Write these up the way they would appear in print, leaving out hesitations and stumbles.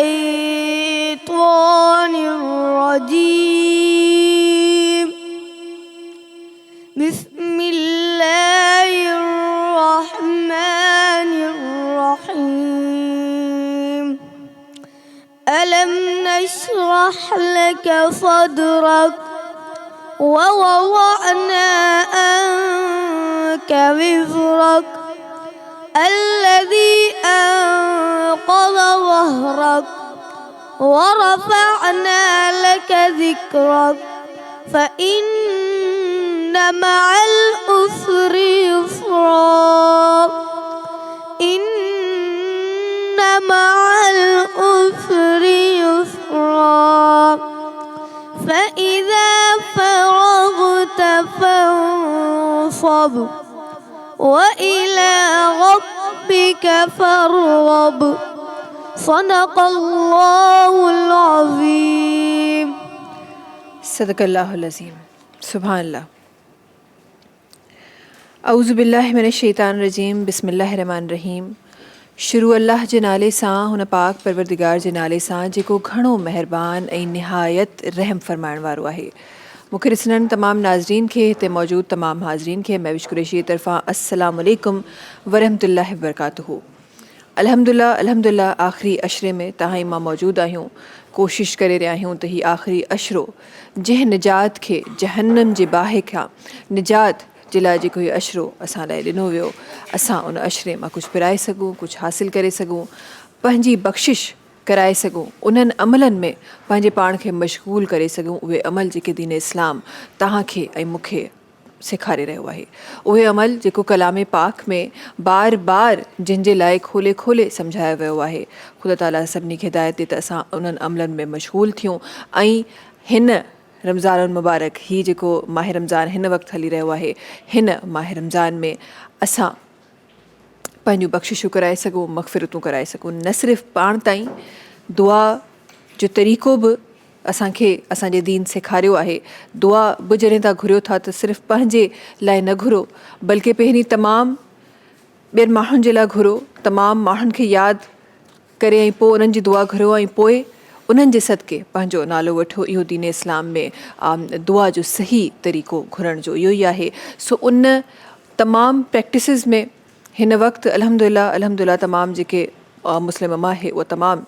الشيطان الرجيم. بسم الله الرحمن الرحيم. ألم نشرح لك صدرك ووضعنا عنك وزرك الذي أنقض ظهرك ورفعنا لك ذكرك فإن مع العسر يسرا إن مع العسر يسرا فإذا فرغت فانصب وإلى ربك فارغب. صدق اللہ العظیم. صدق اللہ العظیم. سبحان اللہ. اعوذ باللہ من الشیطان الرجیم. بسم اللہ الرحمن الرحیم. شروع اللہ जे नाले सां, हुन पाक परवरदिगार जे नाले सां जेको घणो महिरबान ऐं निहायत रहम फरमाइण वारो आहे. मूंखे ॾिसणनि तमामु नाज़रीन खे, हिते मौजूदु तमामु हाज़रीन खे महविश कुरैशी जी तरफ़ां अस्सलामु अलैकुम वरहमतुल्लाहि वबरकातुहू. अल्हम्दुलिल्लाह अल्हम्दुलिल्लाह आख़िरी अशरे में तव्हां मां मौजूदु आहियूं. कोशिशि करे रहिया आहियूं त हीउ आख़िरी अशरो जंहिं निजात खे जहन्नम जे बाहि खां निजात जे लाइ जेको हीउ अशरो असां लाइ ॾिनो वियो, असां उन अशरे मां कुझु पिराए सघूं, कुझु हासिलु करे सघूं, पंहिंजी बख़्शिश कराए सघूं, उन्हनि अमलनि में पंहिंजे पाण खे मशगूल करे सघूं. उहे अमल जेके दीन इस्लाम तव्हांखे ऐं मूंखे सेखारे रहियो आहे, उहे अमल जेको कलाम पाक में बार बार जिन जे लाइ खोले खोले सम्झायो वियो आहे. ख़ुदा ताला सभिनी खे हिदायत ॾे त असां उन्हनि अमलनि में मशगूल थियूं ऐं हिन रमज़ान मुबारक, हीउ जेको माह रमज़ान हिन वक़्तु हली रहियो आहे, हिन माह रमज़ान में असां पंहिंजूं बख़्शिशूं कराए सघूं, मग़फ़िरतूं कराए सघूं. न सिर्फ़ु पाण ताईं, दुआ जो तरीक़ो बि असांखे असांजे दीन सेखारियो आहे. दुआ बि जॾहिं तव्हां घुरियो था त सिर्फ़ु पंहिंजे लाइ न घुरो, बल्कि पहिरीं तमामु ॿियनि माण्हुनि जे लाइ घुरो, तमामु माण्हुनि खे यादि करे ऐं पोइ उन्हनि जी दुआ घुरो ऐं पोइ उन्हनि जे सदके पंहिंजो नालो वठो. इहो दीन इस्लाम में दुआ जो सही तरीक़ो घुरण जो इहो ई आहे. सो उन तमामु प्रैक्टिसिस में हिन वक़्तु अल्हम्दुलिल्लाह अल्हम्दुलिल्लाह तमामु जेके मुस्लिम अमा आहे उहा तमामु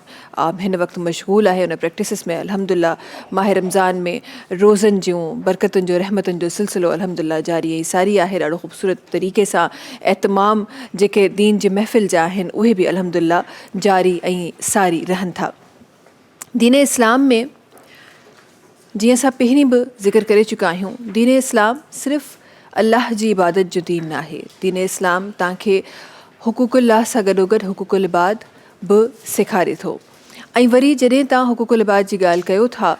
हिन वक़्तु मशगूल आहे उन प्रैक्टिसिस में. अल्हम्दुलिल्लाह माह रमज़ान में रोज़नि जूं बरकतुनि जो रहमतुनि जो सिलसिलो अल्हम्दुलिल्लाह जारी ऐं सारी आहे. ॾाढो ख़ूबसूरत तरीक़े सां ऐं तमामु जेके दीन जे महफ़िल जा आहिनि उहे बि अल्हम्दुलिल्लाह जारी ऐं सारी रहनि था. दीन इस्लाम में जीअं असां पहिरीं बि ज़िक्र करे चुका आहियूं, दीन इस्लाम सिर्फ़ु अल्लाह जी इबादत जो दीन न आहे. दीन इस्लाम तव्हांखे हुक़ूक़ुल्लाह सां गॾोगॾु हुक़ूक़ुल इबाद बि सेखारे थो. ऐं वरी जॾहिं तव्हां हुक़ूक़ुल इबाद जी ॻाल्हि कयो था,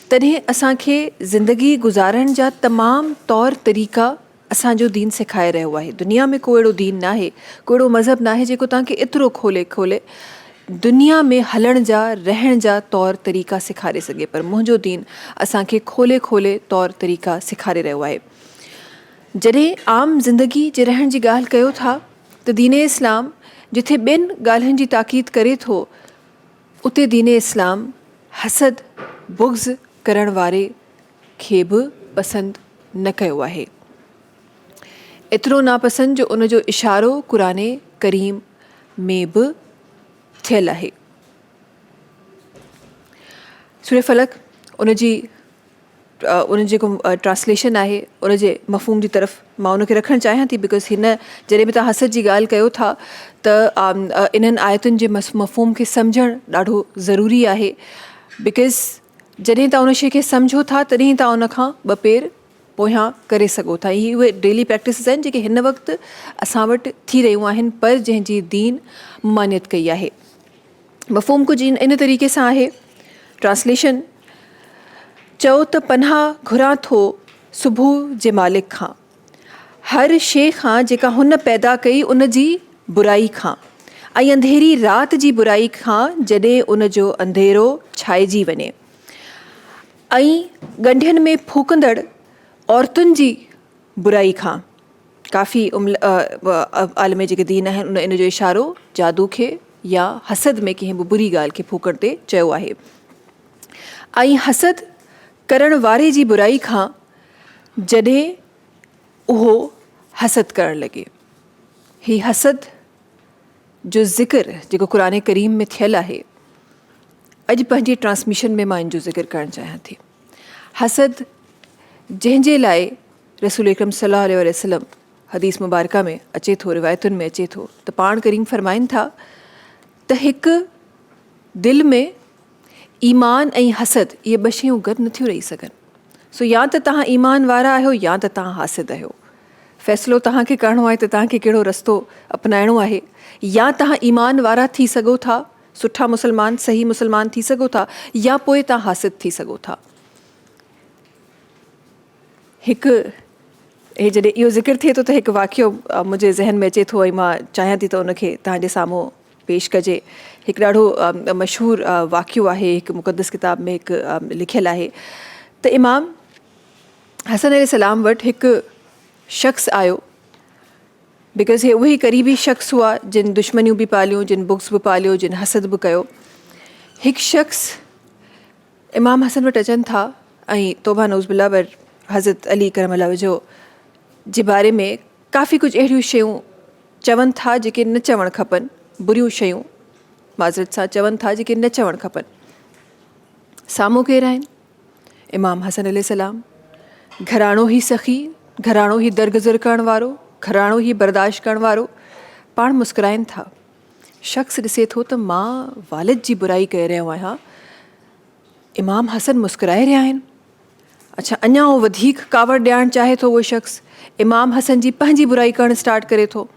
तॾहिं असांखे ज़िंदगी गुज़ारण जा तमामु तौर तरीक़ा असांजो दीन सेखारे रहियो आहे. दुनिया में को अहिड़ो दीन न आहे, को अहिड़ो मज़हब न आहे जेको तव्हांखे एतिरो खोले खोले दुनिया में हलण जा, रहण जा तौर तरीक़ा सेखारे सघे. पर मुंहिंजो दीन असांखे खोले खोले तौर तरीक़ा सेखारे रहियो आहे. जॾहिं आम ज़िंदगी जे रहण जी ॻाल्हि कयो था त दीन इस्लाम जिथे ॿियनि ॻाल्हियुनि जी ताक़ीद करे थो, उते दीन इस्लाम हसद बुग़्ज़ करण वारे खे बि पसंदि न कयो आहे. एतिरो नापसंदि जो उनजो इशारो क़ुरान करीम में बि थियल आहे. सूरह फलक उन जेको ट्रांसलेशन आहे उनजे मफ़हूम जी तरफ़ मां उनखे रखणु चाहियां थी. बिकॉज़ हिन जॾहिं बि तव्हां हसद जी ॻाल्हि कयो था त इन्हनि आयतुनि जे मफ़हूम खे सम्झणु ॾाढो ज़रूरी आहे. बिकॉज़ जॾहिं तव्हां उन शइ खे सम्झो था तॾहिं तव्हां उनखां ॿ पेर पोयां करे सघो था. इहे उहे डेली प्रैक्टिसिस आहिनि जेके हिन वक़्तु असां वटि थी रहियूं आहिनि, पर जंहिंजी दीन ममानियत कई आहे. मफ़हूम कुझु इन तरीक़े सां आहे. ट्रांसलेशन: चओ त पनाह घुरां थो सुबुह जे मालिक खां, हर शइ खां जेका हुन पैदा कई उन जी बुराई खां, ऐं अंधेरी राति जी बुराई खां जॾहिं उन जो अंधेरो छाइजी वञे, ऐं ॻंढियुनि में फूकंदड़ औरतुनि जी बुराई खां. काफ़ी आलम जेके दीन आहिनि इन जो इशारो जादू खे या हसद में कंहिं बि बुरी ॻाल्हि खे फूकण ते चयो आहे। ऐं हसद करण वारे जी बुराई खां जॾहिं उहो हसद करणु लॻे। ही हसद जो ज़िक्र जेको क़ुरान करीम में थियलु आहे, अॼु पंहिंजी ट्रांसमिशन में मां इन जो ज़िक्र करणु चाहियां थी। हसद जंहिंजे लाइ रसूल अकरम सल्लल्लाहु अलैहि वसल्लम हदीस मुबारका में अचे थो, रिवायतुनि में अचे थो त पाण करीम फरमाइनि था त हिकु दिलि में ईमान ऐं हसद इहे ॿ शयूं गॾु नथियूं रही सघनि। सो या त तव्हां ईमान वारा आहियो या त तव्हां हासिद आहियो। फ़ैसिलो तव्हांखे करिणो आहे त तव्हांखे कहिड़ो रस्तो अपनाइणो आहे। या तव्हां ईमान वारा थी सघो था, सुठा मुस्लमान, सही मुस्लमान थी सघो था, या पोइ तव्हां हासिद थी सघो था। हिकु हे जॾहिं इहो ज़िक्र थिए थो त हिकु वाक़ियो मुंहिंजे ज़हन में अचे थो ऐं मां चाहियां थी त उनखे तव्हांजे साम्हूं पेश कजे। हिकु ॾाढो मशहूरु वाक़ियो आहे, हिकु मुक़दस किताब में हिकु लिखियलु आहे त इमाम हसन अलैहिस्सलाम वटि हिकु शख़्स आयो, बिकॉज़ हे उहे क़रीबी शख़्स हुआ जिन दुश्मनियूं बि पालियूं, जिन बुग़्ज़ बि पालियो, जिन हसद बि कयो। हिकु शख़्स इमाम हसन वटि अचनि था ऐं तौबा नऊज़ बिल्लाह पर हज़रत अली करमल्लाह वजहो जे बारे में काफ़ी कुझु अहिड़ियूं शयूं चवनि था जेके न चवणु खपनि, बुरियूं शयूं माज़रत सां चवनि था जेके न चवणु खपनि। साम्हूं केरु आहिनि? इमाम हसन अलैहिस्सलाम। घराणो ई सख़ी, घराणो ई दरगुज़र करण वारो, घराणो ई बर्दाश्त करण वारो, पाण मुस्कुराइनि था। शख़्स ॾिसे थो त मां वालिद जी बुराई करे रहियो आहियां, इमाम हसन मुस्कुराए रहिया आहिनि। अच्छा, अञा उहो वधीक कावड़ ॾियणु चाहे थो उहो शख़्स, इमाम हसन जी पंहिंजी बुराई करणु स्टार्ट करे थो।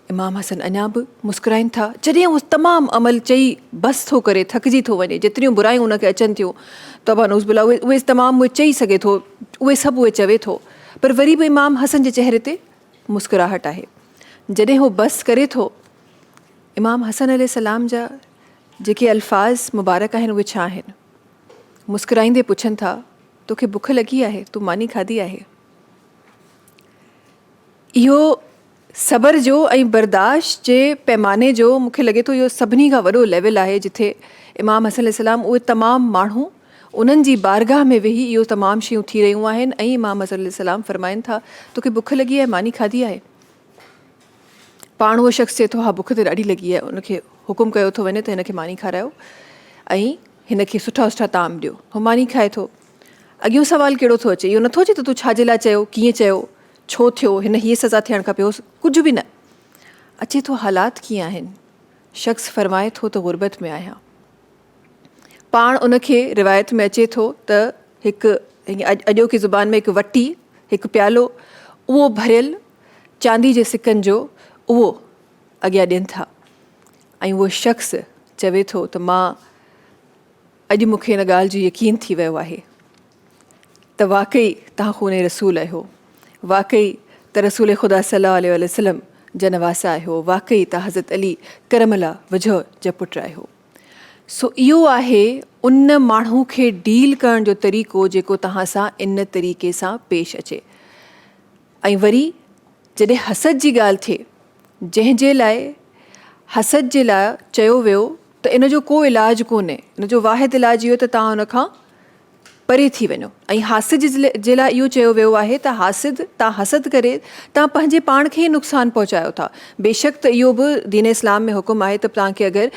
इमाम हसन अञा बि मुस्कुराइनि था। जॾहिं उहो तमामु अमल चई बसि थो करे, थकिजी थो वञे, जेतिरियूं बुरायूं उनखे अचनि थियूं, तौबा नऊज़ बिल्लाह उहे तमामु उहे चई सघे थो, उहे सभु उहे चवे थो, पर वरी बि इमाम हसन जे चहिरे ते मुस्कुराहट आहे। जॾहिं हू बसि करे थो, इमाम हसन अलैहिस्सलाम जा जेके अल्फाज़ मुबारक आहिनि उहे छा आहिनि? मुस्कुराईंदे पुछनि था, तोखे बुख लॻी आहे? तूं मानी खाधी आहे? इहो सब्र जो ऐं बर्दाश्त जे पैमाने जो मूंखे लॻे थो इहो सभिनी खां वॾो लेवल आहे, जिथे इमाम हसन अलैहिस्सलाम उहे तमामु माण्हू उन्हनि जी बारगाह में वेही इहो तमामु शयूं थी रहियूं आहिनि ऐं इमाम हसन अलैहिस्सलाम फरमाइनि था, तोखे बुख लॻी आहे? मानी खाधी आहे? पाण उहो शख़्स चए थो, हा बुख त ॾाढी लॻी आहे। उनखे हुकुम कयो थो वञे त हिनखे मानी खारायो ऐं हिनखे सुठा सुठा ताम ॾियो। हू मानी खाए थो। अॻियों सुवालु कहिड़ो थो अचे? इहो नथो अचे त तूं छाजे लाइ चयो, कीअं चयो, छो थियो, हिन हीअ सज़ा थियणु खपे, कुझु बि न अचे थो। हालात कीअं आहिनि? शख़्स फरमाए थो त गुरबत में आहियां। पाण उनखे रिवायत में अचे थो त हिकु अॼोकी ज़ुबान में हिकु वटी, हिकु प्यालो, उहो भरियल चांदी जे सिकनि जो, उहो अॻियां ॾियनि था ऐं उहो शख़्स चवे थो त मां अॼु मूंखे हिन ॻाल्हि जो यकीन थी वियो आहे त वाक़ई तव्हां खून रसूल आहियो, वाक़ई त रसूल ख़ुदा सल्लल्लाहु अलैहि वसल्लम जा नवासा आहियो, वाक़ई तव्हां हज़रत अली करमल्लाह वजह जा पुटु आहियो। सो इहो आहे उन माण्हू खे डील करण जो तरीक़ो जेको तव्हां सां इन तरीक़े सां पेश अचे। ऐं वरी जॾहिं हसद जी ॻाल्हि थिए, जंहिंजे लाइ हसद जे लाइ चयो वियो त इन जो को इलाजु कोन्हे, इन जो वाहिद इलाजु इहो त तव्हां उन खां परे थी वञो। ऐं हासिद जे लाइ इहो चयो वियो आहे त तव्हां हसद करे तव्हां पंहिंजे पाण खे ई नुक़सानु पहुचायो था। बेशक त इहो बि दीन इस्लाम में हुकुम आहे त तव्हांखे अगरि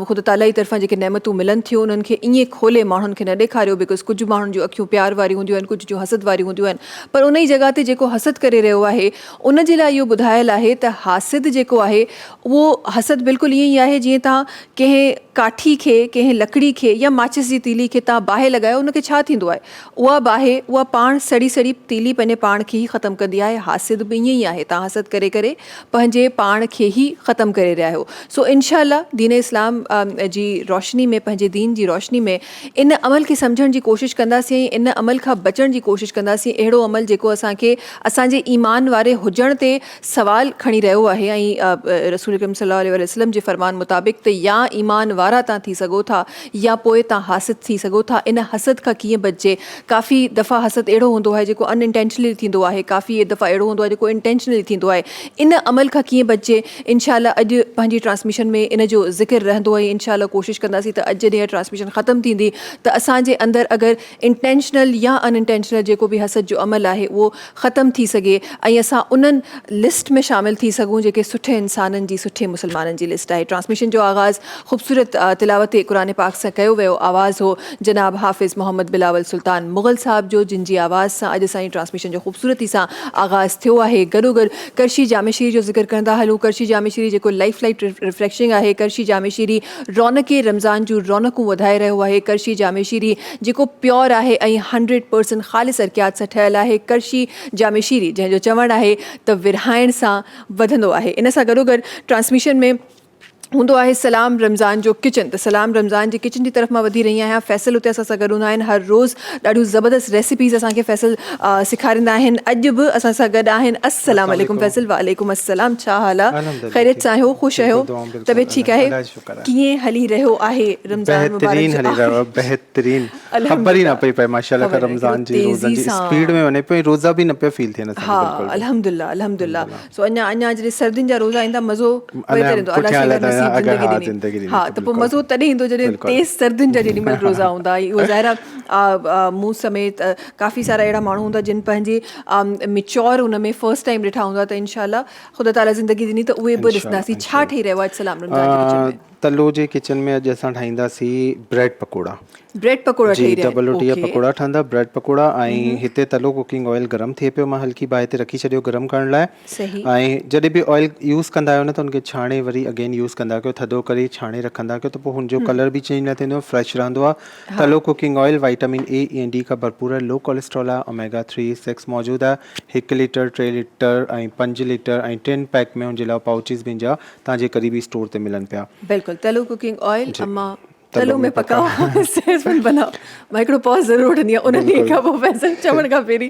ख़ुदा ताला जी तरफ़ां जेके नेमतूं मिलनि थियूं उन्हनि खे ईअं खोले माण्हुनि खे न ॾेखारियो, बिकॉज़ कुझु माण्हुनि जूं अखियूं प्यार वारियूं हूंदियूं आहिनि, कुझु जूं हसद वारियूं हूंदियूं आहिनि, पर उन ई जॻह ते जेको हसद करे रहियो आहे उन जे लाइ इहो ॿुधायलु आहे त हासिद जेको आहे उहो हसद बिल्कुलु ईअं ई आहे जीअं तव्हां कंहिं काठी खे, कंहिं लकड़ी खे या माचिस जी तीली खे तव्हां बाहि लॻायो, उनखे छा थींदो आहे? उहा बाहि, उहा पाण सड़ी सड़ी तीली पंहिंजे पाण खे ई ख़तमु कंदी आहे। हासिद बि ईअं ई आहे, तव्हां हसद करे करे पंहिंजे पाण खे ई ख़तमु करे रहिया आहियो। सो इनशाअल्लाह दीन इस्लाम जी रोशनी में, पंहिंजे दीन जी रोशनी में इन अमल खे सम्झण जी कोशिशि कंदासीं, इन अमल खां बचण जी कोशिशि कंदासीं। अहिड़ो अमल जेको असांखे असांजे ईमान वारे हुजण ते सवाल खणी रहियो आहे ऐं रसूल अकरम सल्लल्लाहु अलैहि वसल्लम जे फरमान मुताबिक़ त या ईमान वारा तव्हां थी सघो था या पोइ तव्हां हासिद थी सघो था। इन हसद खां कीअं बचे. काफ़ी दफ़ा हसद अहिड़ो हूंदो आहे जेको अनइंटेंशनली थींदो आहे, काफ़ी दफ़ा अहिड़ो हूंदो आहे जेको इंटेंशनली थींदो आहे. इन अमल खां कीअं बचे, इंशाअल्लाह अॼु पंहिंजी ट्रांसमिशन में इन जो ज़िक्र रहंदो आहे. इंशाअल्लाह कोशिशि कंदासीं त अॼु ॾींहुं ट्रांसमिशन ख़तमु थींदी त असांजे अंदरि अगरि इंटेंशनल या अनइंटेंशनल जेको बि हसद जो अमल आहे उहो ख़तमु थी सघे ऐं असां उन्हनि लिस्ट में शामिल थी सघूं जेके सुठे इंसाननि जी, सुठे मुस्लमाननि जी लिस्ट आहे. ट्रांसमिशन जो आगाज़ ख़ूबसूरत तिलावत क़ुरान पाक सां कयो वियो. आवाज़ हो जनाब हाफ़िज़ मोहम्मद बिलावल सुल्तान मुग़ल साहब जो, जिन जी आवाज़ सां अॼु असांजी ट्रांसमिशन जो ख़ूबसूरती सां आगाज़ थियो आहे. गॾोगॾु करशी जामे शीरी जो ज़िक्र कंदा हलूं. करशी जामे शीरी जेको लाइफ लाइट रिफ्रेशिंग आहे. करशी जामे शीरी रौनक रमज़ान जूं रौनकूं वधाए रहियो आहे. करशी जामे शीरी जेको प्योर आहे ऐं 100% ख़ालिस अर्कियात सां ठहियलु आहे. करशी जामे शीरी जंहिंजो चवणु आहे त विरहाइण सां वधंदो आहे. इन सां गॾोगॾु ट्रांसमिशन में हूंदो आहे सलाम रमज़ान जो किचन. त सलाम रमज़ान जी किचन जी तरफ़ मां वधी रही आहियां. फैसल उते असां सां गॾु हूंदा आहिनि. हर रोज़ ॾाढियूं ज़बरदस्त रेसिपीज़ असांखे फैसल सेखारींदा आहिनि. अॼु बि असां सां गॾु आहिनि. अस्सलाम वालेकुम फैसल. वालेकुम अस्सलाम. छा हाल आहे? ख़ैरियत सां आहियो? ख़ुशि आहियो? तबियत ठीकु आहे? कीअं हली रहियो आहे रमज़ान मुबारक? बेहतरीन. ख़बर ई न पई पए माशाअल्लाह का रमज़ान जी रोज़नि जी स्पीड में वञे पियो. रोज़ा बि न पियो फील थियनि. हा अल्हम्दुलिल्लाह अल्हम्दुलिल्लाह. सो अञा जॾहिं सर्दियुनि जा रोज़ा ईंदा मज़ो पए रहंदो. अलाह ज़िंदगी ॾिनी. हा त पोइ मज़ो तॾहिं ईंदो जॾहिं तेज़ सर्दियुनि जा जेॾीमहिल रोज़ा हूंदा. उहो ज़ाहिर मूं समेत काफ़ी सारा अहिड़ा माण्हू हूंदा जिन पंहिंजे मिच्योर हुन में फर्स्ट टाइम ॾिठा हूंदा. त इनशाअल्लाह ख़ुदा ताला ज़िंदगी ॾिनी त उहे बि ॾिसंदासीं छा ठही रहियो आहे सलाम रमज़ान जे किचन में. तलो जे किचन में अॼु असां ठाहींदासीं ब्रेड पकोड़ा. ब्रेड पकोड़ा जी, डबल रोटी जा पकोड़ा ठहंदा. ब्रेड पकोड़ा. ऐं हिते तलो कुकिंग ऑयल गरम थिए पियो. मां हल्की बाहि ते रखी छॾियो गरम करण लाइ. ऐं जॾहिं बि ऑयल यूज़ कंदा आहियो न त उनखे छाणे वरी अगेन यूज़ कंदा कयो. थधो करे छाणे रखंदा कयो त पोइ हुनजो कलर बि चेंज न थींदो, फ्रेश रहंदो आहे. तलो कुकिंग ऑयल विटामिन ए ऐं डी का भरपूर है. लो कोलेस्ट्रॉल आहे. ओमेगा 3 6 मौजूदु आहे. 1 लीटर 3 लीटर ऐं 5 लीटर ऐं 10 पैक में हुनजे अलावा पाउचिस बि जा तव्हांजे करीबी स्टोर ते मिलनि पिया. बिल्कुलु. तलो कुकिंग ऑयल अम्मा तलो में पकाओ सेहतमंद बनाओ. मां हिकिड़ो पॉज ज़रूरु वठंदी आहियां उन ॾींहं खां पोइ फैसल चवण खां पहिरीं.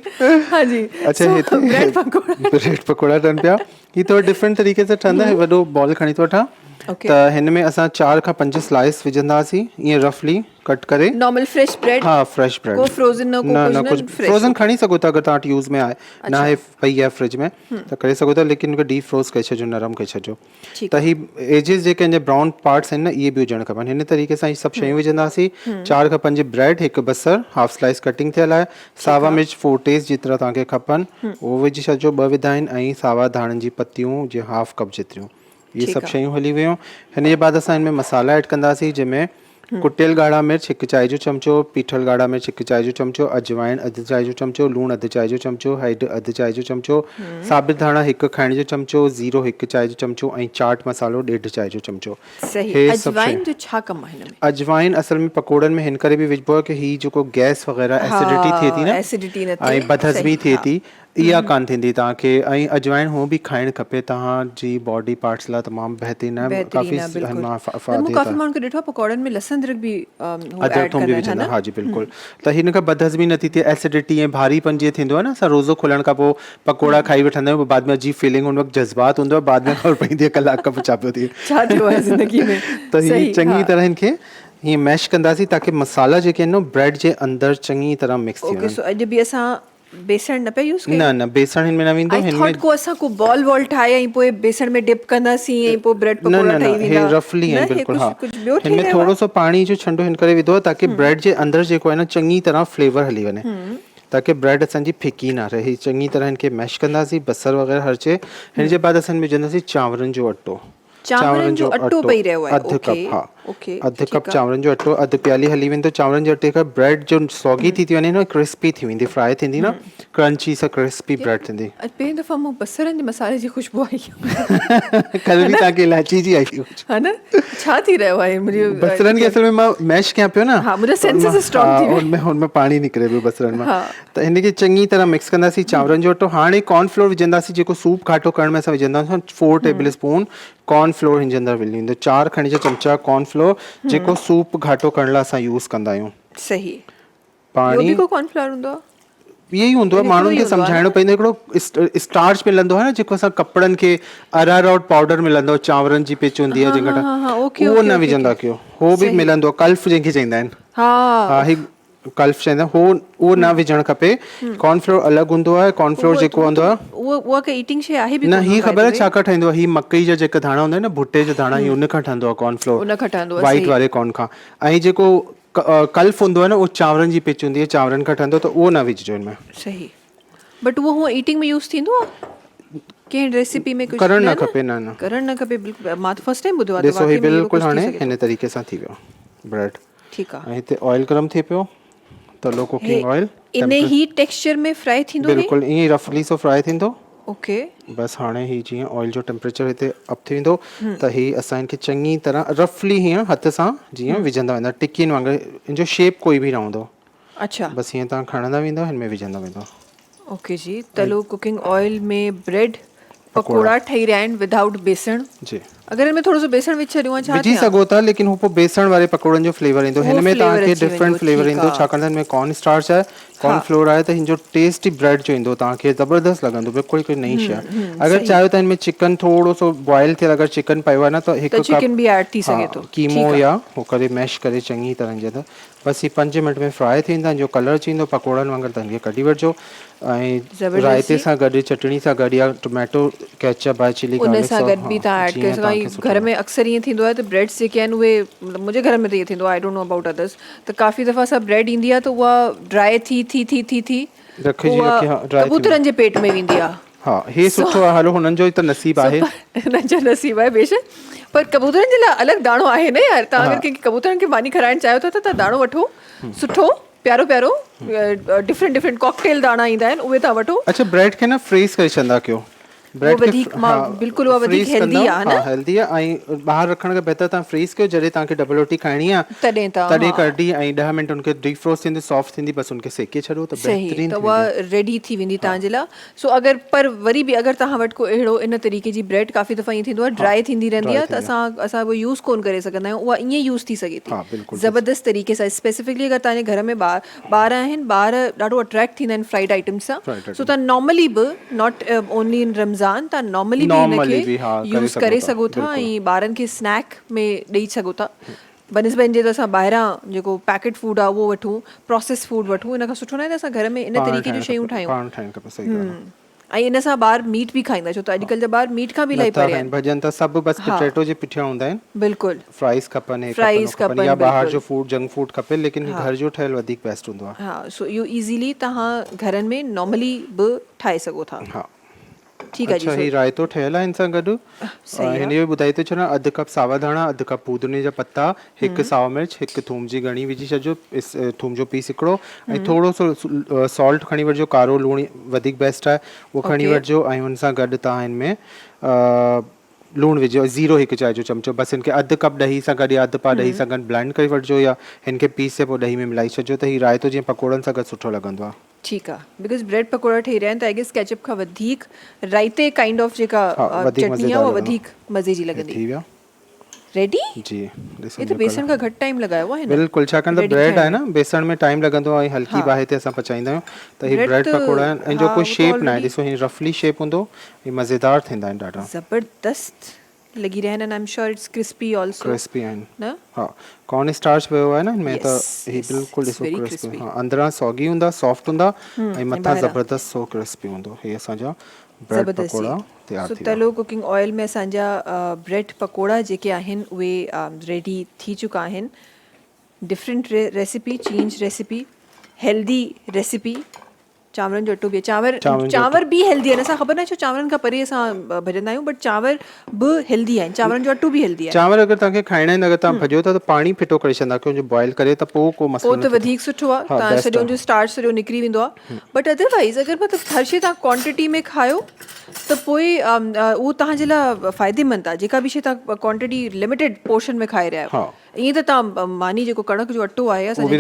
हा जी. अच्छा ब्रेड पकोड़ा ठहनि पिया. हीअ थोरो डिफरेंट तरीक़े सां ठहंदा. वॾो बॉल खणी थो वठां. त हिन में असां 4 खां 5 स्लाइस विझंदासीं ईअं रफली कट करे. Normal fresh bread. हा फ्रेश ब्रेड. को फ्रोजन न कुछ फ्रोजन खणी सघो था अगरि तव्हां वटि यूज़ में आहे. न आहे पई आहे फ्रिज में त करे सघो था. लेकिन उनखे डीप फ्रोज करे छॾिजो, नरम करे छॾिजो. त ही एजिस जेके हिन ब्राउन पार्ट्स आहिनि न इहे बि हुजणु खपनि. हिन तरीक़े सां सभु शयूं विझंदासीं. 4 खां 5 ब्रेड, 1 बसर हाफ स्लाइस कटिंग थियल आहे. सावा मिर्च 4 टेस्ट जेतिरा तव्हांखे खपनि उहो विझी छॾिजो. 2 विधा आहिनि. ऐं सावा धाणनि जी पतियूं जे हाफ कप जेतिरियूं. ये सभु शयूं हली वियूं. हिन जे बाद असां हिन में मसाला ऐड कंदासीं जंहिंमें कुटियल ॻाढ़ा मिर्च 1 चांहि जो चमिचो, पीठल ॻाढ़ा मिर्च 1 चांहि जो चमिचो, अजवाइन 1 चांहि जो चमिचो, लूणु 1 चांहि जो चमिचो, हैड 1 चांहि जो चमिचो, साबित धाणा 1 खाइण जो चमिचो, ज़ीरो 1 चांहि जो चमिचो ऐं चाट मसालो 1.5 चांहि जो चमिचो. अजवाइन जो छा कमु आहे हिन में? अजवाइन असल में पकोड़नि में हिन करे बि विझबो आहे की हीअ जेको गैस वग़ैरह एसिडिटी थिए थी न ऐं बदहज़मी थिए थी इहा कान थींदी तव्हांखे. ऐं अजवाइन हूअ बि खाइणु खपे तव्हांजी बॉडी पार्ट्स लाइ तमामु बहितरीन आहे. काफ़ी माण्हुनि खे ॾिठो पकोड़नि में लहसुन अदरक बि अदरक थूम बि विझंदा. हा जी बिल्कुलु. त हिन खां बदहज़मी नथी थिए. एसिडिटी ऐं भारीपन जीअं थींदो आहे न असां रोज़ो खोलण खां पोइ पकोड़ा खाई वठंदा आहियूं. बाद में अजीब फीलिंग हुन वक़्तु जज़्बात हूंदो आहे. बाद में ख़बर पवंदी आहे कलाक खां पोइ छा पियो थिए. त हीअ चङी तरह हिन खे हीअं मैश कंदासीं ताकी मसाला जेके आहिनि न ब्रेड जे अंदरि चङी तरह मिक्स थी वञनि. अॼु बि असां बेसण न पे यूज़ कयो? न बेसण हिन में न वेंदो. हिन में को असां को बॉल वॉल ठाहे ऐं पोइ बेसण में डिप कंदासीं ऐं पोइ ब्रेड पकोड़ा ठही वेंदा. हे रफली आहिनि बिल्कुलु. हा हिन में थोरो सो पाणी जो छंडो हिन करे विधो आहे ताकी ब्रेड जे अंदरि जेको आहे न चङी तरह फ्लेवर हली वञे ताकी ब्रेड असांजी फिकी न रहे. चङी तरह हिन खे मैश कंदासीं. बसर वग़ैरह हर शइ. हिन जे बाद असां विझंदासीं चांवरनि जो अटो. चांवरनि जो अटो पई रहियो आहे 1 कप. हा 1 कप चांवरनि जो अटो 1 प्याली हली वेंदो. चांवरनि जे अटे खां ब्रेड जो सौगी थी वञे न क्रिस्पी थी वेंदी, फ्राई थींदी न क्रंची सा क्रिस्पी ब्रेड थींदी. पहिरीं दफ़ा मूं बसरनि जे मसाले जी ख़ुशबू आई. कल्ह बि तव्हांखे इलायची जी आई हा न. छा थी रहियो आहे? बसरनि खे असल में मां मैश कयां पियो न. हा मुंहिंजा सेंसेस स्ट्रॉन्ग थी विया. हुनमें पाणी निकिरे पियो बसरनि मां. त हिन खे चङी तरह मिक्स कंदासीं. चांवरनि जो अटो हाणे कॉर्नफ्लोर विझंदासीं जेको सूप घाटो करण में असां विझंदासीं. 4 टेबल स्पून कॉर्नफ्लोर हिन जे अंदरि विझी वेंदो. 4 खणी जा चमचा कॉर्नफ्लोर जेको सूप घाटो करण लाइ असां यूज़ कंदा आहियूं. सही. पाणी कॉर्नफ्लोर हूंदो आहे इहो ई हूंदो आहे. माण्हुनि खे सम्झाइणो पवंदो. हिकिड़ो स्टार्च मिलंदो आहे न जेको असां कपिड़नि खे अरारोट पाउडर मिलंदो आहे. चांवरनि जी पिच हूंदी आहे जेका उहो न विझंदा कयो. उहो बि मिलंदो आहे. कल्फ जंहिंखे चवंदा आहिनि. हा कल्फ चवंदा आहियूं उहो न विझणु खपे. कॉर्नफ्लोर अलॻि हूंदो आहे. कॉर्नफ्लोर जेको हूंदो आहे उहा का ईटिंग शइ आहे बि न, कोन, ही by the ख़बर आहे way? छा खां ठहींदो आहे. ही मकई जा जेका दाणा हूंदा आहिनि न, भुट्टे जा दाणा, ही उन खां ठहंदो आहे कॉर्नफ्लोर, उन खां ठहंदो आहे, वाइट सही। वारे कॉर्न खां. ऐं जेको कल्फ हूंदो आहे न, उहो चांवरनि जी पिच हूंदी आहे, चांवरनि खां ठहंदो, त उहो न विझिजो हिन में. सही. बट उहो हूअं ईटिंग में यूज़ थींदो आहे कंहिं रेसिपी में? कुझु करणु न खपे. न करणु न खपे. बिल्कुलु, मां त फर्स्ट टाइम ॿुधो आहे. ॾिसो, ही बिल्कुलु हाणे हिन तरीक़े सां थी वियो ब्रेड. ठीकु आहे. ऐं हिते ऑयल गरम थिए पियो, तलो कुकिंग ऑयल इन ही टेक्सचर में फ्राई थींदो हे? बिल्कुलु ईअं ई रफली सो फ्राई थींदो. ओके. बस हाणे ही जीअं ऑयल जो टेम्परेचर हिते अप थी वेंदो, त ही असां इनखे चङी तरह रफली हीअं हथ सां जीअं विझंदा वेंदा, टिकियुनि वांगुरु. इन जो शेप कोई बि न हूंदो. अच्छा. बस हीअं तव्हां खणंदा वेंदो, हिन में विझंदा वेंदो. ओके जी. तलो कुकिंग ऑयल में ब्रेड पकोड़ा ठही रहिया आहिनि विदाउट बेसण. जी. अगर इनमें थोरो सो बेसण विझी छॾियो आहे छा विझी सघो था, लेकिन हू पोइ बेसण वारे पकोड़नि जो फ्लेवर ईंदो. हिन में flavor तव्हांखे अची डिफरेंट वेंदो, फ्लेवर ठीकु ईंदो, आहे। छाकाणि त हिन में कॉर्न स्टार्च आहे, कॉर्न फ्लोर आहे, त हिन जो टेस्ट ई ब्रेड जो ईंदो, तव्हांखे ज़बरदस्त लॻंदो, बिल्कुलु कोई नई शइ. अगरि चाहियो त हिन में चिकन थोरो सो बॉइल थियल अगरि चिकन पियो आहे न, त हिकु चिकन बि ऐड थी सघे थो. कीमो या हो करे मैश करे चङी तरह जे त बस ही 5 मिनट में फ्राई थींदा, जो कलर अची वेंदो पकोड़नि वांगुरु, त हिनखे कढी वठिजो. ऐं रायते सां गॾु, चटणी सां गॾु, या टोमेटो केचप आहे, चिली उन गार्लिक सां गॾु बि तव्हां ऐड करे सघो. घर में अक्सर ईअं थींदो आहे त ब्रेड्स जेके आहिनि उहे, मुंहिंजे घर में त ईअं थींदो आहे, I don't know about others, त काफ़ी दफ़ा असां ब्रेड ईंदी आहे त उहा ड्राई थी कबूतरनि जे पेट में वेंदी आहे. हा, हे सुठो आहे. हलो, हुननि जो ई त नसीबु आहे. हिननि जो नसीबु आहे बेशक, पर कबूतरनि जे लाइ अलॻि दाणो आहे न यार. तव्हां अगरि कंहिंखे कबूतरनि खे मानी खाराइणु चाहियो था त तव्हां दाणो वठो, सुठो प्यारो प्यारो, डिफरेंट कॉकटेल दाणा ईंदा आहिनि, उहे तव्हां वठो. अच्छा, ब्रेड खे न फ्रीज़ करे छॾंदा कयो. बिल्कुलु उहा वधीक हेल्दी आहे न. हेल्दी आहे. ऐं ॿाहिरि रखण खां बहितर तव्हां फ्रीज़ कयो, जॾहिं तव्हांखे डबल रोटी खाइणी आहे तॾहिं कढी, ऐं 10 मिंट उनखे डीप फ्रोस्ट थींदी, सॉफ्ट थींदी, बसि उनखे सेके छॾो त सही, त उहा रेडी थी वेंदी तव्हांजे लाइ. सो अगरि, पर वरी बि अगरि तव्हां वटि को अहिड़ो इन तरीक़े जी ब्रेड, काफ़ी दफ़ा ईअं थींदो आहे ड्राई थींदी रहंदी आहे, त असां उहो यूज़ कोन करे सघंदा आहियूं. उहा ईअं यूज़ थी सघे थी ज़बरदस्त तरीक़े सां. स्पेसिफिकली अगरि तव्हांजे घर में ॿार आहिनि, ॿार ॾाढो अट्रैक्ट थींदा आहिनि फ्राइड आइटम्स सां. सो तव्हां नॉर्मली बि, नॉट ओनली इन रमज़ान, तव्हां नॉर्मली यूज़ करे सघो था, ऐं ॿारनि खे स्नैक में ॾेई सघो था. बनस्बत जे त असां ॿाहिरां जेको पैकेट फूड आहे उहो वठूं, प्रोसेस फूड वठूं, इन खां सुठो न आहे त असां घर में इन तरीक़े जूं शयूं ठाहियूं. ऐं इन सां ॿार मीट बि खाईंदा, छो त अॼुकल्ह जा ॿार मीट खां बि इलाही परे आहिनि. भॼन त सभु बसि पोटैटो जे पुठियां हूंदा आहिनि. बिल्कुलु. फ्राइज़ खपनि, या ॿाहिरि जो फूड, जंक फूड खपे, लेकिन घर जो ठहियल वधीक बेस्ट हूंदो आहे. हा, सो इहो ईज़ीली तव्हां घरनि में नॉर्मली बि ठाहे सघो था. हा, ठीकु आहे जी. अच्छा, ही रायतो ठहियल आहे हिन सां गॾु. हिन जो ॿुधाई थो छॾां, अधु कप सावा धाणा, अधु कप पुदीने जा पत्ता, हिकु साओ मिर्च, हिकु थूम जी घणी विझी छॾिजो, थूम जो पीस हिकिड़ो, ऐं थोरो सो सॉल्ट खणी वठिजो, कारो लूणु वधीक बेस्ट आहे, उहो खणी वठिजो. ऐं हुन सां गॾु तव्हां हिन में लूणु विझो, 0.1 चांहि जो चमिचो. बसि हिनखे अधु कप ॾही सां गॾु या अधु पा ॾही सां गॾु ब्लेंड करे वठिजो, या हिनखे पीसे पोइ ॾही में मिलाई छॾिजो, त ही रायतो जीअं पकोड़नि सां गॾु सुठो लॻंदो आहे. ठीकु आहे. बिकॉज़ ब्रेड पकोड़ा ठही रहिया आहिनि, त आई गेस केचप खां वधीक रायते काइंड ऑफ जेका चटनी आहे उहा वधीक मज़े जी लॻंदी. थी विया रेडी जी. ये तो बेसन का घट टाइम लगायो है. बिल्कुल, छाकाणि त ब्रेड आहे न, बेसन में टाइम लॻंदो आहे, हल्की बाहि ते असां पचाईंदा आहियूं, त ही ब्रेड पकोड़ा आहिनि. ऐं जो कोई शेप न आहे, ॾिसो ही रफली शेप हूंदो, ही मज़ेदार थींदा आहिनि ॾाढा. ज़बरदस्त लगी रहे हैं. I am sure it's crispy also. Crispy आहिनि न. हा, कॉर्न स्टार्च वियो आहे न हिनमें, त ही बिल्कुलु ॾिसो क्रिस्पी. हा, अंदरां सॉगी हूंदा, सॉफ्ट हूंदा, ऐं मथां ज़बरदस्त सो क्रिस्पी हूंदो. हे असांजा ब्रेड पकोड़ा तयार थी विया. तलो कुकिंग ऑयल में असांजा ब्रेड पकोड़ा जेके आहिनि उहे रेडी थी चुका आहिनि. Different recipe, change recipe, healthy recipe. चांवरनि जो अटो बि आहे. चांवर बि हेल्दी आहिनि. असां ख़बर न छो चांवरनि खां परे असां भॼंदा आहियूं, बट चांवर बि हेल्दी आहिनि. चांवरनि जो अटो बि हेल्दी आहे. चांवर अगरि तव्हांखे खाइणा आहिनि, अगरि तव्हां भॼो था त पाणी फिटो करे छॾंदा कयो, जो बॉइल करे, त पोइ को मसलो पोइ त वधीक सुठो आहे. तव्हां सॼो जो स्टार्च सॼो निकिरी वेंदो आहे. बट अदरवाइज़ अगरि मतिलबु हर शइ तव्हां क्वांटिटी में खायो त पोइ उहो तव्हांजे लाइ फ़ाइदेमंद आहे. जेका बि शइ तव्हां क्वांटिटी लिमिटेड पोर्शन में खाए रहिया आहियो, ईअं त तव्हां मानी जेको कणक जो अटो आहे असांजे,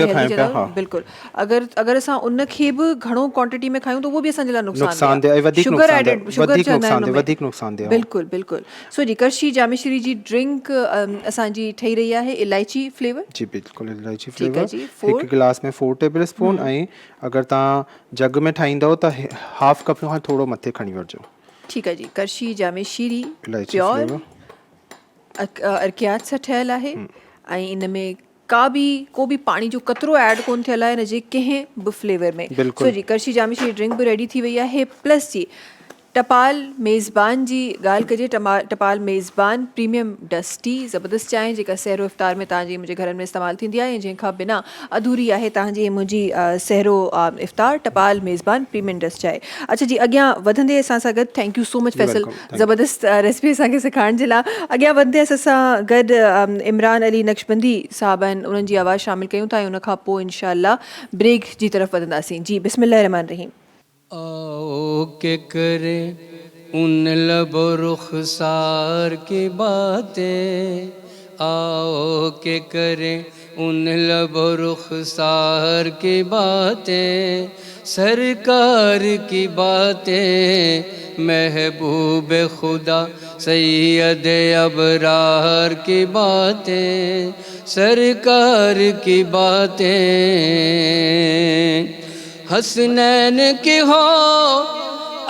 बिल्कुलु अगरि असां उनखे बि घणो क्वांटिटी में खायूं त उहो बि असांजे लाइ नुक़सानदेह. शुगर एडेड, शुगर चवंदा. बिल्कुलु बिल्कुलु. सो जी करशी जामेश्वरी जी ड्रिंक असांजी ठही रही आहे इलायची फ्लेवर. जी बिल्कुलु, इलायची फ्लेवर. हिकु गिलास में 4 टेबल स्पून. ऐं अगरि तव्हां जग में ठाहींदव त हाफ कप खां थोरो मथे खणी वठिजो. ठीकु आहे जी. करशी जामेश्वरी प्योर अर्कियात सां ठहियलु आहे, ऐं इन में को भी पाणी जो कतरो ऐड कोन थियल आहे हिन जे कंहिं बि फ्लेवर में। बिल्कुलु। सो जी करशी जामी जी ड्रिंक बि रेडी थी वई आहे। प्लस जी टपाल मेज़बान जी ॻाल्हि कजे, टपाल मेज़बान प्रीमियम डस्ट टी ज़बरदस्त चांहि जेका सहरो इफ़्तार में तव्हांजे मुंहिंजे घरनि में इस्तेमालु थींदी आहे, ऐं जंहिंखां बिना अधूरी आहे तव्हांजी मुंहिंजी सहरो इफ़्तार टपाल मेज़बान प्रीमियम डस्ट चांहि। अच्छा जी, अॻियां वधंदे असां सां गॾु thank you so much Faisal, ज़बरदस्त रेसिपी असांखे सेखारण जे लाइ। अॻियां वधंदे असां गॾु इमरान अली नक्शबंदी साहब आहिनि, उन्हनि जी आवाज़ शामिल कयूं था ऐं उनखां पोइ इंशाअल्लाह ब्रेक जी तरफ़ वधंदासीं। जी बिस्मिल्लाह रहमान रहीम। आओ के करे उन लबो रुखसार की बातें, आओ के करे उन लबो रुखसार की बातें, सरकार की बातें, महबूब खुदा सैयद अबरार की बातें, सरकार की बातें, हसनैन की हो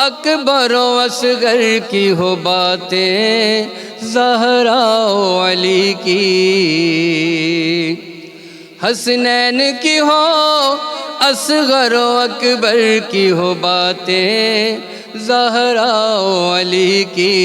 अकबर व असगर की हो बातें, ज़हरा व अली की, हसनैन की हो असगर व अकबर की हो बातें, ज़हरा व अली की,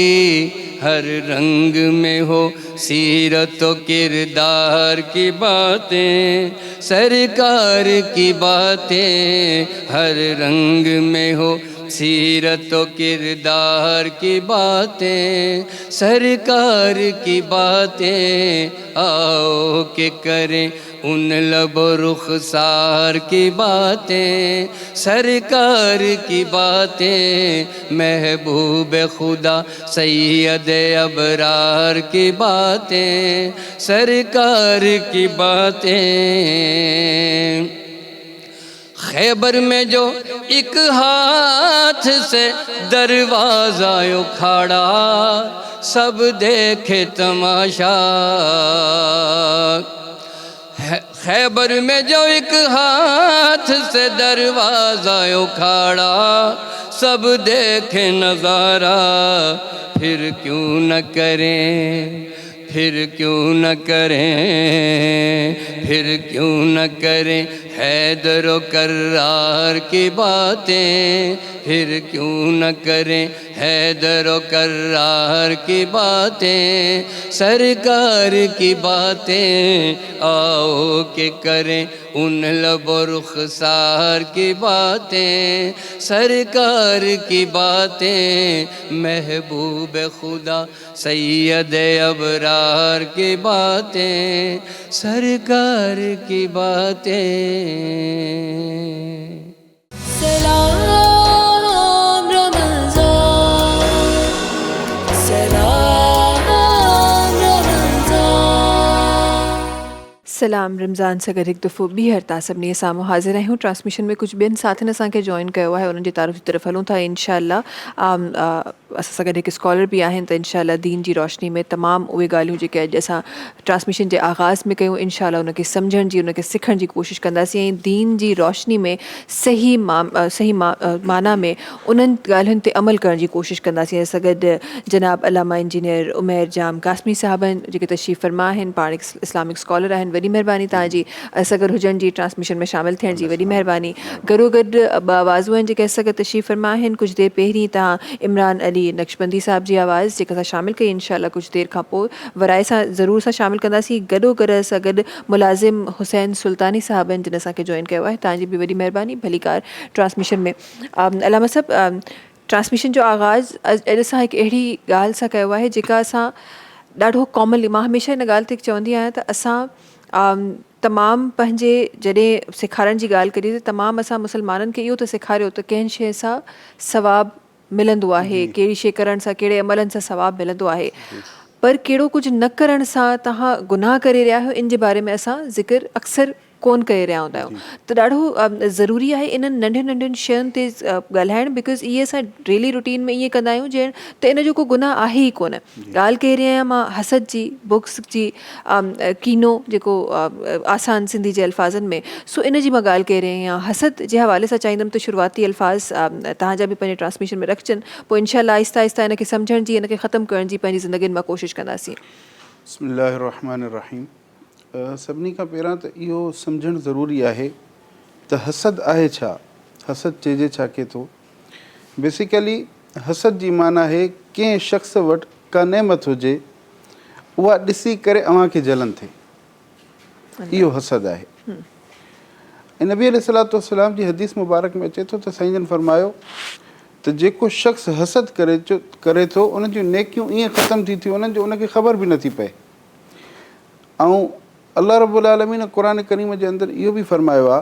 हर रंग में हो सीरत व किरदार की बातें, सरकार की बातें, हर रंग में हो सीरत व किरदार की बातें, सरकार की बातें, आओ के करें उन लबो रुखसार की बातें, सरकार की बातें, महबूब खुदा सैयद अबरार की बातें, सरकार की बातें। खैबर में जो एक हाथ से दरवाज़ा उखाड़ा, सब देखे तमाशा, खैबर में जो एक हाथ से दरवाज़ा उखाड़ा, सब देखे नज़ारा, फिर क्यों न करें, फिर क्यों न करें, फिर क्यों न करें हैदर व कर्रार की बातें, फिर क्यों न करें हैदर व कर्रार की बातें, सरकार की बातें, आओ के करें उन लबो रुखसार की बातें, सरकार की बातें, महबूब खुदा सैयद अबरार की बातें, सरकार की बातें। सलाम रमज़ान, सलाम रमज़ान। सलाम रमज़ान सां गॾु हिकु दफ़ो ॿीहर तव्हां सभिनी साम्हूं हाज़िर आहियूं। ट्रांसमिशन में कुझु ॿियनि साथियुनि असांखे जॉइन कयो आहे, उन्हनि जे तारुफ़ जी तरफ़ हलूं था इंशाअल्लाह। असां सां गॾु हिकु स्कॉलर बि आहिनि, त इंशाअल्लाह दीन जी रोशनी में तमामु उहे ॻाल्हियूं जेके अॼु असां ट्रांसमिशन जे आगाज़ में कयूं, इंशाअल्लाह उनखे सम्झण जी, उनखे सिखण जी कोशिशि कंदासीं, ऐं दीन जी रोशनी में सही माना में उन्हनि ॻाल्हियुनि ते अमल करण जी कोशिशि कंदासीं। असां गॾु जनाब अलामा इंजीनियर उमैर जाम कासमी साहब आहिनि, जेके तशरीफ़ फरमा आहिनि, पाण इस्लामिक स्कॉलर आहिनि। वॾी महिरबानी तव्हांजी असां गॾु हुजण जी, ट्रांसमिशन में शामिलु थियण जी वॾी महिरबानी। गॾो गॾु ॿ आवाज़ूं आहिनि जेके असां गॾु तशरीफ़ फरमा आहिनि। कुझु देरि पहिरीं तव्हां इमरान अली नक्शबंदी साहब जी आवाज़ जेका असां शामिलु कई, इंशाअल्लाह कुझु देरि खां पोइ वराए सां ज़रूर सां शामिलु कंदासीं। गॾो गॾु असां गॾु मुलाज़िम हुसैन सुल्तानी साहब आहिनि, जिन असांखे जॉइन कयो आहे। तव्हांजी बि वॾी महिरबानी भलीकार ट्रांसमिशन में। अलामा साहब, ट्रांसमिशन जो आगाज़ अॼु असां हिकु अहिड़ी ॻाल्हि सां कयो आहे जेका असां ॾाढो कॉमनली, मां हमेशह हिन ॻाल्हि ते चवंदी आहियां त असां तमामु पंहिंजे जॾहिं सेखारण जी ॻाल्हि कजे त तमामु असां मुस्लमाननि खे इहो त सेखारियो त कंहिं शइ सां सवाबु मिलंदो आहे, कहिड़ी शइ करण सां, कहिड़े अमलनि सां सवाबु मिलंदो आहे, पर कहिड़ो कुझु न करण सां तव्हां गुनाह करे रहिया आहियो, इन जे बारे में असां ज़िक्र अक्सर कोन करे रहिया हूंदा आहियूं। त ॾाढो ज़रूरी आहे इन्हनि नंढियुनि नंढियुनि शयुनि ते ॻाल्हाइणु, बिकॉज़ इहे असां डेली रूटीन में ईअं कंदा आहियूं ॼण त इन जो को गुनाह आहे ई कोन। ॻाल्हि कही रही आहियां मां हसद जी, बुक्स जी, कीनो जेको आसान सिंधी जे अल्फाज़नि में, सो इन जी मां ॻाल्हि कही रही आहियां। हसद जे हवाले सां चाहींदमि त शुरूआती अल्फाज़ तव्हांजा बि पंहिंजे ट्रांसमिशन में रखजनि, पोइ इंशाअल्लाह आहिस्ता आहिस्ता इनखे सम्झण जी, इनखे ख़तमु करण जी पंहिंजी ज़िंदगीनि मां कोशिशि कंदासीं। बिस्मिल्लाहिर्रहमानिर्रहीम। सभिनी खां पहिरां त इहो सम्झणु ज़रूरी आहे त हसद आहे छा, हसद चइजे छा के थो। बेसिकली हसद जी माना आहे कंहिं शख़्स वटि का नेमत हुजे उहा ॾिसी करे अव्हांखे जलन थिए, इहो हसद आहे। ऐं नबी अलैहिस्सलाम जी हदीस मुबारक में अचे थो त साईं जन फरमायो त जेको शख़्स हसद करे थो उन जूं नेकियूं ईअं ख़तमु थी थियूं उन्हनि जो उनखे ख़बर बि नथी पए। ऐं अल्लाह रब्बुल आलमीन क़ुरान करीम जे अंदरि इहो बि फरमायो आहे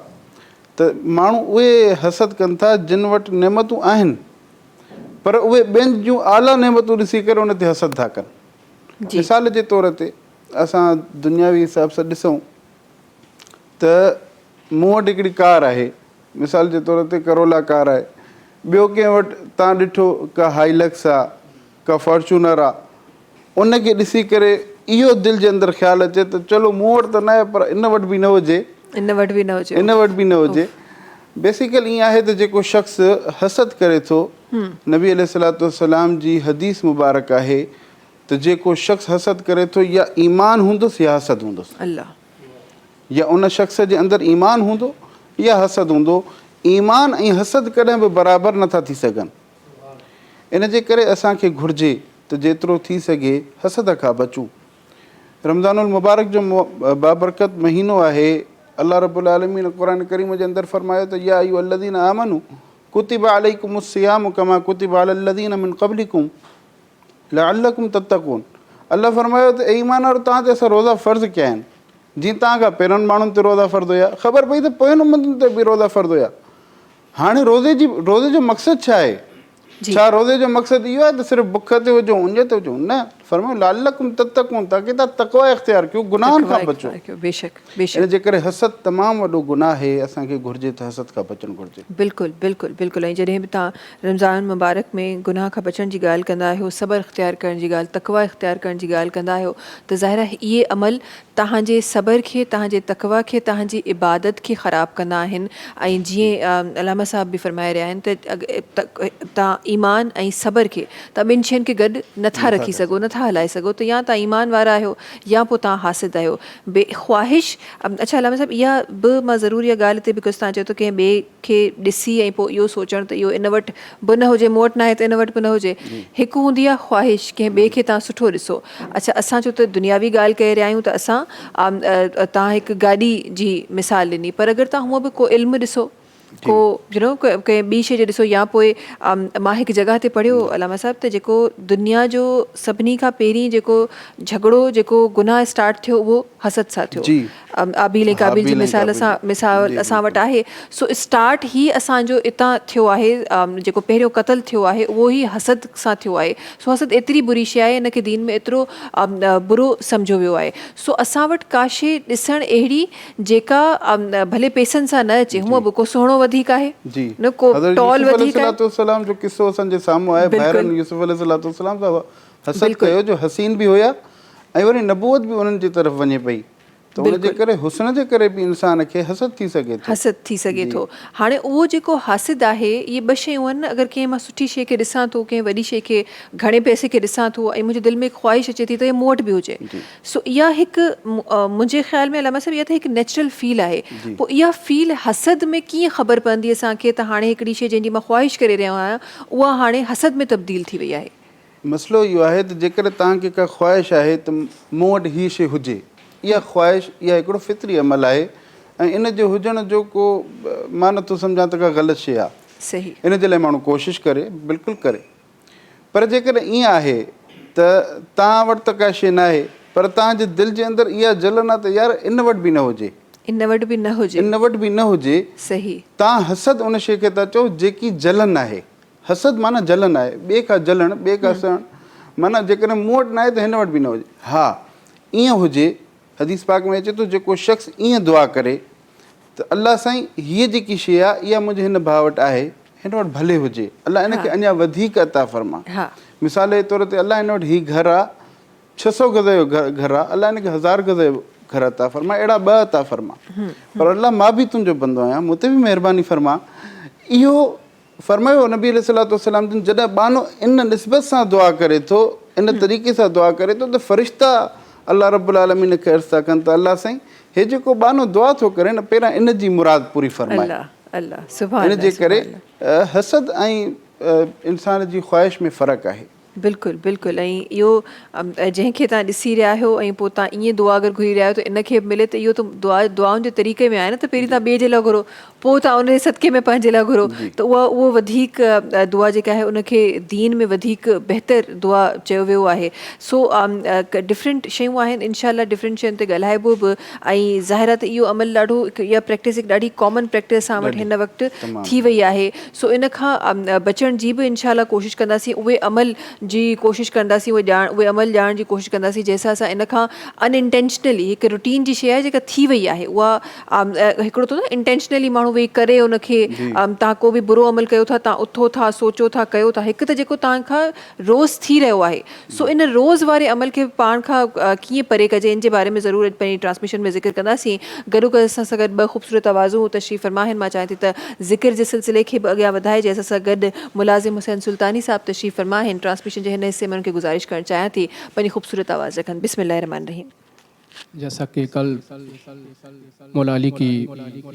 त माण्हू उहे हसद कनि था जिन वटि नेमतूं आहिनि पर उहे ॿियनि जूं आला नेमतूं ॾिसी करे उन ते हसद था कनि। मिसाल जे तौर ते असां दुनियावी हिसाब सां ॾिसूं त मूं वटि हिकिड़ी कार आहे, मिसाल जे तौर ते करोला कार आहे, ॿियो कंहिं वटि तव्हां ॾिठो का हाइलक्स आहे, का फॉर्चूनर आहे, उनखे ॾिसी करे इहो दिलि जे अंदरि ख़्यालु अचे त चलो मूं वटि त न आहे पर इन वटि बि न हुजे, इन वटि बि न हुजे। बेसिकली ईअं आहे त जेको शख़्स हसद करे थो, नबी अलैहिस्सलाम जी हदीस मुबारक आहे त जेको शख़्स हसद करे थो या ईमान हूंदुसि या हसद हूंदुसि, या उन शख़्स जे अंदरि ईमान हूंदो या हसद हूंदो। ईमान ऐं हसद कॾहिं बि बराबरि नथा थी सघनि। इन जे करे असांखे घुरिजे त जेतिरो थी सघे हसद खां बचूं। रमज़ानुल मुबारक जो बाबरकत महीनो आहे। अल्लाह रब्बुल आलमीन क़ुरान करीम जे अंदरि फरमायो त या अय्युहल्लज़ीना आमनू कुतिबा अलैकुमुस सियामु कमा कुतिबा अलल लज़ीना मिन क़ब्लिकुम लअल्लकुम तत्तक़ून। अल्लाह फरमायो त ईमान वारो तव्हां ते असां रोज़ा फ़र्ज़ कया आहिनि, जीअं तव्हां खां पहिरियों माण्हुनि ते रोज़ा फ़र्ज़ु हुया, ख़बर पई त पोयनि उम्मतुनि ते बि रोज़ा फ़र्ज़ु हुया। हाणे रोज़े जो मक़सदु छा आहे? छा रोज़े जो मक़सदु इहो आहे त सिर्फ़ु बुख ते हुजूं, उन ते हुजूं? न, फरमायो लअल्लकुम तत्तक़ून, ताकि तव्हां तक़वा इख़्तियार कयो, गुनाहनि खां बचो। इन जे करे हसद तमामु वॾो गुनाह आहे, असांखे घुरिजे त हसद खां बचणु घुरिजे। बिल्कुलु। ऐं जॾहिं बि तव्हां रमज़ान मुबारक में गुनाह खां बचण जी ॻाल्हि कंदा आहियो, सब्र इख़्तियार करण जी ॻाल्हि, तक़वा इख़्तियार करण जी ॻाल्हि कंदा आहियो, त ज़ाहिर आहे इहे अमल तव्हांजे सब्र खे, तव्हांजे तक़वा खे, तव्हांजी इबादत खे ख़राबु कंदा आहिनि। ऐं जीअं अलामा साहब बि फरमाए रहिया आहिनि त तव्हां ईमान ऐं सब्र खे तव्हां ॿिनि शयुनि खे गॾु नथा रखी सघो, नथा हलाए सघो, त या तव्हां ईमान वारा आहियो या पोइ तव्हां हासिद आहियो। ख़्वाहिश, अच्छा अलामा साहब इहा बि मां ज़रूरी आहे ॻाल्हि हिते, बिकॉज़ तव्हां चयो त कंहिं ॿिए खे ॾिसी ऐं पोइ इहो सोचणु त इहो इन वटि बि न हुजे, मूं वटि न आहे त इन वटि बि न हुजे। हिकु हूंदी आहे ख़्वाहिश, कंहिं ॿिए खे तव्हां सुठो ॾिसो। अच्छा असां छो त दुनियावी ॻाल्हि करे रहिया आहियूं त असां तव्हां हिकु गाॾी जी मिसाल ॾिनी, पर अगरि तव्हां हूअं बि को इल्मु ॾिसो, को कंहिं ॿी शइ जो ॾिसो, या पोइ मां हिकु जॻह ते पढ़ियो अलामा साहब त जेको दुनिया जो सभिनी खां पहिरीं जेको झगड़ो, जेको गुनाह स्टार्ट थियो उहो हसद सां थियो। आबील ऐं काबील जी मिसाल असां वटि आहे। सो स्टार्ट ई असांजो इतां थियो आहे, जेको पहिरियों क़तल थियो आहे उहो ई हसद सां थियो आहे। सो हसद एतिरी बुरी शइ आहे, हिनखे दीन में एतिरो बुरो सम्झो वियो आहे। सो असां वटि का शइ ॾिसणु अहिड़ी जेका भले पैसनि सां न अचे, हूअं बि को सुहिणो वधीक आहे, न को टॉल वधीक आहे। जो किस्सो असांजे साम्हूं आहे, ॿाहिरनि यूसुफ अलैहिस्सलाम सां हसद कयो जो हसीन बि हुया ऐं वरी नबूवत बि उन्हनि जी तरफ़ वञे पई, त उनजे करे हुस्न जे करे बि इंसान खे हसद थी सघे थो। हाणे उहो जेको हासिद आहे, इहे ॿ शयूं आहिनि। अगरि कंहिं मां सुठी शइ खे ॾिसां थो, कंहिं वॾी शइ खे, घणे पैसे खे ॾिसां थो ऐं मुंहिंजे दिलि में ख़्वाहिश अचे थी त इहे मूं वटि बि हुजे, सो इहा हिकु मुंहिंजे ख़्याल में अलामा साहब इहा त हिकु नेचुरल फील आहे। पोइ इहा फील हसद में कीअं ख़बर पवंदी असांखे त हाणे हिकिड़ी शइ जंहिंजी मां ख़्वाहिश करे रहियो आहियां उहा हाणे हसद में तब्दील थी वई आहे? मसइलो इहो आहे त जेकर तव्हांखे का ख़्वाहिश आहे त मूं वटि हीअ शइ हुजे, इहा ख़्वाहिश, इहा हिकिड़ो फितरी अमल आहे ऐं इन जो हुजण जो को मां नथो सम्झां त का ग़लति शइ आहे। सही, इन जे लाइ माण्हू कोशिशि करे, बिल्कुलु करे। पर जेकर ईअं आहे त तव्हां वटि त का शइ न आहे पर तव्हांजे दिलि जे अंदरि इहा जलन आहे त यार इन वटि बि न हुजे, सही, तव्हां हसद उन शइ खे था चओ जेकी जलन आहे। हसद माना जलन आहे, ॿिए खां जलण, ॿिए खां सड़ण, माना जेकॾहिं मूं वटि न आहे त हिन वटि बि न हुजे। हा, ईअं हुजे, हदीस पाक में अचे थो जेको शख़्स ईअं दुआ करे त अल्लाह साईं हीअ जेकी शइ आहे इहा मुंहिंजे हिन भाउ वटि आहे, हिन वटि भले हुजे, अल्लाह हिनखे अञा वधीक अता फरमा। मिसाल जे तौर ते अल्लाह हिन वटि हीउ घरु आहे, 600 गज़ जो घरु आहे, अल्लाह हिनखे 1000 गज़ जो घरु अता फरमा, अहिड़ा 2 अता फरमा। पर अल्लाह मां बि तुंहिंजो बंदो आहियां, मूं ते बि महिरबानी फरमा। इहो फरमायो नबी अलैहिस्सलाम जॾहिं बानो इन निस्बत सां दुआ करे थो, इन तरीक़े सां दुआ करे थो त फ़रिश्ता अल्लाह रब्बुल आलमीन खे अर्ज़ु था कनि त अल्लाह साईं हे जेको बानो दुआ थो करे न पहिरां इन जी मुराद पूरी फरमाए। अल्लाह अल्लाह सुभान इन जे करे हसद ऐं इंसान जी ख़्वाहिश में फ़र्क़ु आहे। बिल्कुलु बिल्कुलु। ऐं इहो जंहिंखे तव्हां ॾिसी रहिया आहियो ऐं पोइ तव्हां ईअं दुआ अगरि घुरी रहिया आहियो त इनखे मिले त इहो त दुआउनि जे तरीक़े में आहे न, त पहिरीं तव्हां ॿिए जे लाइ घुरो, पोइ तव्हां उन जे सदके में पंहिंजे लाइ घुरो, त उहो वधीक दुआ जेका आहे उनखे दीन में वधीक बहितर दुआ चयो वियो आहे। सो डिफरेंट शयूं आहिनि, इनशाला डिफरेंट शयुनि ते ॻाल्हाइबो बि। ऐं ज़ाहिर आहे त इहो अमल ॾाढो इहा प्रैक्टिस हिकु ॾाढी कॉमन प्रैक्टिस असां वटि हिन वक़्तु थी वई आहे। सो इन खां बचण जी बि इनशाला कोशिशि कंदासीं, उहे अमल जी कोशिशि कंदासीं, उहे अमल ॼाणण जी कोशिशि कंदासीं जंहिंसां असां इन खां अनइंटेंशनली हिकु रूटीन जी शइ आहे जेका थी वई आहे, उहा हिकिड़ो थो न इंटेंशनली माण्हू वेही करे उनखे तव्हां को बि बुरो अमल कयो था, तव्हां उथो था, सोचो था, कयो था, हिकु त जेको तव्हांखां रोज़ थी रहियो आहे। सो इन रोज़ वारे अमल खे पाण खां कीअं परे कजे, इन जे बारे में ज़रूरु पंहिंजी ट्रांसमिशन में ज़िक्र कंदासीं। गॾो गॾु असां सां गॾु ॿ ख़ूबसूरत आवाज़ूं तशरीफ़ फरमा आहिनि। मां चाहियां थी त ज़िक्र जे सिलसिले खे बि अॻियां वधाइजे। असां सां गॾु मुलाज़िम हुसैन सुल्तानी साहब तशरीफ़ फरमा आहिनि। ट्रांसमिशन जे हिन हिस्से में उनखे गुज़ारिश करणु चाहियां थी पंहिंजी ख़ूबसूरत आवाज़ रखनि। बिस्मिल्लाहिर्रहमानिर्रहीम। जैसा कि कल मौला अली की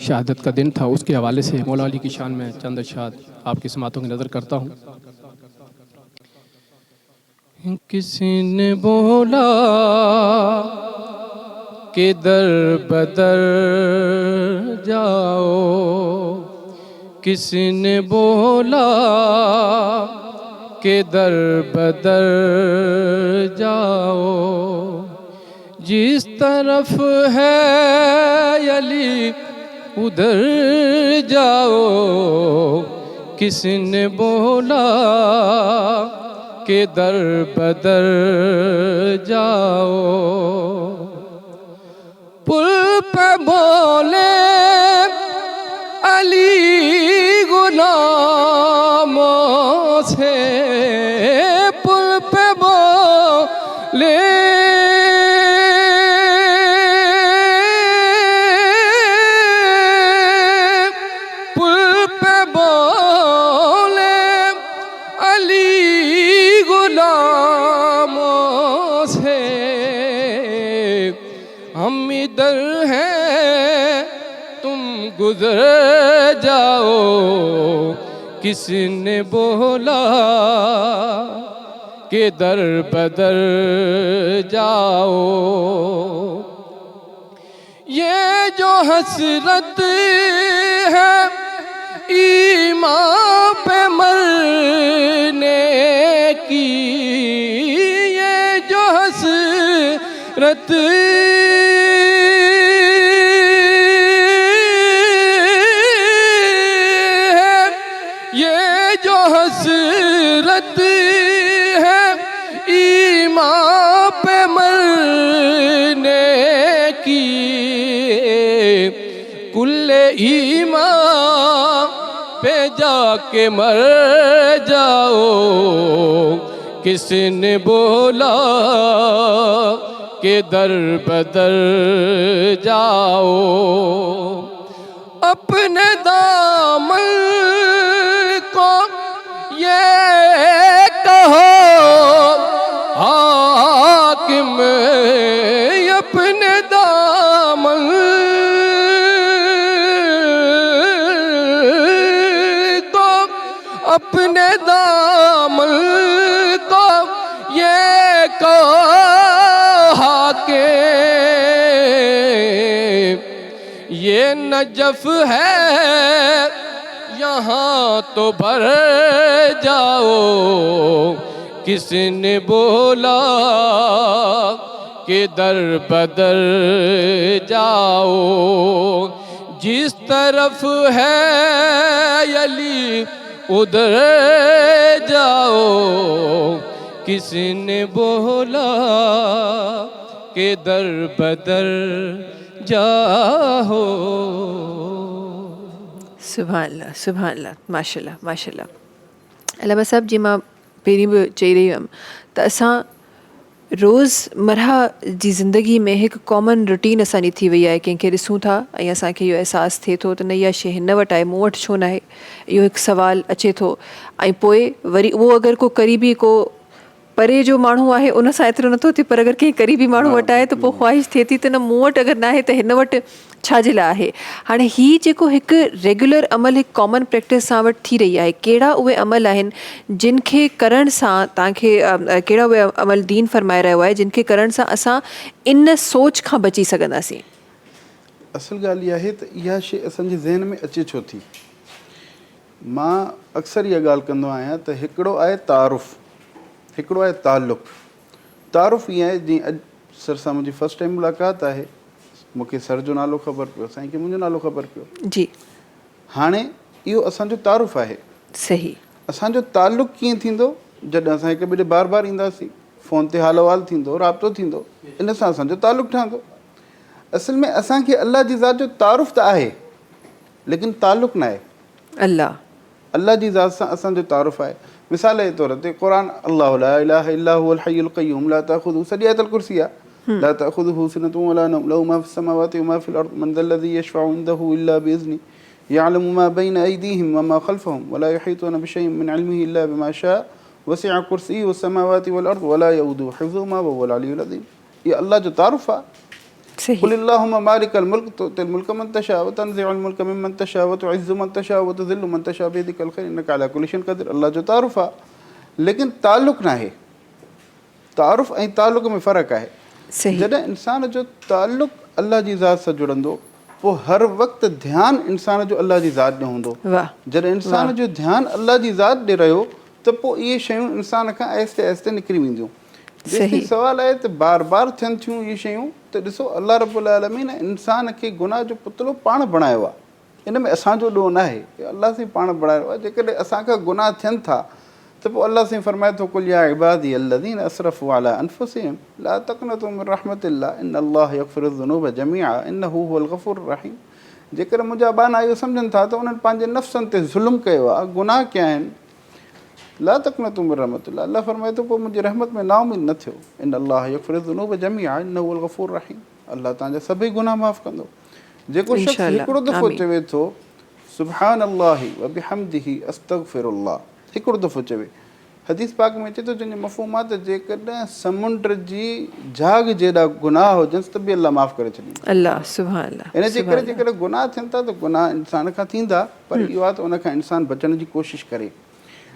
शहादत का दिन था, उसके हवाले से मौला अली की शान में चंद अशआर आपकी समातों की नज़र करता हूँ। किसी ने बोला कि दर बदर जाओ, किसी ने बोला कि दर बदर जाओ, जिस तरफ है अली उधर जाओ, किसी ने बोला कि दर बदर जाओ। पुल पे बोले अली गुलामों से, पुल पे बोले गुज़र जाओ, किसी ने बोला कि दर बदर जाओ। ये जो हसरत है ईमान पे मरने की, ये जो हसरत हसरत है ईमान पे मरने की, कुल्ले ईमान पे जाके मर जाओ, किसी ने बोला कि दर बदर जाओ। अपने दामन को ये कहो हाकिम, अपने दामन को, अपने दामन को ये कहो हाकिम, ये नजफ है यहाँ तो भर जाओ, किसी ने बोला कि दर बदर जाओ, जिस तरफ है अली उधर जाओ, किसी ने बोला कि दर बदर जाओ। सुभान अल्लाह, माशाल्लाह माशाल्लाह। अलामा साहब जी, मां पहिरीं बि चई रही हुअमि त असां रोज़मर्रा जी ज़िंदगी में हिकु कॉमन रूटीन असांजी थी वई आहे। कंहिंखे ॾिसूं था ऐं असांखे इहो अहसासु थिए थो त न इहा शइ हिन वटि आहे, मूं वटि छो न आहे, इहो हिकु सुवालु अचे थो। ऐं पोइ वरी उहो अगरि को क़रीबी को परे जो माण्हू आहे उन सां एतिरो नथो थिए, पर अगरि कंहिं क़रीबी माण्हू वटि आहे त पोइ ख़्वाहिश थिए थी त न मूं वटि अगरि न आहे त हिन वटि छाजे लाइ आहे। हाणे हीअ जेको हिकु रेगुलर अमल, हिकु कॉमन प्रैक्टिस सां वटि थी रही आहे, कहिड़ा उहे अमल आहिनि जिन खे करण सां तव्हांखे कहिड़ा उहे अमल दीन फरमाए रहियो आहे जिन खे करण सां असां इन सोच खां बची सघंदासीं? असल ॻाल्हि इहा आहे त इहा शइ असांजे ज़हन में अचे छो थी। मां अक्सर इहा ॻाल्हि कंदो आहियां त हिकिड़ो आहे तारुफ़, हिकिड़ो आहे ताल्लुक़। तारुफ़ ईअं आहे जीअं अॼु सर सां मुंहिंजी फस्ट टाइम मुलाक़ात आहे, मूंखे सर जो नालो ख़बर पियो, साईं खे मुंहिंजो नालो ख़बर पियो जी। हाणे इहो असांजो तारुफ़ आहे। सही। असांजो ताल्लुक़ कीअं थींदो? जॾहिं असां हिक ॿिए ॾे बार बार ईंदासीं, फ़ोन ते हाल अहिवाल थींदो, राब्तो थींदो, इन सां असांजो ताल्लुक़ ठहंदो। असल में असांखे अल्लाह जी ज़ात जो तारुफ़ त आहे लेकिन ताल्लुक़ न आहे। अल्लाह जी ज़ात सां असांजो तारुफ़ आहे। मिसाल जे तौर ते क़ुर अल्लाहु ला इलाहा इल्ला हुवल हय्युल क़य्यूम ला ताख़ुज़ुहु, सॼी आयतुल कुर्सी आहे, ला ताख़ुज़ुहु सिनतुन वला नौम लहु मा फ़िस समावाति व मा फ़िल अर्ज़ मन ज़ल्लज़ी यशफ़अु इंदहु इल्ला बिइज़्निही यअलमु मा बैन अयदीहिम व मा ख़ल्फ़हुम वला युहीतूना बिशैइन मिन इल्मिही इल्ला बिमा शाअ वसिअ कुर्सियुहु समावाति वल अर्ज़ वला यऊदुहु हिफ़्ज़ुहुमा व हुवल अलियुल अज़ीम। इहा अल्लाह जो तारुफ़ आहे। क़ुल अल्लाहुम्मा मालिकल मुल्क तुअतिल मुल्क मन तशा व तंज़िउल मुल्क मिम्मन तशा व तुइज़्ज़ु मन तशा व तुज़िल्लु मन तशा बियदिकल ख़ैर इन्नका अला कुल्लि शैइन क़दीर। अल्लाह जो तारुफ़ आहे लेकिन ताल्लुक़ न आहे। तारुफ़ ऐं ताल्लुक़ में फ़र्क़ु आहे। जॾहिं इंसान जो ताल्लुक़ अल्लाह जी ज़ात सां जुड़ंदो पोइ हर वक़्तु ध्यानु इंसान जो अल्लाह जी ज़ात ॾे हूंदो। जॾहिं इंसान जो ध्यानु अल्लाह जी ज़ात ॾे रहियो त पोइ इहे शयूं इंसान खां आहिस्ते आहिस्ते निकिरी वेंदियूं। जेसिताईं सवाल आहे त बार बार थियनि थियूं इहे शयूं त ॾिसो अल्लाह रब्बुल आलमीन इंसान खे गुनाह जो पुतलो पाण बणायो आहे। इन में असांजो ॾोह न आहे, अल्लाह साईं पाण बणायो आहे। जेकॾहिं असांखां गुनाह थियनि था त पोइ अल्लाह साईं फरमाए थो कुल या इबादी अल्लज़ीना असरफ़ू अला अनफुसिहिम ला तक़नतू मिन रहमतिल्लाह इन्नल्लाह यग़फ़िरुज़्ज़ुनूब जमीआ इन्नहू हुवल ग़फ़ूरुर रहीम। जेकर मुंहिंजा बाना इहो सम्झनि था त उन्हनि पंहिंजे नफ़्सनि ते ज़ुल्म कयो आहे, गुनाह कया आहिनि। ला तक़नतू मिन रहमतिल्लाह, अल्लाह फरमाए थो पोइ मुंहिंजी रहमत में नाउमीद न थियो। इन्नल्लाह यग़फ़िरुज़्ज़ुनूब जमीआ इन्नहू हुवल ग़फ़ूरुर रहीम। अल्लाह तव्हांजा सभई गुनाह माफ़ कंदो। जेको शख़्स हिकिड़ो दफ़ो चवे थो सुब्हानल्लाहि व बिहम्दिही अस्तग़फिरुल्लाह, हिकिड़ो दफ़ो चवे, हदीस पाक में अचे थो जंहिंजो मफ़हूम आहे त जेकॾहिं समुंड जी झाग जेॾा गुनाह हुजनि त बि अल्लाह माफ़ करे छॾींदो। अल्लाह सुभान अल्लाह। इन जे करे जेकॾहिं गुनाह थियनि था त गुनाह इंसान खां थींदा, पर इहो आहे त उन खां इंसान बचण जी कोशिशि करे।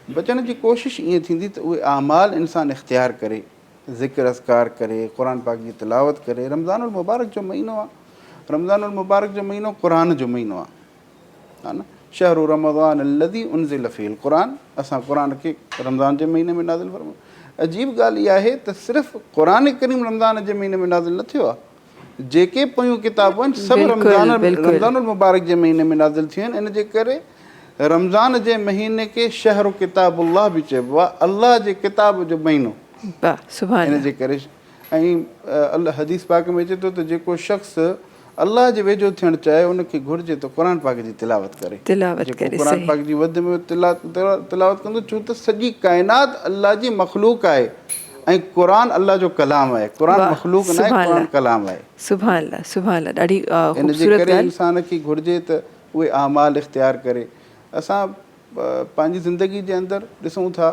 बचण जी कोशिशि ईअं थींदी त उहे आमाल इंसान इख़्तियार करे, ज़िक्र अस्कार करे, क़ुर पाक जी तिलावत करे। रमज़ानुल मुबारक जो महीनो आहे, रमज़ानुल मुबारक जो महीनो क़ुर जो महीनो आहे, हा न। शहरु रमज़ान अल्लज़ी उनज़िल फ़ीहिल क़ुरान, असां क़ुर खे रमज़ान जे महीने में नाज़िल फ़रमायो। अजीब ॻाल्हि इहा आहे त सिर्फ़ु क़ुर करीम रमज़ान जे महीने में नाज़िल न थियो आहे, जेके पयूं किताबूं आहिनि सभु रमज़ानुल मुबारक जे महीने में नाज़िल थियूं आहिनि। इन जे करे रमज़ान जे महीने खे शहरु किताबुल्लाह बि चइबो आहे, अल्लाह जे किताब जो महीनो। इन जे करे ऐं हदीस पाक में अचे थो त जेको शख़्स अल्लाह जे वेझो थियणु चाहे उनखे घुरिजे त क़ुर पाक जी तिलावत करे। जेको क़ुर पाक जी वधि में तिलावत कंदो, छो त सॼी काइनात अल्लाह जी मख़लूक आहे ऐं क़ुर अल्लाह जो कलाम आहे। क़ुर मख़लूक न आहे, क़ुर कलाम आहे। सुभान अल्लाह सुभान अल्लाह। ॾाढी इन जे करे इंसान खे घुरिजे त उहे आमाल इख़्तियार करे। असां पंहिंजी ज़िंदगी जे अंदरि ॾिसूं था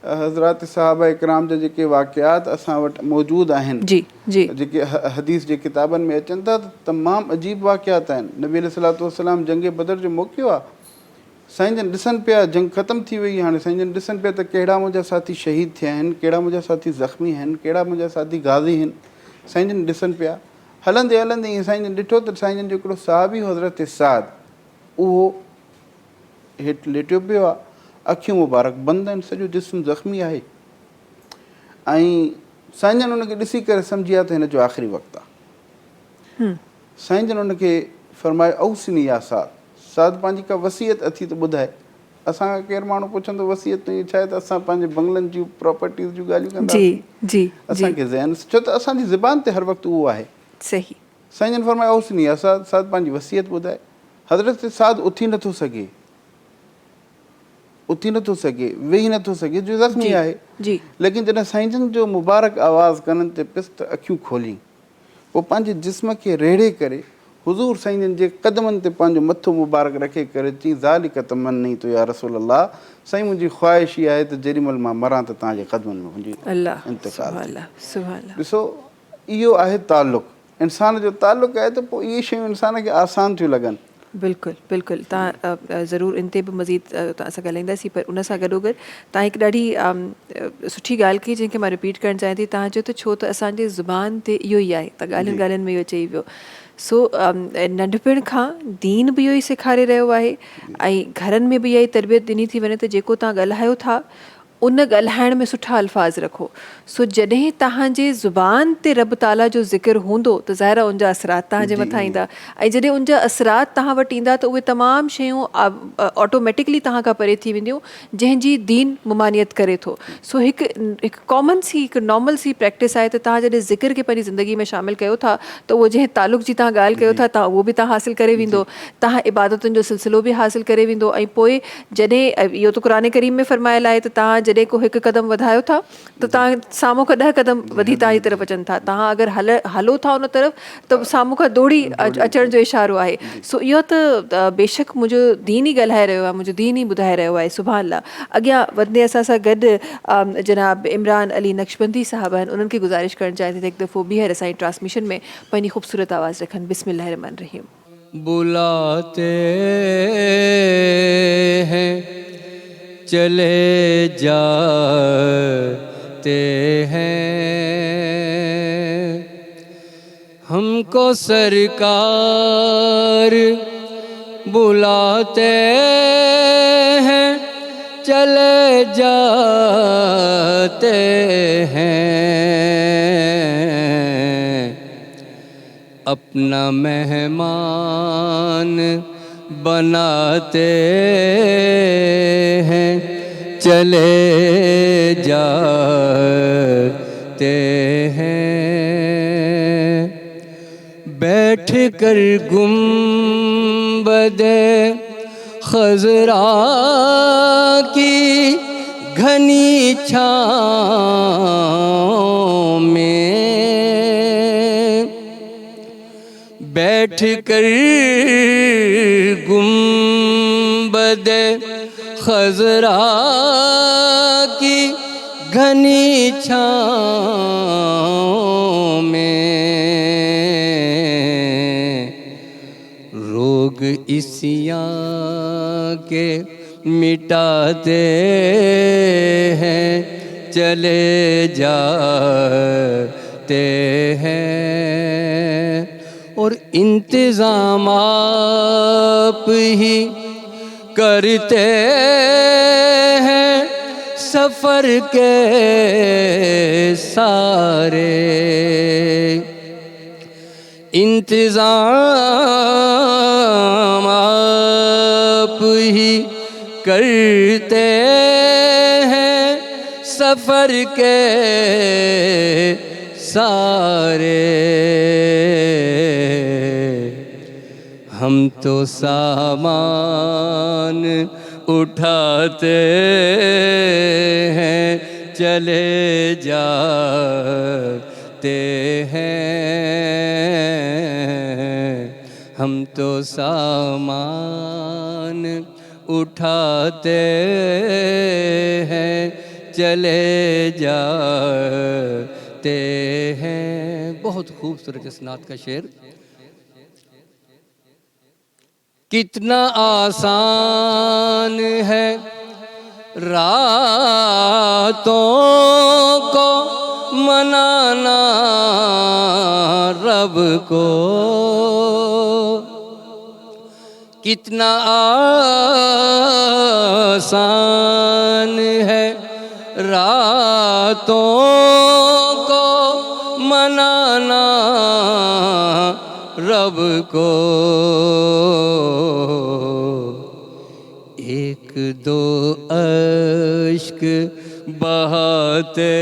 हज़रात सहाबा इकराम जा जेके वाक़ियात असां वटि मौजूदु आहिनि, जेके हदीस जे किताबनि में अचनि था, त तमामु अजीब वाक़ियात आहिनि। नबी अलैहिस्सलातु वस्सलाम जंग बदर जो मौक़ियो आहे, साईं जन ॾिसनि पिया जंग ख़तमु थी वई। हाणे साईं जन ॾिसनि पिया त कहिड़ा मुंहिंजा साथी शहीद थिया आहिनि, कहिड़ा मुंहिंजा साथी ज़ख़्मी आहिनि, कहिड़ा मुंहिंजा साथी गाज़ी आहिनि। साईं जन ॾिसनि पिया, हलंदे हलंदे ईअं साईं जन ॾिठो त साईं जन जो हिकिड़ो साहबी हज़रत साद, उहो हेठि लेटियो पियो आहे, अखियूं मुबारक बंदि आहिनि, सॼो जिस्म ज़ख़्मी आहे। ऐं साईं जन उनखे ॾिसी करे सम्झी विया त हिन जो आख़िरी वक़्तु आहे। साईं जन उनखे फरमायो औसिनी या साद, साद पंहिंजी का वसियत अथी त ॿुधाए। असांखां केरु माण्हू पुछंदो वसियत में छा आहे त असां पंहिंजे बंगलनि जूं प्रॉपर्टीज़ जूं ॻाल्हियूं कंदासीं। असांखे ज़हन, छो त असांजी ज़ुबान ते हर वक़्तु उहो आहे। सही। साईं जन फरमायो औसिनी या साद, साद पंहिंजी वसियत ॿुधाए। हज़रत साद उथी नथो सघे, उथी नथो सघे, वेही नथो सघे, जो ज़ख़्मी आहे। लेकिन जॾहिं साईं जन जो मुबारक आवाज़ कननि ते पिस त अखियूं खोली, पोइ पंहिंजे जिस्म खे रेड़े करे हुज़ूर साईं जन जे क़दमनि ते पंहिंजो मथो मुबारक रखे करे चई ज़ालिक तमन्नी तो या रसूल अल्लाह, साईं मुंहिंजी ख़्वाहिश इहा आहे त जेॾीमहिल मां मरां त तव्हांजे क़दमनि में मुंहिंजी अल्लाह इंतिकाल थिए। सुभान अल्लाह। ॾिसो इहो आहे ताल्लुक़, इंसान जो ताल्लुक़ आहे त पोइ इहे शयूं इंसान खे आसान थियूं लॻनि। बिल्कुलु बिल्कुलु, तव्हां ज़रूरु इन ते बि मज़ीद तव्हां सां ॻाल्हाईंदासीं, पर उन सां गॾोगॾु तव्हां हिकु ॾाढी सुठी ॻाल्हि कई जंहिंखे मां रिपीट करणु चाहियां थी। तव्हां चयो त छो त असांजे ज़ुबान ते इहो ई आहे, त ॻाल्हियुनि ॻाल्हियुनि में इहो चई वियो। सो नंढपिण खां दीन बि इहो ई सेखारे रहियो आहे ऐं घरनि में बि इहा ई तरबियत ॾिनी थी वञे त जेको तव्हां ॻाल्हायो था उन ॻाल्हाइण में सुठा अल्फाज़ रखो। सो जॾहिं तव्हांजे ज़ुबान ते रब ताला जो ज़िक्र हूंदो त ज़ाहिर आहे उनजा असरात तव्हांजे मथां ईंदा, ऐं जॾहिं उनजा असरात तव्हां वटि ईंदा त उहे तमामु शयूं ऑटोमेटिकली तव्हां खां परे थी वेंदियूं जंहिंजी दीन मुमानियत करे थो। सो हिकु कॉमन सी हिकु नॉर्मल सी प्रैक्टिस आहे त तव्हां जॾहिं ज़िक्र खे पंहिंजी ज़िंदगी में शामिलु कयो था त उहो जंहिं तालुक़ जी तव्हां ॻाल्हि कयो था तव्हां उहो बि तव्हां हासिलु करे वेंदो, तव्हां इबादतुनि जो सिलसिलो बि हासिलु करे वेंदो। ऐं पोइ जॾहिं इहो त क़ुरान करीम में फरमायल आहे त तव्हां जॾहिं को हिकु क़दम वधायो था त तव्हां साम्हूं खां 10 क़दम वधी तव्हांजी तरफ़ अचनि था। तव्हां अगरि हलो था उन तरफ़ त साम्हूं खां दौड़ी अचण जो इशारो आहे। सो इहो त बेशक मुंहिंजो दीन ई ॻाल्हाए रहियो आहे, मुंहिंजो दीन ई ॿुधाए रहियो आहे। सुभाणे अल्लाह। अॻियां वधंदे असां सां गॾु जनाब इमरान अली नक्शबंदी साहब आहिनि, उन्हनि खे गुज़ारिश करणु चाहियां थी त हिकु दफ़ो ॿीहर असांजी ट्रांसमिशन में पंहिंजी ख़ूबसूरत आवाज़ रखनि। बिस्मिल्लाह रहमान रहीम। बुलाते हैं चले जाते हैं, हमको सरकार बुलाते हैं चले जाते हैं, अपना मेहमान बनाते हैं चले जाते हैं, बैठ कर गुंबदे खज़रा की घनी छाँव में, बैठ कर गुंबदे खज़रा की घनी छाँव में, रोग इसियाँ के मिटाते हैं चले जाते हैं, और इंतज़ाम आप ही करते हैं सफ़र के सारे, इंतज़ाम आप ही करते हैं सफ़र के सारे, हम तो सामान उठाते हैं चले जाते हैं, हम तो सामान उठाते हैं चले जाते हैं। बहुत खूबसूरत इसनाद का शेर। कितना आसान है रातों को मनाना रब को, कितना आसान है रातों को मनाना रब को, एक दो अश्क बहाते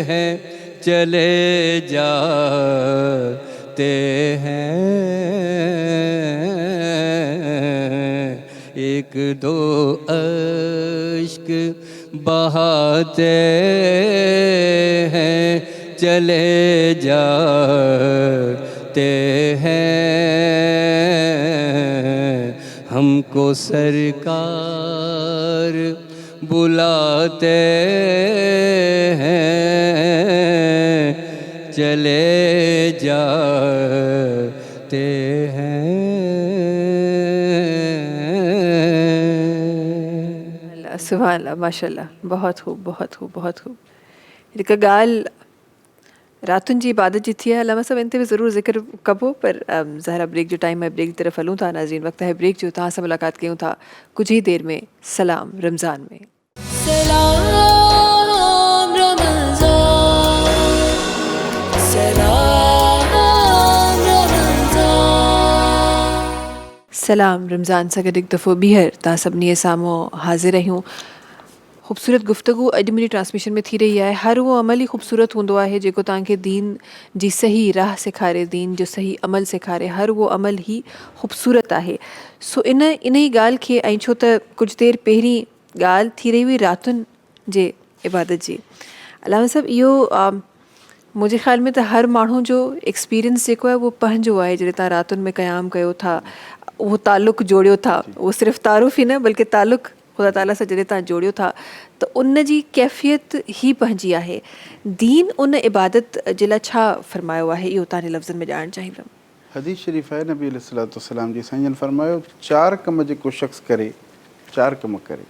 हैं चले जाते हैं, एक दो अश्क बहाते हैं चले जाते ہیں ہم کو سرکار بلاتے ہیں چلے جاتے ہیں. اللہ سبحان اللہ ماشاء اللہ بہت خوب بہت خوب بہت خوب. हिकु ॻाल्हि रातुनि जी इबादत जी थी आहे अलामा साहब इन ते बि ज़रूरु ज़िक्र कबो पर ज़ाहिर ब्रेक जो टाइम आहे ब्रेक की तरफ़ हलूं था नाज़रीन वक़्तु आहे ब्रेक जो तव्हां सां मुलाक़ात कयूं था कुझु ई देरि में सलाम रमज़ान में. सलाम रमज़ान सलाम रमज़ान. सलाम रमज़ान सां गॾु हिकु दफ़ो ॿीहर तव्हां सभिनी जे साम्हूं हाज़िर आहियूं. ख़ूबसूरत गुफ़्तगू अॼु मुंहिंजी ट्रांसमिशन में थी रही आहे. हर उहो अमल ई ख़ूबसूरत हूंदो आहे जेको तव्हांखे दीन जी सही राह सेखारे दीन जो सही अमल सेखारे. हर उहो अमल ई ख़ूबसूरत आहे. सो इन ई ॻाल्हि खे ऐं छो त कुझु देरि पहिरीं ॻाल्हि थी रही हुई रातुनि जे इबादत जी. अलामा साहिबु इहो मुंहिंजे ख़्याल में त हर माण्हू जो एक्सपीरियंस जेको आहे उहो पंहिंजो आहे. जॾहिं तव्हां रातुनि में क़याम कयो था उहो तालुक़ जोड़ियो था उहो सिर्फ़ु तारुफ़ ई न बल्कि तालुक़ ख़ुदा ताला सां जॾहिं तव्हां जोड़ियो था त उन जी कैफ़ियत ई पंहिंजी आहे. दीन उन इबादत जे लाइ छा फ़रमायो आहे इहो तव्हांजे लफ़्ज़नि में ॼाणणु चाहींदमि. हदीस शरीफ़ आहे नबी अलैहिस्सलाम जी साईं फरमायो 4 कम जेको शख़्स करे 4 कम करे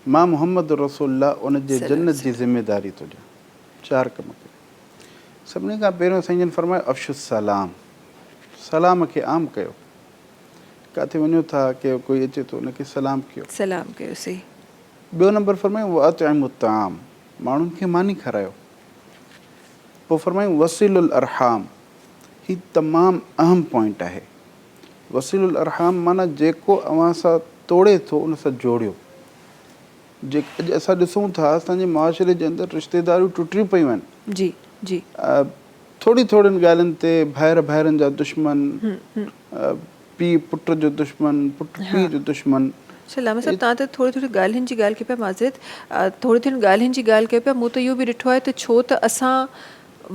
मां मोहम्मद रसूलुल्लाह उन जे जन्नत जी ज़िम्मेदारी थो ॾियां. 4 कम करे. सभिनी खां पहिरियों साईं फरमायो अफ़शुस सलाम सलाम खे आम कयो. किथे वञो था की कोई अचे थो उनखे सलाम कयो सलाम कयो सही. ॿियो नंबर फरमायूं वअतइमु ताम माण्हुनि खे मानी खारायो. पोइ फरमायूं वसीलुल अरहाम हीउ तमामु अहम पॉइंट आहे. वसीलुल अरहाम माना जेको अव्हां सां तोड़े थो उन सां जोड़ियो. जे अॼु असां ॾिसूं था असांजे मुआशिरे जे अंदरि रिश्तेदारियूं टुटियूं पियूं आहिनि. जी जी थोरी थोरियुनि ॻाल्हियुनि ते भाइर भाइरनि जा दुश्मन पीउ पुट जो दुश्मन पुट पीउ जो दुश्मन. लामा साहिबु तव्हां त थोरी थोरी ॻाल्हियुनि जी ॻाल्हि कयो पिया माज़रत थोरी थोरी ॻाल्हियुनि जी ॻाल्हि कयो पिया. मूं त इहो बि ॾिठो आहे त छो त असां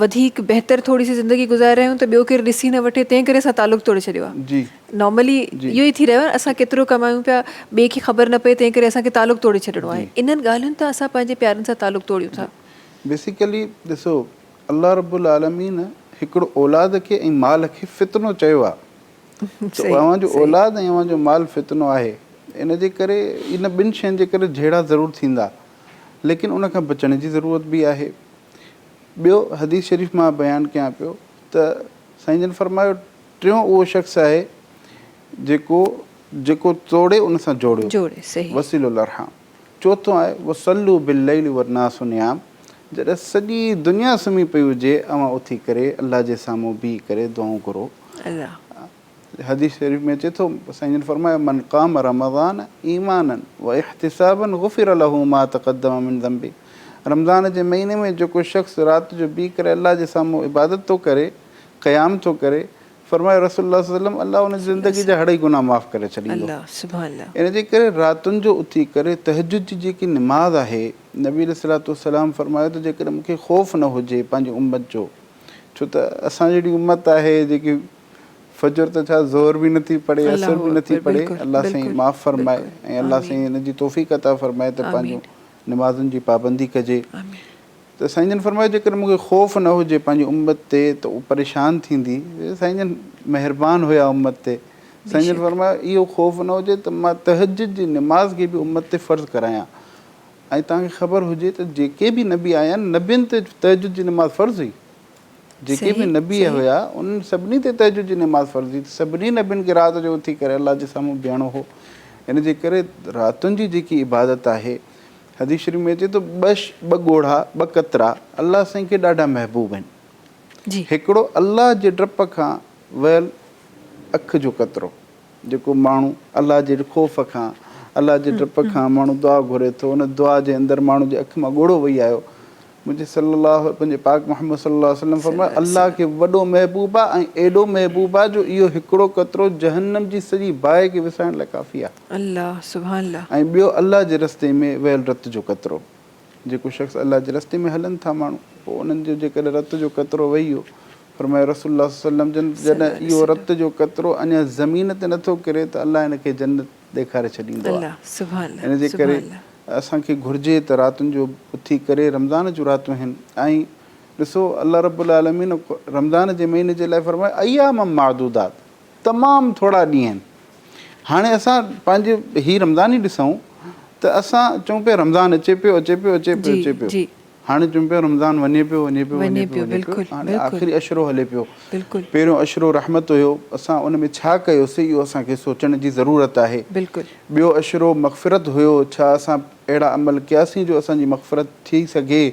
वधीक बहितर थोरी सी ज़िंदगी गुज़ारे रहिया आहियूं त ॿियो केरु ॾिसी न वठे तंहिं करे असां तालुक़ तोड़े छॾियो आहे. जी नॉर्मली इहो ई थी रहियो आहे असां केतिरो कमायूं पिया ॿिए खे ख़बर न पए तंहिं करे असांखे तालुक़ तोड़े छॾिणो आहे. इन्हनि ॻाल्हियुनि तां असां पंहिंजे प्यारनि सां तालुक़ तोड़ियूं था. बेसिकली ॾिसो अल्लाह रब्बुल आलमीन हिकिड़ो औलाद खे ऐं माल खे फितनो चयो आहे. अव्हां जो औलाद ऐं अव्हां जो माल फितनो आहे. इन जे करे इन ॿिनि शयुनि जे करे जहिड़ा ज़रूरु थींदा लेकिन उन खां बचण जी ज़रूरत बि आहे. ॿियो हदीस शरीफ़ मां बयानु कयां पियो त साईं जन फरमायो टियों उहो शख़्स आहे जेको तोड़े उन सां जोड़े वसीलुल अरहाम. चोथों आहे वसल्लू बिल्लैल वन्नासु नियाम जॾहिं सॼी दुनिया सुम्ही पई हुजे अव्हां उथी करे अल्लाह जे साम्हूं बीह करे दुआऊं घुरो. हदीस शरीफ़ में अचे थो साईं जन फरमायो मन क़ाम रमज़ान ईमानन व इहतिसाबन गुफ़िर लहू मा तक़द्दम मिन ज़ंबी. रमज़ान जे महीने में जेको शख़्स राति जो बीह करे अल्लाह जे साम्हूं इबादत थो करे क़याम थो करे फरमायो रसूलुल्लाह सल्लल्लाहु अलैहि वसल्लम अल्लाह उन जी ज़िंदगी जा हड़ई गुनाह माफ़ करे छॾींदो. इन जे करे रातुनि जो उथी करे तहजुद जी जेकी निमाज़ आहे नबी अलैहिस्सलाम फरमायो त जेकॾहिं मूंखे ख़ौफ़ न हुजे पंहिंजी उम्मत जो छो त असां जहिड़ी उम्मत आहे जेकी फजर त छा ज़ोर बि नथी पढ़े असर बि नथी पढ़े. अल्लाह साईं माफ़ फरमाए ऐं अल्लाह साईं हिन जी तौफ़ीक़ अता फरमाए त पंहिंजो नमाज़ुनि जी पाबंदी कजे. त साईं जन फरमायो जेकॾहिं मूंखे ख़ौफ़ न हुजे पंहिंजी उम्मत ते त उहो परेशान थींदी. साईं जन महिरबान हुया उम्मत ते. साईं जन फरमायो इहो ख़ौफ़ न हुजे त मां तहजुद जी निमाज़ खे बि उम्मत ते फ़र्ज़ु करायां. ऐं तव्हांखे ख़बर हुजे त जेके बि नबी आया आहिनि नबियुनि ते तहजुद जी निमाज़ फ़र्ज़ु हुई. जेके बि नबी हुया उन्हनि सभिनी ते तहजुद जी निमाज़ फ़र्ज़ु हुई. सभिनी नबियुनि खे राति जो उथी करे अल्लाह जे साम्हूं बीहणो हो. इन जे करे रातुनि जी जेकी इबादत आहे हदीस शरीफ़ में अचे तो ॿ ॻोढ़ा 2 कतरा अल्लाह साईं खे ॾाढा महबूब आहिनि. हिकिड़ो अल्लाह जे डप खां वयल अखि जो कतरो जेको माण्हू अल्लाह जे ख़ौफ़ खां अल्लाह जे डप खां माण्हू दुआ घुरे थो उन दुआ जे अंदरि माण्हू जे अखि मां ॻोढ़ो वेही आयो. मुंहिंजे सल्लल्लाहु पंहिंजे पाक मोहम्मद सल्लल्लाहु अलैहि वसल्लम फरमायो अल्लाह खे वॾो महबूब आहे ऐं एॾो महबूब आहे जो इहो हिकिड़ो कतरो जहन्नम जी सॼी बाहि खे विसाइण लाइ काफ़ी आहे. अल्लाह सुभान अल्लाह. ऐं ॿियो अल्लाह जे रस्ते में वयल रत जो कतरो जेको शख़्स अल्लाह जे रस्ते में हलनि था माण्हू पोइ उन्हनि जो जेकॾहिं रत जो कतरो वेही वियो फरमायो रसूलुल्लाह सल्लल्लाहु अलैहि वसल्लम जॾहिं इहो रत जो कतरो अञा ज़मीन ते नथो किरे त अलाह हिन खे जन्नत ॾेखारे छॾींदो आहे। अल्लाह सुभान अल्लाह इन जे करे असांखे घुरिजे त रातिनि जो उथी करे रमज़ान जूं रातियूं आहिनि ऐं ॾिसो अल्लाह रब्बुल आलमीन रमज़ान जे महीने जे लाइ फरमायो अय्याम मादूदात, तमामु थोरा ॾींहं आहिनि। हाणे असां पंहिंजे ही रमज़ान ई ॾिसूं त असां चऊं पिया रमज़ान अचे पियो अचे पियो अचे पियो अचे पियो, हाणे चऊं पिया रमज़ान वञे पियो वञे पियो वञे पियो वञे पियो, हाणे आख़िरी अशरो हले पियो। पहिरियों अशरो रहमत हुयो, असां उन में छा कयोसीं इहो असांखे सोचण जी ज़रूरत आहे। ॿियो अशरो मग़फ़िरत हुयो, छा असां अहिड़ा अमल कयासीं जो असांजी मग़फ़िरत थी सघे।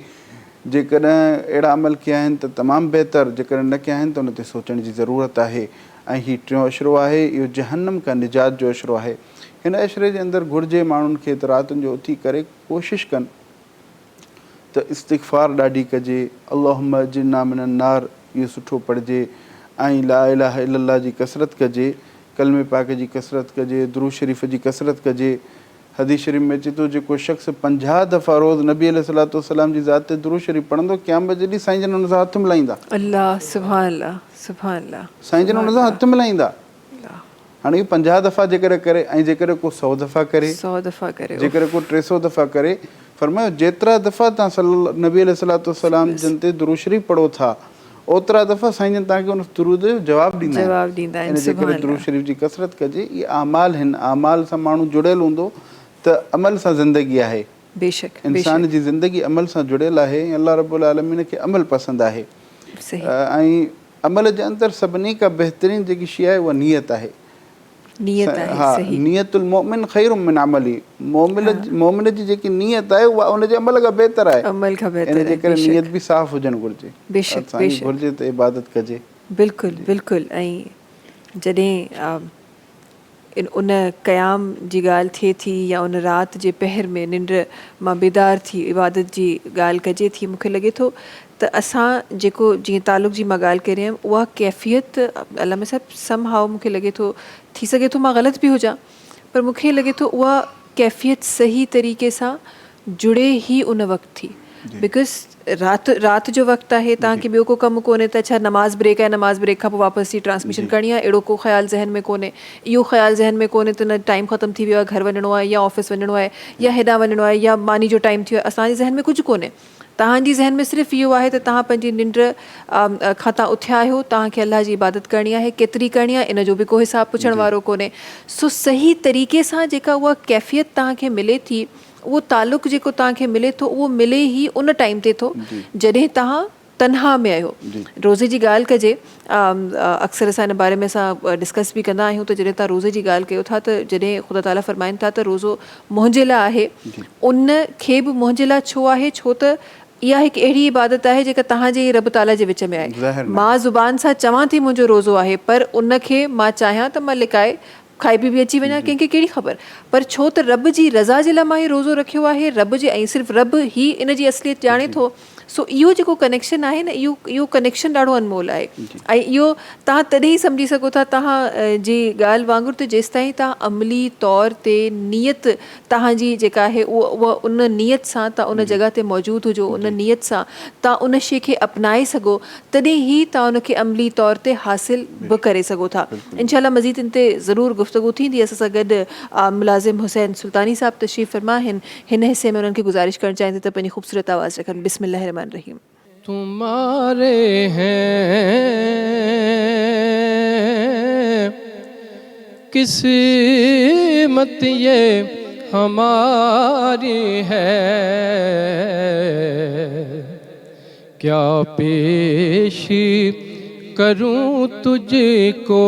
जेकॾहिं अहिड़ा अमल कया आहिनि त तमामु बहितर, जेकॾहिं न कया आहिनि त उन ते सोचण जी ज़रूरत आहे। ऐं हीउ टियों अशरो आहे, इहो जहन्नम खां निजात जो अशरो आहे। हिन अशरे जे अंदरि घुरिजे माण्हुनि खे त रातिनि जो उथी करे कोशिशि कनि त इस्तिग़फ़ार ॾाढी कजे, अल्लाहुम्मा अजिरना मिनन नार इहो सुठो पढ़िजे, ऐं ला इलाहा इल्लल्लाह जी कसरत कजे, कलमे पाक जी कसरत कजे, दुरूद शरीफ़ जी कसरत कजे। हदीस शरीफ़ में अचे थो जेको शख़्स 50 दफ़ा रोज़ नबी अलैहिस्सलातु वस्सलाम जी ज़ात ते दुरूद शरीफ़ पढ़ंदो, क़यामत जे ॾींहुं साईं जन हुन सां हथु मिलाईंदा। अल्लाह सुभान अल्लाह सुभान अल्लाह, साईं जन हुन सां हथु मिलाईंदा। हाणे इहो 50 दफ़ा जेकर करे ऐं जेकर को 100 दफ़ा करे, 100 दफ़ा करे, जेकर को 300 दफ़ा करे, फरमायो जेतिरा दफ़ा तव्हां नबी अलैहिस्सलातु वस्सलाम जन ते दुरूद शरीफ़ पढ़ो था ओतिरा दफ़ा साईं जन तव्हांखे उन दुरूद जो जवाबु ॾींदा आहिनि। इन जे करे दुरूद शरीफ़ जी कसरत कजे। इहे आमाल आहिनि, आमाल सां माण्हू जुड़ियल हूंदो त अमल सां ज़िंदगी आहे। बेशक इंसान जी ज़िंदगी अमल सां जुड़ियल आहे। अल्लाह रब्बुल आलमीन खे अमल पसंदि आहे। ऐं अमल जे अंदरि सभिनी खां बहितरीनु जेकी शइ आहे उहा नियत आहे। हा, नियतुल मोमिन खैरुम मिन अमली, मोमिन जी जेकी नियत आहे उहा उनजे अमल खां बहितर आहे। इन जे करे नियत बि साफ़ हुजणु घुरिजे, घुरिजे त इबादत कजे। बिल्कुलु बिल्कुलु। ऐं जॾहिं उन क़याम जी ॻाल्हि थिए थी या उन राति जे पहर में निंड मां बेदार थी इबादत जी ॻाल्हि कजे थी, मूंखे लॻे थो त असां जेको जीअं तालुक़ जी मां ॻाल्हि करे रहियमि उहा कैफ़ियत अलामा साहिब सम हाउ मूंखे लॻे थी सघे थो मां ग़लति बि हुजां, पर मूंखे लॻे थो उहा कैफ़ियत सही तरीक़े सां जुड़े ई उन वक़्तु थी। बिकॉज़ राति जो वक़्तु आहे, तव्हांखे ॿियो को कमु कोन्हे त छा नमाज़ ब्रेक आहे, नमाज़ ब्रेक खां पोइ वापसि जी ट्रांसमिशन करणी आहे, अहिड़ो को ख़्यालु ज़हन में कोन्हे। इहो ख़्यालु ज़हन में कोन्हे त न टाइम ख़तमु थी वियो आहे, घर वञिणो आहे या ऑफिस वञिणो आहे या हेॾां वञिणो आहे या मानी जो टाइम थियो आहे, असांजे ज़हन में कुझु कोन्हे। तव्हांजी ज़हन में सिर्फ़ु इहो आहे त तव्हां पंहिंजी निंड खां तव्हां उथिया आहियो, तव्हांखे अलाह जी इबादत करणी आहे, केतिरी करणी आहे इन जो बि को हिसाबु पुछण वारो कोन्हे। सो सही तरीक़े सां जेका उहा कैफ़ियत तव्हांखे मिले थी, उहो तालुक़ जेको तव्हांखे मिले थो उहो मिले ई उन टाइम ते थो जॾहिं तव्हां तनहा में आहियो। रोज़े जी ॻाल्हि कजे, अक्सर असां हिन बारे में असां डिस्कस बि कंदा आहियूं त जॾहिं तव्हां रोज़े जी ॻाल्हि कयो था त जॾहिं ख़ुदा ताला फरमाइनि था त रोज़ो मुंहिंजे लाइ आहे, उन खे बि मुंहिंजे लाइ छो आहे, छो त इहा हिकु अहिड़ी इबादत आहे जेका तव्हांजे रब ताला जे विच में आहे। मां ज़ुबान सां चवां थी मुंहिंजो रोज़ो आहे, पर उनखे मां चाहियां त मां लिकाए खाई बि अची वञा, कंहिंखे कहिड़ी ख़बर, पर छो त रब जी रज़ा जे लाइ मां इहो रोज़ो रखियो आहे, रब जे ऐं सिर्फ़ु रब ई इन जी असलियत ॼाणे थो। सो इहो जेको कनेक्शन आहे न, इहो कनेक्शन ॾाढो अनमोल आहे। ऐं इहो तव्हां तॾहिं ई सम्झी सघो था तव्हां जी ॻाल्हि वांगुरु त जेसिताईं तव्हां अमली तौर ते नियत तव्हांजी जेका आहे उहा उन नियत सां तव्हां उन जॻह ते मौजूदु हुजो, उन नियत सां तव्हां उन शइ खे अपनाए सघो, तॾहिं ई तव्हां उनखे अमली तौर ते हासिल बि करे सघो था। इंशाल्लाह मज़ीद इन ते ज़रूरु गुफ़्तगू थींदी। असां सां गॾु मुलाज़िम हुसैन सुल्तानी साहब तशरीफ़ फरमा आहिनि। हिन हिसे में उन्हनि खे गुज़ारिश करणु चाहींदे त पंहिंजी ख़ूबसूरत आवाज़ रखनि। बिस्मिल्लाहिर्रहमानिर्रहीम। तुम्हारे हैं किस्मत ये हमारी है, क्या पेश करूं तुझको,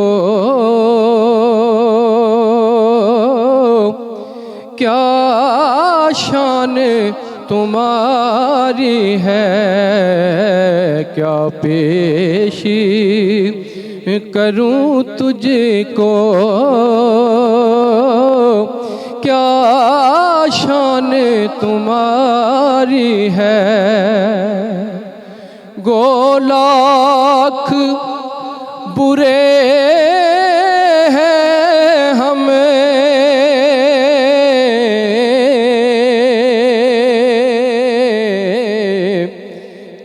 क्या शान तुम्हारी है, क्या पेशी करूं तुझको, क्या शान तुम्हारी है। गो लाख बुरे हैं हमें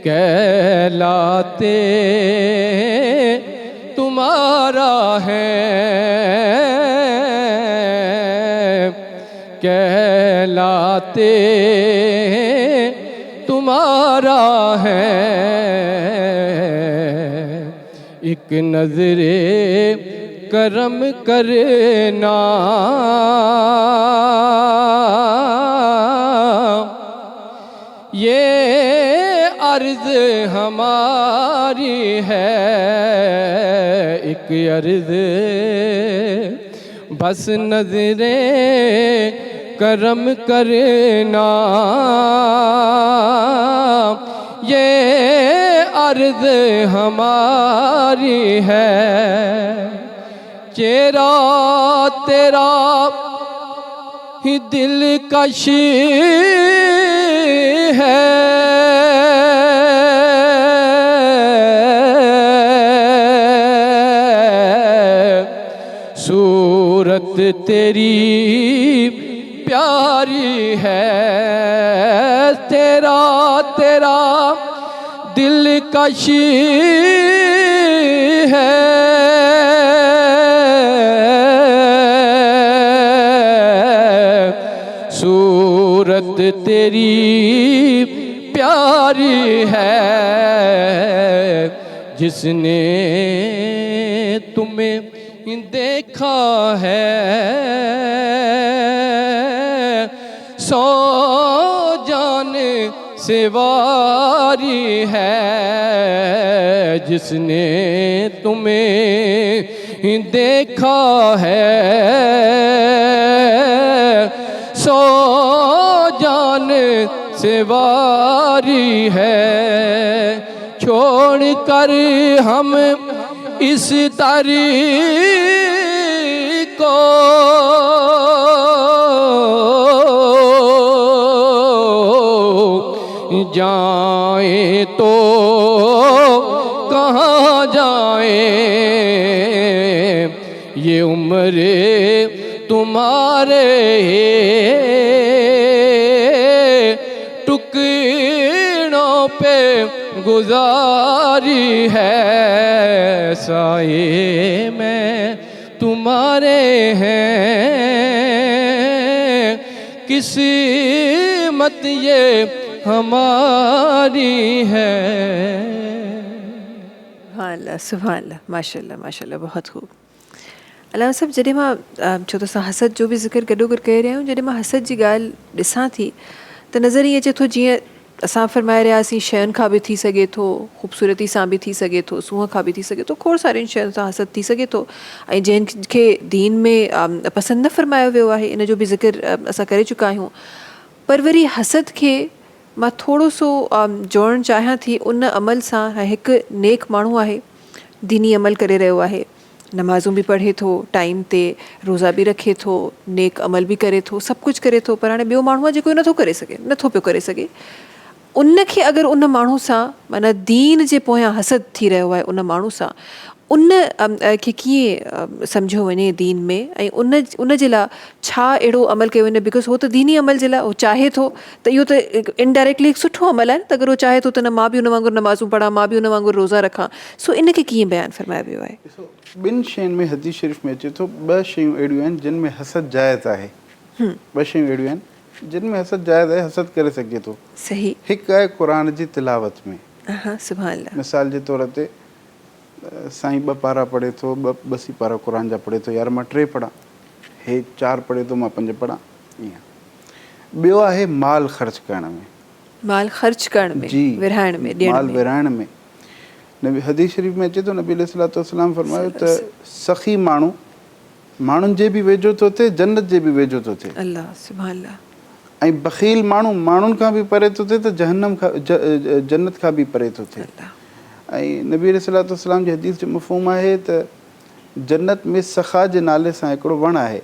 कहलाते کہلاتے تمہارا ہے، ایک نظر کرم کرنا، یہ عرض ہماری ہے، ایک عرض بس نظر کرم کرنا، یہ عرض ہماری ہے، چہرہ تیرا ہی دلکش ہے، صورت تیری پیاری ہے، تیرا دلکش ہے، صورت تیری پیاری ہے، جس نے تمہیں دیکھا ہے سو جان سے واری ہے، جس نے تمہیں دیکھا ہے سو جان سے واری ہے، چھوڑ کر ہم اس طریق کو جائیں تو کہاں جائیں، یہ عمر تمہارے ٹکڑوں پہ گزاری ہے، سائے میں تمہارے ہیں، قسمت یہ ہماری ہے۔ سبحان اللہ سبحان اللہ، ماشاء اللہ ماشاء اللہ، بہت خوب۔ علامہ صاحب جॾहिं मां छो त असां हसद जो बि ज़िक्र गॾो गॾु करे रहिया आहियूं، जॾहिं मां हसद जी ॻाल्हि ॾिसां थी त नज़र ईअं अचे थो जीअं असां फ़रमाए रहियासीं शयुनि खां बि थी सघे थो, ख़ूबसूरती सां बि थी सघे थो, सूंहं खां बि थी सघे थो, खोड़ सारियुनि शयुनि सां हसद थी सघे थो, ऐं जंहिंखे दीन में पसंदि न फ़रमायो वियो आहे इन जो बि ज़िक्र असां करे चुका आहियूं। पर वरी हसद खे मां थोरो सो जोड़णु चाहियां थी उन अमल सां। हिकु नेक माण्हू आहे, दीनी अमल करे रहियो आहे, नमाज़ूं बि पढ़े थो, टाइम ते रोज़ा बि रखे थो, नेक अमल बि करे थो, सभु कुझु करे थो, पर हाणे ॿियो माण्हू आहे जेको नथो करे सघे, नथो पियो करे सघे। उन खे अगरि उन माण्हू सां माना दीन जे पोयां हसद थी रहियो आहे, उन माण्हू सां उन खे कीअं सम्झो वञे दीन में, ऐं उन जे लाइ छा अहिड़ो अमल कयो वञे? बिकॉज़ हो त दीनी अमल जे लाइ उहो चाहे थो, त इहो त इनडायरेक्टली हिकु सुठो अमल आहे न, त अगरि उहो चाहे थो त न मां बि उन वांगुरु नमाज़ूं पढ़ां, मां बि उन वांगुरु रोज़ा रखां, सो इन खे कीअं बयानु फ़रमायो वियो आहे? ॿिनि शयुनि में हदीस शरीफ़ में अचे थो, ॿ शयूं अहिड़ियूं आहिनि जिन में हसद जाइज़ आहे, ॿ शयूं अहिड़ियूं आहिनि जिन में हसद जाइज़ आहे, हसद करे सघे थो। सही। हिकु आहे क़ुर जी तिलावत में। सुभान अल्लाह। मिसाल जे तौर ते साईं 2 पारा पढ़े थो, 2 पारा क़ुर जा पढ़े थो, यार मां 3 पढ़ां, हे 4 पढ़े थो मां 5 पढ़ां, ईअं। ॿियो आहे माल ख़र्च करण में, माल ख़र्च करण में, जी, विरहाइण में, ॾियण माल में। विरहाइण में। नबी हदीस शरीफ़ में अचे थो, नबी अलैहिस्सलाम फरमायो त सख़ी माण्हू माण्हुनि जे बि वेझो थो थिए, जन्नत जे बि वेझो थो थिए। अल्लाह सुभान अल्लाह। ऐं बख़ील माण्हू माण्हुनि खां बि परे थो थिए त जन्नत खां बि परे थो थिए। ऐं नबी अलैहिस्सलाम जी हदीस जो मफ़हूम आहे त जन्नत में सख़ा जे नाले सां हिकिड़ो वणु आहे,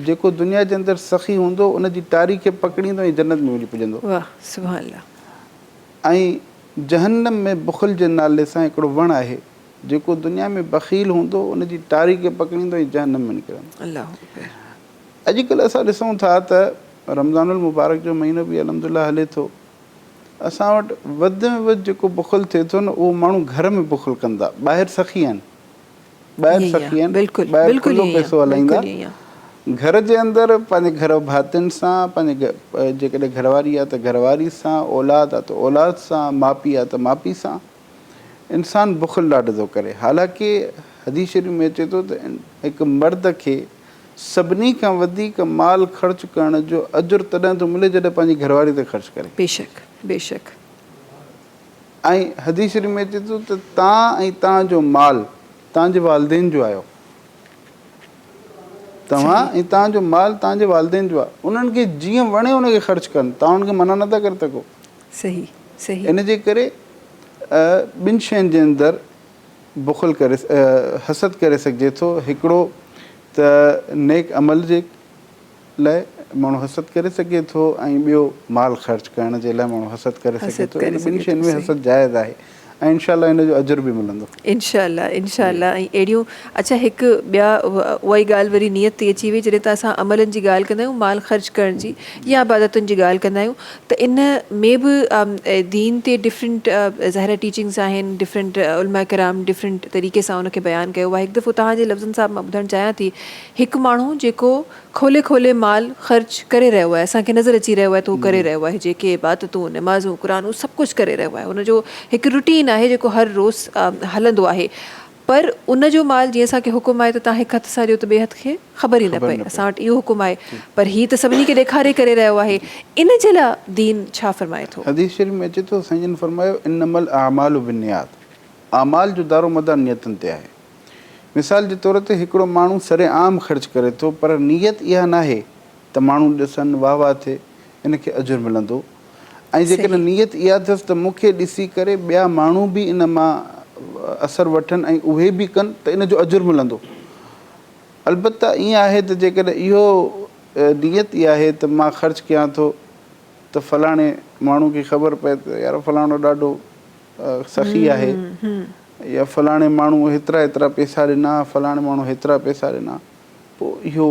जेको दुनिया जे अंदरि सख़ी हूंदो उन जी टारी खे पकड़ींदो ऐं जन्नत में वञी पुॼंदो। वाह सुभान अल्लाह। ऐं जहन्नम में बुख़ल जे नाले सां हिकिड़ो वणु आहे, जेको दुनिया में बख़ील हूंदो उन जी टारी खे पकड़ींदो ऐं जहन्नम में निकिरंदो। अल्लाह। अॼुकल्ह असां ॾिसूं था त रमज़ानुल मुबारक जो महीनो बि अल्हम्दुलिल्लाह हले थो, असां वटि वधि में वधि जेको बुख़ल थिए थो न, उहो माण्हू घर में बुख़ल कंदा, ॿाहिरि सख़ी आहिनि, ॿाहिरि सख़ी आहिनि, ॿाहिरि खुलो पैसो हलाईंदा, घर जे अंदरि पंहिंजे घर भातियुनि सां, पंहिंजे जेकॾहिं घरवारी आहे त घरवारी सां, औलाद आहे त औलाद सां, माउ पीउ आहे त माउ पीउ सां इंसानु बुख़ल ॾाढो थो करे। हालांकि हदीस शरीफ़ में अचे थो त हिकु मर्द खे सभिनी खां वधीक माल ख़र्च करण जो अजुर तॾहिं थो मिले जॾहिं पंहिंजी घरवारी ते ख़र्च करे। बेशक बेशक। ऐं हदीस शरीफ़ में अचे थो त तव्हां ऐं तव्हांजो माल तव्हांजे वालदेन जो आहियो, तव्हां ऐं तव्हांजो माल तव्हांजे वालदेन जो आहे। उन्हनि खे जीअं वणे उनखे ख़र्च कनि, तव्हां उनखे मना नथा करे सघो। सही सही। इन जे करे ॿिनि शयुनि जे अंदरि बुख़ल करे हसद करे सघिजे थो। हिकिड़ो त नेक अमल जे लाइ माण्हू हसद करे सघे थो, ऐं ॿियो माल ख़र्च करण जे लाइ माण्हू हसद करे सघे थो। इन ॿिनि शयुनि में हसद जाइज़ आहे ऐं इनशाला इन जो अजुर बि मिलंदो इनशाला इनशाला। ऐं अहिड़ियूं अच्छा हिकु ॿिया उहा ई ॻाल्हि वरी नियत ते अची वई जॾहिं त असां अमलनि जी ॻाल्हि कंदा आहियूं, माल ख़र्च करण जी या इबादतुनि जी ॻाल्हि कंदा आहियूं, त इन में बि दीन ते डिफरेंट ज़ाहिर टीचिंग्स आहिनि, डिफरेंट उलमा कराम डिफरेंट तरीक़े सां उनखे बयानु कयो आहे। हिकु दफ़ो तव्हांजे लफ़्ज़नि सां मां ॿुधणु चाहियां थी, हिकु माण्हू जेको खोले खोले माल ख़र्च करे रहियो आहे, असांखे नज़र अची रहियो आहे त उहो करे रहियो आहे, जेके इबादतूं नमाज़ूं क़ुरान सभु कुझु करे रहियो आहे, उनजो हिकु रूटीन आहे जेको हर रोज़ हलंदो आहे, पर उनजो माल जीअं असांखे हुकुम आहे त तव्हां हिकु हथ सां ॾियो त ॿिए हथ खे ख़बर ई न पए, असां वटि इहो हुकुम आहे, पर हीअ त सभिनी खे ॾेखारे करे रहियो आहे। इन जे लाइ दीन छा फरमाए थो? हदीस शरीफ़ में अचे थो, साईं जन फरमायो इन्नमल अमालु बिन्नियात, अमाल जो दारोमदार नियतुनि ते आहे। मिसाल जे तौर ते हिकिड़ो माण्हू सरे आम ख़र्च करे थो, पर नियत इहा न आहे त माण्हू ॾिसनि वाह वाह थिए, इनखे अजुर मिलंदो। ऐं जेकॾहिं नियत इहा अथसि त मूंखे ॾिसी करे ॿिया माण्हू बि इन मां असरु वठनि ऐं उहे बि कनि त इन जो अजुर मिलंदो। अलबत्ता ईअं आहे त जेकॾहिं इहो नियत इहा आहे त मां ख़र्च कयां थो त फलाणे माण्हू खे ख़बर पए त यार फलाणो ॾाढो सख़ी आहे, या फलाणे माण्हू हेतिरा पैसा ॾिना, फलाणे माण्हू हेतिरा पैसा ॾिना, पोइ इहो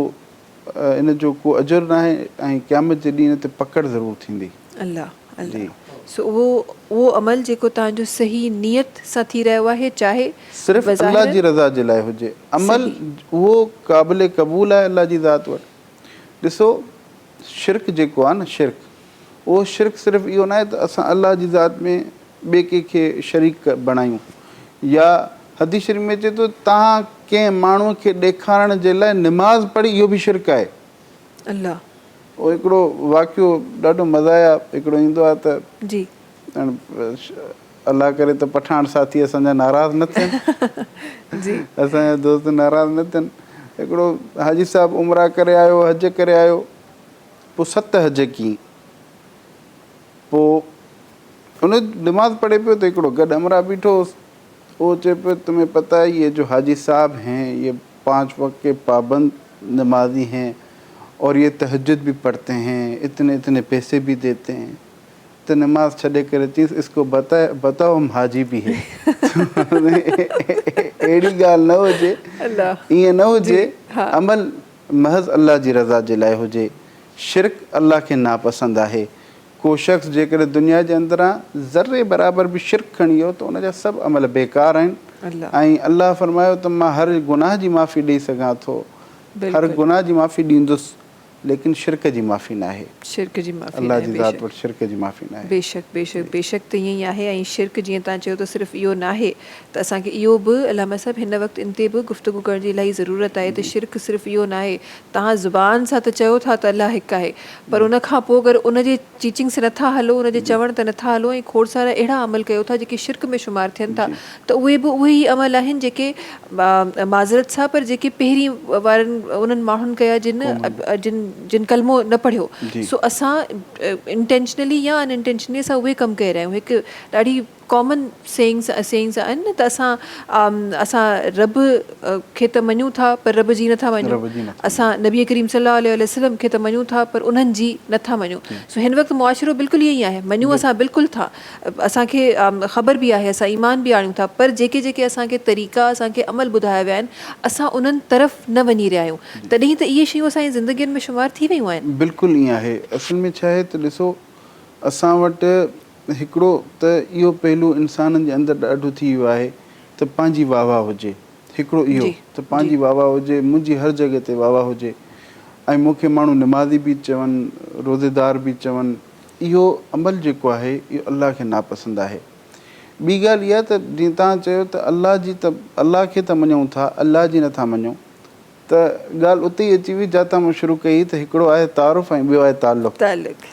इन जो को अजुर न आहे ऐं क़यामत जे ॾींहं ते पकड़ ज़रूरु थींदी। अल्लाह अल्लाह। सो उहो अमल जेको तव्हांजो सही नियत सां थी रहियो आहे, चाहे सिर्फ़ु अल्लाह जी रज़ा जे लाइ हुजे, अमल उहो क़ाबिल क़बूल आहे अल्लाह जी ज़ात वटि। ॾिसो शिरक जेको आहे न, शिरक, उहो शिरक सिर्फ़ु इहो न आहे त असां अल्लाह जी ज़ात में ॿिए कंहिंखे शरीक बणायूं, या हदीस शरीफ़ में अचे थो तव्हां कंहिं माण्हूअ खे ॾेखारण जे लाइ निमाज़ पढ़ी, इहो बि शिरक आहे। अल्लाह। उहो हिकिड़ो वाक़ियो ॾाढो मज़ा हिकिड़ो ईंदो आहे त जी अलाह करे त पठाण साथी असांजा नाराज़ न थियनि, जी असांजा दोस्त नाराज़ न थियनि। हिकिड़ो हाजी साहिबु उमरा करे आयो, हज करे आयो, पोइ 7 हज कई, पोइ उन नमाज़ पढ़े पियो त हिकिड़ो गॾु अमरा बीठो, वो चए पे तुम्हें पता है ये जो हाजी साहब हैं ये 5 वक्त के पाबंद नमाजी हैं और ये तहज्जुद भी पढ़ते हैं, इतने इतने पैसे भी देते हैं, तो नमाज छड़े करे चीज़ इसको बताओ हम हाजी भी है। अहिड़ी ॻाल्हि न हुजे, ईअं न हुजे, अमल महज़ अल्लाह जी रज़ा जे लाइ हुजे। शिरक अल्लाह खे नापसंदि आहे। को शख़्स जेकॾहिं दुनिया जे अंदरां ज़र्रे बराबरि बि शिरक खणी वियो त उनजा सभु अमल बेकार आहिनि। ऐं अल्लाह फरमायो त मां हर गुनाह जी माफ़ी ॾेई सघां थो, हर गुनाह जी माफ़ी ॾींदुसि, लेकिन शिरक जी माफ़ी न आहे। शिरक जी माफ़ी अल्लाह जी ज़ात वटि शिरक जी माफ़ी न आहे। बेशक बेशक बेशक त ईअं ई आहे। ऐं शिरक जीअं तव्हां चयो त सिर्फ़ु इहो न आहे, त असांखे इहो बि अलामा साहिबु हिन वक़्तु इन ते बि गुफ़्तगू करण जी इलाही ज़रूरत आहे त शिरक सिर्फ़ु इहो न आहे, तव्हां ज़ुबान सां त चयो था त अलाह हिकु आहे, पर उन खां पोइ अगरि उनजे टीचिंग से नथा हलो, उनजे चवण ते नथा हलो ऐं खोड़ सारा अहिड़ा अमल कयो था जेके शिरक में शुमार थियनि था, त उहे बि उहे ई अमल आहिनि जेके माज़रत सां पर जेके पहिरीं वारनि उन्हनि माण्हुनि कया जिन कलमो न पढ़ियो। सो असां इंटेंशनली या अनइंटेंशनली असां उहे कमु करे रहिया आहियूं। हिकु ॾाढी कॉमन सेइंग्स आहिनि न त असां रब खे त मञूं था पर रब जी नथा मञूं, असां नबी करीम सल्लल्लाहु अलैहि वसल्लम खे त मञूं था पर उन्हनि जी नथा मञूं। सो हिन वक़्तु मुआशिरो बिल्कुलु ईअं ई आहे, मञूं असां बिल्कुलु था, असांखे ख़बर बि आहे, असां ईमान बि आणियूं था, पर जेके जेके असांखे तरीक़ा असांखे अमल ॿुधाया विया आहिनि असां उन्हनि तरफ़ न वञी रहिया आहियूं, तॾहिं त इहे शयूं असांजी ज़िंदगीअ में शुमार थी वियूं आहिनि। बिल्कुलु ईअं आहे। असल में छा आहे त ॾिसो असां वटि हिकिड़ो त इहो पहलू इंसाननि जे अंदरि ॾाढो थी वियो आहे त पंहिंजी वाह वाह हुजे, हिकिड़ो इहो त पंहिंजी वाह वाह हुजे, मुंहिंजी हर जॻह ते वाह वाह हुजे। ऐं मूंखे माण्हू निमाज़ी बि चवनि, रोज़ेदार बि चवनि, इहो अमल जेको आहे इहो अलाह खे नापसंदि आहे। ॿी ॻाल्हि इहा त जीअं तव्हां चयो त अलाह खे त मञूं था, अलाह जी नथा मञूं, त ॻाल्हि उते ई अची वई जितां मूं शुरू कई त हिकिड़ो आहे तारुफ़ ऐं ॿियो आहे ताल्लुक़।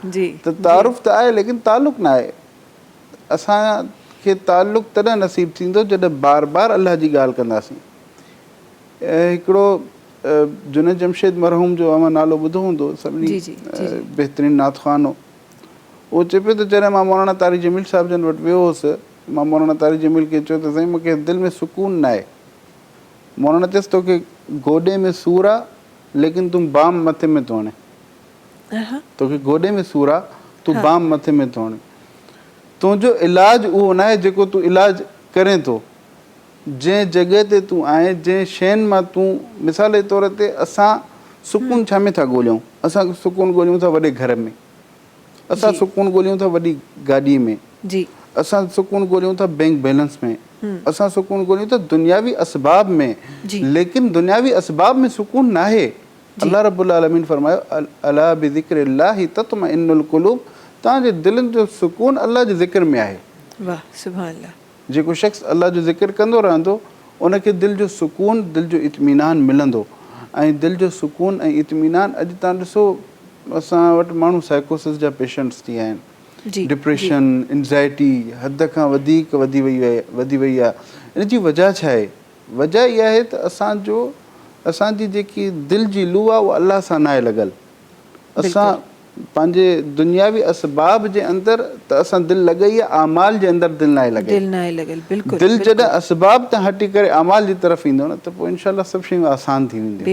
जी त तारुफ़ त आहे लेकिन ताल्लुक़ न आहे। असांखे ताल्लुक़ तॾहिं नसीबु थींदो जॾहिं बार बार अलाह जी ॻाल्हि कंदासीं। हिकिड़ो जुनैद जमशेद मरहूम जो अमां नालो ॿुधो हूंदो, सभिनी बहितरीनु नातख़्वान हो। उहो चए पियो त जॾहिं मां मौलाना तारिक जमील साहिब जन वटि वियो हुउसि, मां मौलाना तारिक जमील खे चयो त साईं मूंखे दिलि में सुकून न आहे। मौलाना चयसि तोखे गोॾे में सूरु आहे लेकिन तूं बाम मथे में थो हणे, तोखे गोॾे में सूरु आहे तूं बाम मथे में थो हणे। तुंहिंजो इलाजु उहो न आहे जेको तूं इलाजु करें थो। जंहिं जॻह ते तूं आहीं, जंहिं शयुनि मां तूं, मिसाल जे तौर ते असां सुकून छा में था ॻोल्हियूं? असां सुकून ॻोल्हियूं था वॾे घर में, असां सुकून ॻोल्हियूं था वॾी गाॾीअ में, असां सुकून ॻोल्हियूं था बैंक बैलेंस में, असां सुकून ॻोल्हियूं था दुनियावी असबाब में, लेकिन दुनियावी असबाब में सुकून न आहे। अल्लाह रब्बुल आलमीन फरमायो अला बिज़िक्रिल्लाहि तत्मइन्नुल क़ुलूब, तव्हांजे दिलनि जो सुकून अल्लाह जे ज़िक्र में आहे। वाह सुभान अल्लाह। जेको शख़्स अल्लाह जो ज़िक्र कंदो रहंदो उनखे दिलि जो सुकून, दिलि जो इत्मीनान मिलंदो। ऐं दिलि जो सुकून ऐं इत्मीनान, अॼु तव्हां ॾिसो असां वटि माण्हू साइकोसिस जा पेशेंट्स थी विया आहिनि, डिप्रेशन, एंज़ाइटी हद खां वधीक वधी वई आहे। इन जी वजह छा आहे? वजह इहा आहे त असांजी जेकी दिलि जी लू आहे उहा अलाह सां न आहे लॻल। असां पंहिंजे दुनियावी असबाब जे अंदरि त असां दिलि लॻई आहे, आमाल जे अंदरि दिलि न आहे लॻल। दिलि जॾहिं असबाब तां हटी करे आमाल जी तरफ़ ईंदो न त पोइ इनशाला सभु शयूं आसान थी वेंदियूं।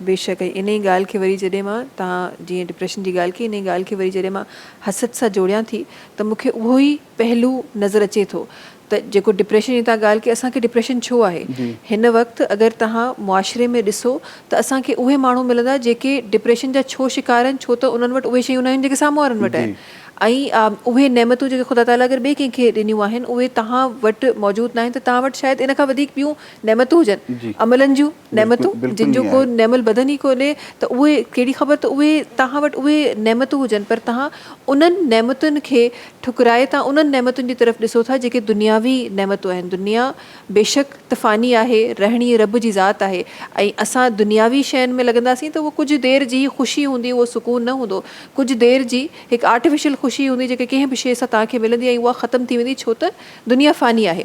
बेशक इन ई ॻाल्हि खे वरी जॾहिं मां, तव्हां जीअं डिप्रेशन जी ॻाल्हि कई, इन ई ॻाल्हि खे वरी जॾहिं मां हसद सां जोड़ियां थी त मूंखे उहो ई पहलू नज़र अचे थो त जेको डिप्रेशन जी तव्हां ॻाल्हि कई, असांखे डिप्रेशन छो आहे? हिन वक़्तु अगरि तव्हां मुआशिरे में ॾिसो त असांखे उहे माण्हू मिलंदा जेके डिप्रेशन जा छो शिकार आहिनि, छो त उन्हनि वटि उहे शयूं न आहिनि जेके साम्हूं वारनि वटि आहिनि। ऐं उहे नेमतूं जेके ख़ुदा ताला अगरि ॿिए कंहिंखे ॾिनियूं आहिनि उहे तव्हां वटि मौजूदु न आहिनि, त तव्हां वटि शायदि इन खां वधीक ॿियूं नेमतूं हुजनि, अमलनि जूं नेमतूं, जिन जो को नेमल बदन ई कोन्हे, त उहे कहिड़ी ख़बर त उहे तव्हां वटि उहे नेमतूं हुजनि, पर तव्हां उन्हनि नेमतुनि खे ठुकराए तव्हां उन्हनि नेमतुनि जी तरफ़ ॾिसो था जेके दुनियावी नेमतूं आहिनि। दुनिया बेशक तफ़ानी आहे, रहणी रब जी ज़ात आहे, ऐं असां दुनियावी शयुनि में लॻंदासीं त उहो कुझु देरि जी ख़ुशी हूंदी, उहो सुकून न हूंदो। कुझु देरि जी हिकु आर्टिफिशियल ख़ुशी हूंदी जेके कंहिं बि शइ सां तव्हांखे मिलंदी ऐं उहा ख़तमु थी वेंदी, छो त दुनिया फ़ानी आहे।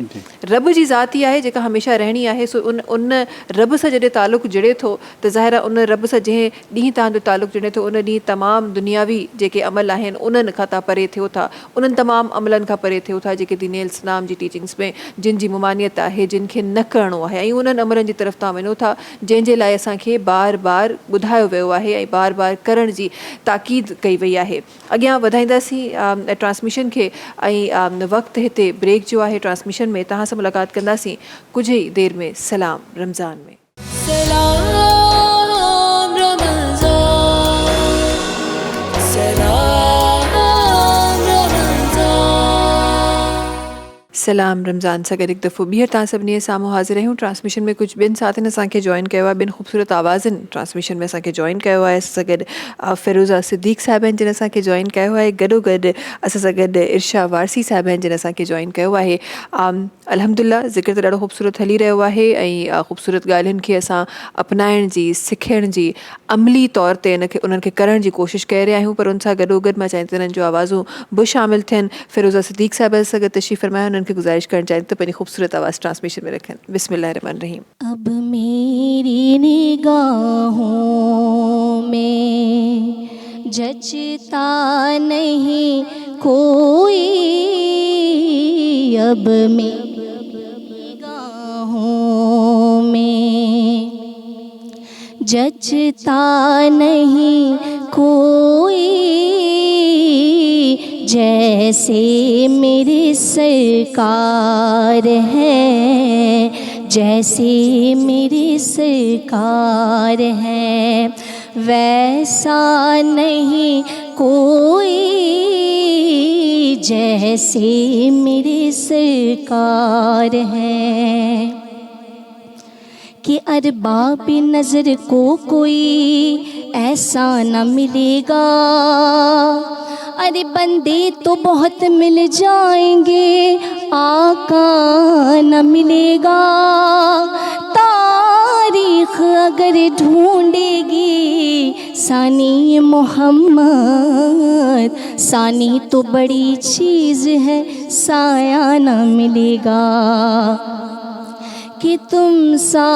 रब जी ज़ात ई आहे जेका हमेशह रहणी आहे। सो उन रब सां जॾहिं तालुक़ु जुड़े थो त ज़ाहिर आहे उन रब सां जंहिं ॾींहुं तव्हांजो तालुक़ु जुड़े थो उन ॾींहुं तमामु दुनियावी जेके अमल आहिनि उन्हनि खां तव्हां परे थियो था, उन्हनि तमामु अमलनि खां परे थियो था जेके दीन इस्लाम जी टीचिंग्स में जिन जी मुमानियत आहे, जिन खे न करिणो आहे, ऐं उन्हनि अमलनि जी तरफ़ तव्हां वञो था जंहिंजे लाइ असांखे बार बार ॿुधायो वियो आहे ऐं बार बार करण जी ताक़ीद कई वई आहे। अॻियां वधाईंदासीं ट्रांसमिशन खे, ऐं वक़्तु हिते ब्रेक जो आहे। ट्रांसमिशन में तव्हां सां मुलाक़ात कंदासीं कुझु ई देरि में सलाम रमज़ान में। सलाम रमज़ान, सलाम रमज़ान। सलाम रमज़ान सां गॾु हिकु दफ़ो ॿीहर तव्हां सभिनी जे साम्हूं हाज़िर आहियूं। ट्रांसमिशन में कुझु ॿियनि साथियुनि असांखे जॉइन कयो आहे, ॿिनि ख़ूबसूरत आवाज़नि ट्रांसमिशन में असांखे जॉइन कयो आहे। असां सां गॾु फ़िरोज़ा सिद्दीक़ साहिब आहिनि जिन असांखे जॉइन कयो आहे, गॾोगॾु असां सां गॾु इर्शा वारसी साहिब आहिनि जिन असांखे जॉइन कयो आहे। अल्हम्दुलिल्लाह ज़िक्र त ॾाढो ख़ूबसूरत हली रहियो आहे ऐं ख़ूबसूरत ॻाल्हियुनि खे असां अपनाइण जी, सिखण जी, अमली तौर ते उन्हनि खे करण जी कोशिशि करे रहिया आहियूं, पर उन सां गॾोगॾु मां चाहियां थी उन्हनि जूं आवाज़ूं बि शामिलु थियनि। फ़िरोज़ा सिद्दीक़ साहिब सां गॾु तशरीफ़ फरमायो, उन्हनि खे गुज़ारिश करणु चाहियां त पंहिंजी ख़ूबसूरत आवाज़ ट्रांसमिशन में रखनि। बिस्मिल्लाहिर्रहमानिर्रहीम। अब मेरी निगाहों में जचता नहीं कोई, अब मेरी निगाहों में जचता नहीं कोई, जैसे मेरे सरकार हैं, जैसे मेरे सरकार हैं, वैसा नहीं कोई, जैसे मेरे सरकार हैं। کہ ارباب نظر کو کوئی ایسا نہ ملے گا. ارے بندے تو بہت مل جائیں گے آقا نہ ملے گا. تاریخ اگر ڈھونڈے گی ثانی محمد، ثانی تو بڑی چیز ہے سایہ نہ ملے گا. کہ تم سا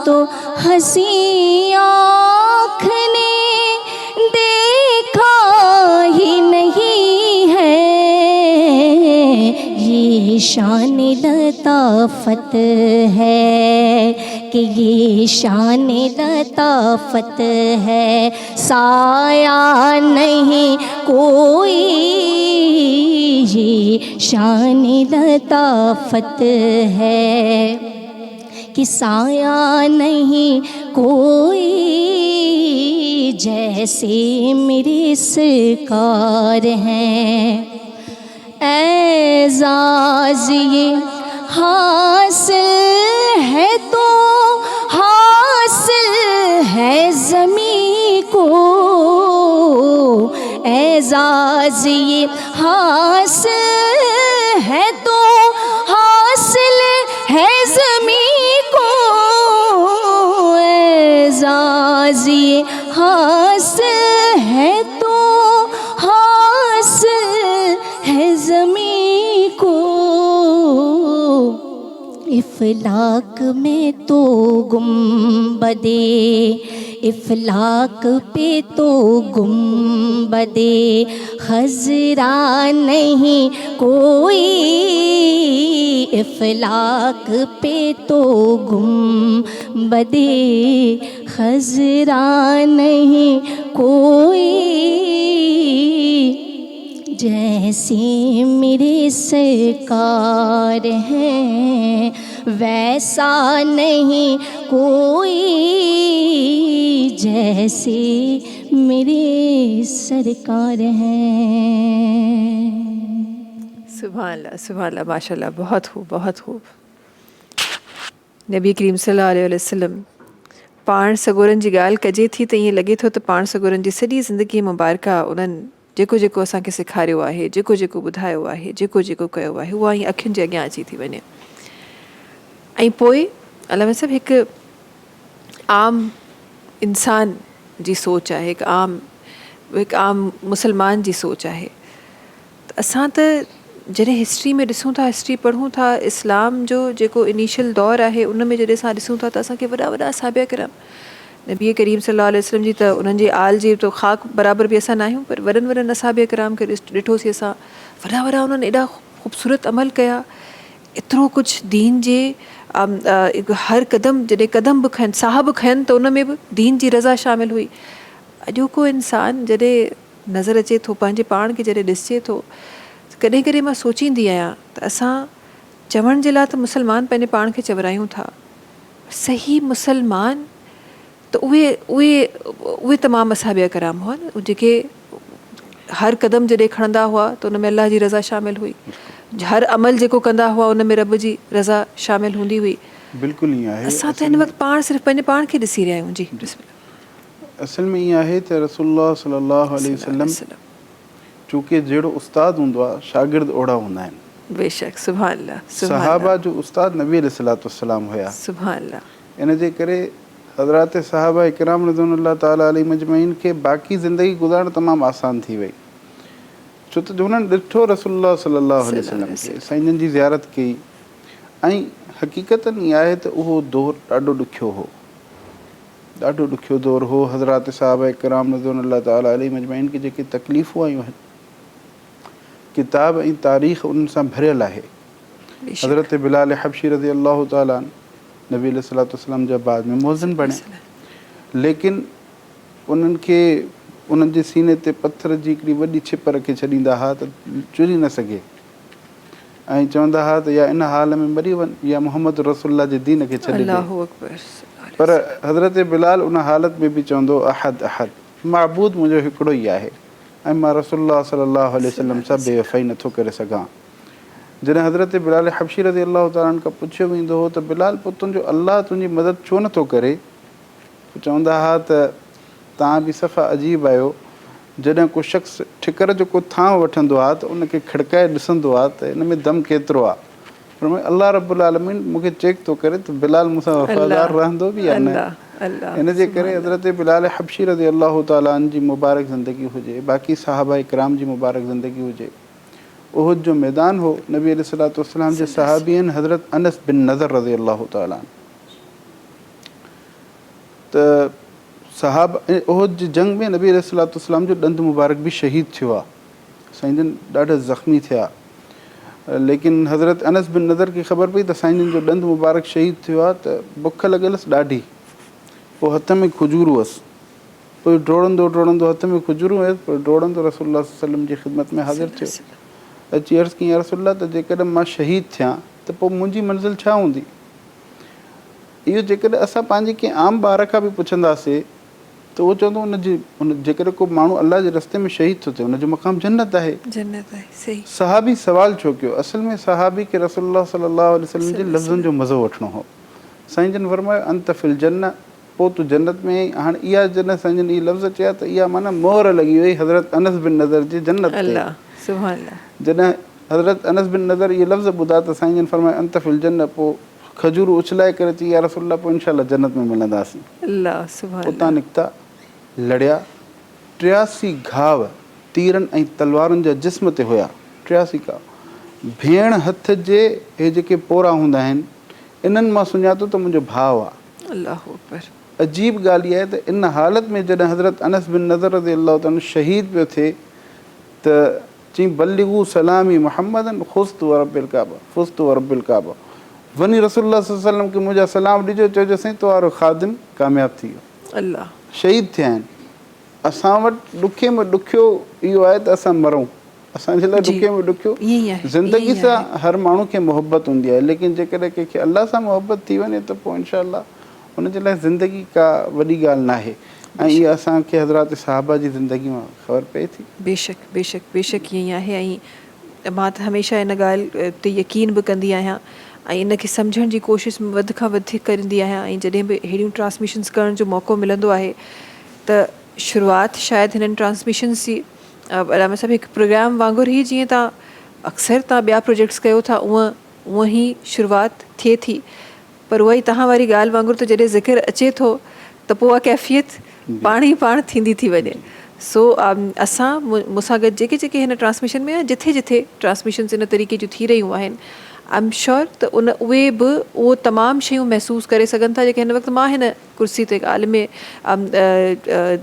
تو ہنسی آنکھ نے دیکھا ہی نہیں ہے، یہ شان لطافت ہے کہ یہ شان لطافت ہے. سایہ نہیں کوئی، یہ شان لطافت ہے کہ سایہ نہیں کوئی جیسے میرے سرکار ہیں. اعزاز یہ حاصل ہے تو حاصل ہے زمین کو، اعزاز یہ حاصل ہے تو حاصل ہے زمین کو، اعزاز یہ حاصل ہے تو حاصل ہے زمین کو. افلاک میں تو گنبدے، افلاک پہ تو گنبدے خضرا نہیں کوئی، افلاک پہ تو گنبدے خضرا نہیں کوئی جیسے میرے سرکار ہیں ویسا نہیں کوئی جیسے میرے سرکار ہیں. سبحان اللہ سبحان اللہ، ماشاء اللہ، بہت خوب بہت خوب. نبی کریم صلی اللہ علیہ وسلم پاण سگورن جی ॻाल्हि कजे थी त ईअं लॻे थो त पाण सगोरन जी सॼी ज़िंदगी मुबारका उन्हनि जेको जेको असांखे सेखारियो आहे, जेको जेको ॿुधायो आहे, जेको जेको कयो आहे, उहा ईअं अखियुनि जे अॻियां अची थी वञे. ऐं पोइ अलामा साहिबु हिकु आम इंसान जी सोच आहे, हिकु आम मुसलमान जी सोच आहे. त असां त जॾहिं हिस्ट्री में ॾिसूं था, हिस्ट्री पढ़ूं था, इस्लाम जो जेको इनिशियल दौरु आहे उन में जॾहिं असां ॾिसूं था त असांखे वॾा वॾा साहिबा किराम, नबी करीम सल्लल्लाहु अलैहि वसल्लम जी त उन्हनि जी आल जी तो ख़ाक बराबरि बि असां न आहियूं, पर वॾनि वॾनि साहिबा किराम खे ॾिठोसीं असां, वॾा वॾा उन्हनि एॾा ख़ूबसूरत अमल कया, एतिरो कुझु दीन जे हर क़दम जॾहिं क़दम बि खयनि, साह बि खयनि त उन में बि दीन जी रज़ा शामिलु हुई. अॼोको इंसान जॾहिं नज़र अचे थो, पंहिंजे पाण खे जॾहिं ॾिसे थो, कॾहिं कॾहिं मां सोचींदी आहियां त असां चवण जे लाइ त मुसलमान पंहिंजे पाण खे चवरायूं था, सही मुसलमान त उहे तमामु असहाबा कराम हुआ न, जेके हर क़दम जॾहिं खणंदा हुआ त उन में अलाह जी रज़ा शामिलु हुई, हर अमल जेको कंदा हुआ उन में रब जी रज़ा शामिलु हूंदी हुई. बिल्कुलु ईअं आहे. असां त हिन वक़्तु पाण सिर्फ़ु पंहिंजे पाण खे ॾिसी रहिया आहियूं. जी असल में ईअं आहे त रसूलुल्लाह सल्लल्लाहु अलैहि वसल्लम चूंकि जहिड़ो उस्तादु हूंदो आहे शागिर्द ओड़ा हूंदा आहिनि. बेशक. सुभान अल्लाह. सहाबा जो उस्तादु नबी अलैहिस्सलातु वस्सलाम हुया. सुभान अल्लाह. इन जे करे हज़रात सहाबा इकराम रज़ियल्लाहु ताला अलैहि मजमईन खे बाक़ी ज़िंदगी गुज़ारणु तमामु आसान थी वई, छो त हुननि ॾिठो रसूलुल्लाह सल्लल्लाहु अलैहि वसल्लम खे, साईं जी ज़ियारत कई. ऐं हक़ीक़तन ईअं आहे त उहो दौरु ॾाढो ॾुखियो हो, ॾाढो ॾुखियो दौरु हो. हज़रात सहाबा इकराम रज़ियल्लाहु ताला अलैहि मजमईन खे जेके तकलीफ़ूं आयूं आहिनि, किताब ऐं तारीख़ उन्हनि सां भरियल आहे. हज़रत बिलाल हबशी रज़ी अल्लाह ताला नबी अलैहिस्सलातु वस्सलाम जा बाद में मुअज़्ज़िन बणिया, लेकिन उन्हनि खे उन्हनि जे सीने ते पथर जी हिकिड़ी वॾी छिप रखे छॾींदा हुआ त चुरी न सघे, ऐं चवंदा हुआ त या इन हाल में मरी वञ या मोहम्मद रसूलुल्लाह जे दीन खे छॾे ॾे. पर हज़रत बिलाल उन हालत में बि चवंदो अहद अहद, महबूद मुंहिंजो हिकिड़ो ई आहे ऐं मां रसूलुल्लाह सल्लल्लाहु अलैहि वसल्लम सां बेवफ़ाई नथो करे सघां. जॾहिं हज़रत बिलाल हबशी रज़ी अलाह ताला खां पुछियो वेंदो हो त बिलाल पोइ तुंहिंजो अलाह तुंहिंजी मदद छो नथो करे, चवंदा हुआ त तव्हां बि सफ़ा अजीब आहियो, जॾहिं को शख़्स ठिकर जो को थांव वठंदो आहे त उनखे खिड़काए ॾिसंदो आहे त इन में दम केतिरो आहे, पर अलाह रब्बुल आलमीन मूंखे चेक थो करे त बिलाल मूंसां वफ़ादार रहंदो बि या न। इन जे करे हज़रत बिलाल हबशी रज़ी अलाह ताला जी मुबारक ज़िंदगी हुजे, बाक़ी सहाबा इकराम जी मुबारक ज़िंदगी हुजे। उहुद जो मैदान हो, नबी अलैहिस्सलातु वस्सलाम जे सहाबी आहिनि हज़रत अनस बिन नज़र रज़ी अलाह ताला। त साहब उहुद जी जंग में नबी अलैहिस्सलातु वस्सलाम जो ॾंदु मुबारक बि शहीद थियो आहे, साईं जन ॾाढा ज़ख़्मी थिया, लेकिन हज़रत अनस बिन नज़र खे ख़बर पई त साईं जन जो ॾंदु मुबारक शहीद थियो आहे त बुख लॻियलुसि ॾाढी, पोइ हथ में खजूरूं हुअसि, पोइ डोड़ंदो हथ में खजूरूं हुयसि, पोइ डोड़ंदो रसूलुल्लाह सल्लल्लाहु अलैहि वसल्लम जी ख़िदमत में हाज़िर थियो, अची अर्ज़ु कई या रसूलल्लाह त जेकॾहिं मां शहीद थियां त पोइ मुंहिंजी मंज़िल छा हूंदी। इहो जेकॾहिं असां पंहिंजे कंहिं आम ॿार खां बि पुछंदासीं त उहो चवंदो जेकॾहिं को माण्हू अलाह जे रस्ते में शहीद थो थिए उनजो मक़ाम जन्नत आहे। सही। सहाबी सवाल छो कयो, असल में सहाबी खे रसूलुल्लाह सल्लल्लाहु अलैहि वसल्लम जे लफ़्ज़नि जो मज़ो वठिणो हो। साईं जन फरमायो अंत फिल जन्नत, पोइ तूं जन्नत में आई। हाणे इहा जॾहिं साईं जन इहे लफ़्ज़ चया त इहा माना मोहर लॻी वई हज़रत अनस बिन नज़र जी जन्नत ते। जॾहिं हज़रत अनस बिन नज़र इहे लफ़्ज़ ॿुधा त साईं जन फरमायो अंत फिल जन्नत, पोइ खजूर उछलाए करे चई या रसूलल्लाह पोइ इंशाअल्लाह जन्नत में मिलंदासीं। उतां निकिता, लड़िया, 83 घाव तीरनि ऐं तलवारुनि जा जिस्म ते हुया, 83 घाव। भेण हथ जे हे जेके पोरा हूंदा आहिनि इन्हनि मां सुञातो त मुंहिंजो भाउ आहे। अल्लाह अकबर। अजीब ॻाल्हि इहा आहे त इन हालत में जॾहिं हज़रत अनस बिन नज़र रज़ी अलाह ताला शहीद पियो थिए त चई बल्लिगू सलामी मुहम्मदन ख़ुस्तु रब्बिल काबा, फ़ुस्तु रब्बिल काबा, वञी रसूलुल्लाह सल्लल्लाहु अलैहि वसल्लम खे मुंहिंजा सलाम ॾिजो, चइजो साईं तो वारो ख़ादिम कामयाबु थी वियो, अल्लाह शहीद थिया आहिनि। असां वटि ॾुखे में ॾुखियो इहो आहे त असां मरूं, असांजे लाइ ॾुखे में ॾुखियो ज़िंदगी सां हर माण्हू खे मोहबत हूंदी आहे, लेकिन जेकॾहिं कंहिंखे अलाह सां मोहबत थी वञे त पोइ इनशाअल्लाह हुनजे लाइ ज़िंदगी का वॾी ॻाल्हि न आहे। ऐं इहा असांखे हज़रात सहाबा जी ज़िंदगी मां ख़बर पए थी। बेशक बेशक बेशक ईअं ई आहे। ऐं मां त हमेशह इन ॻाल्हि ते यकीन बि कंदी आहियां ऐं इनखे सम्झण जी कोशिशि वधि खां वधीक कंदी आहियां। ऐं जॾहिं बि अहिड़ियूं ट्रांसमिशन्स करण जो मौक़ो मिलंदो आहे त शुरूआति शायदि हिननि ट्रांसमिशन्स जी मतिलबु हिकु प्रोग्राम वांगुरु ई जीअं तव्हां अक्सर तव्हां ॿिया प्रोजेक्ट्स कयो था उअं ई शुरूआति थिए थी, पर उहा ई तव्हां वारी ॻाल्हि वांगुरु त जॾहिं ज़िक्र अचे थो त पोइ उहा कैफ़ियत पाण ई पाण थींदी थी वञे। सो असां मूंसां गॾु जेके जेके हिन ट्रांसमिशन में जिथे जिथे ट्रांसमिशन्स इन तरीक़े जूं थी रहियूं आहिनि, आई एम श्योर त उहे बि उहो तमामु शयूं महसूसु करे सघनि था जेके हिन वक़्तु मां हिन कुर्सी ते आलिमे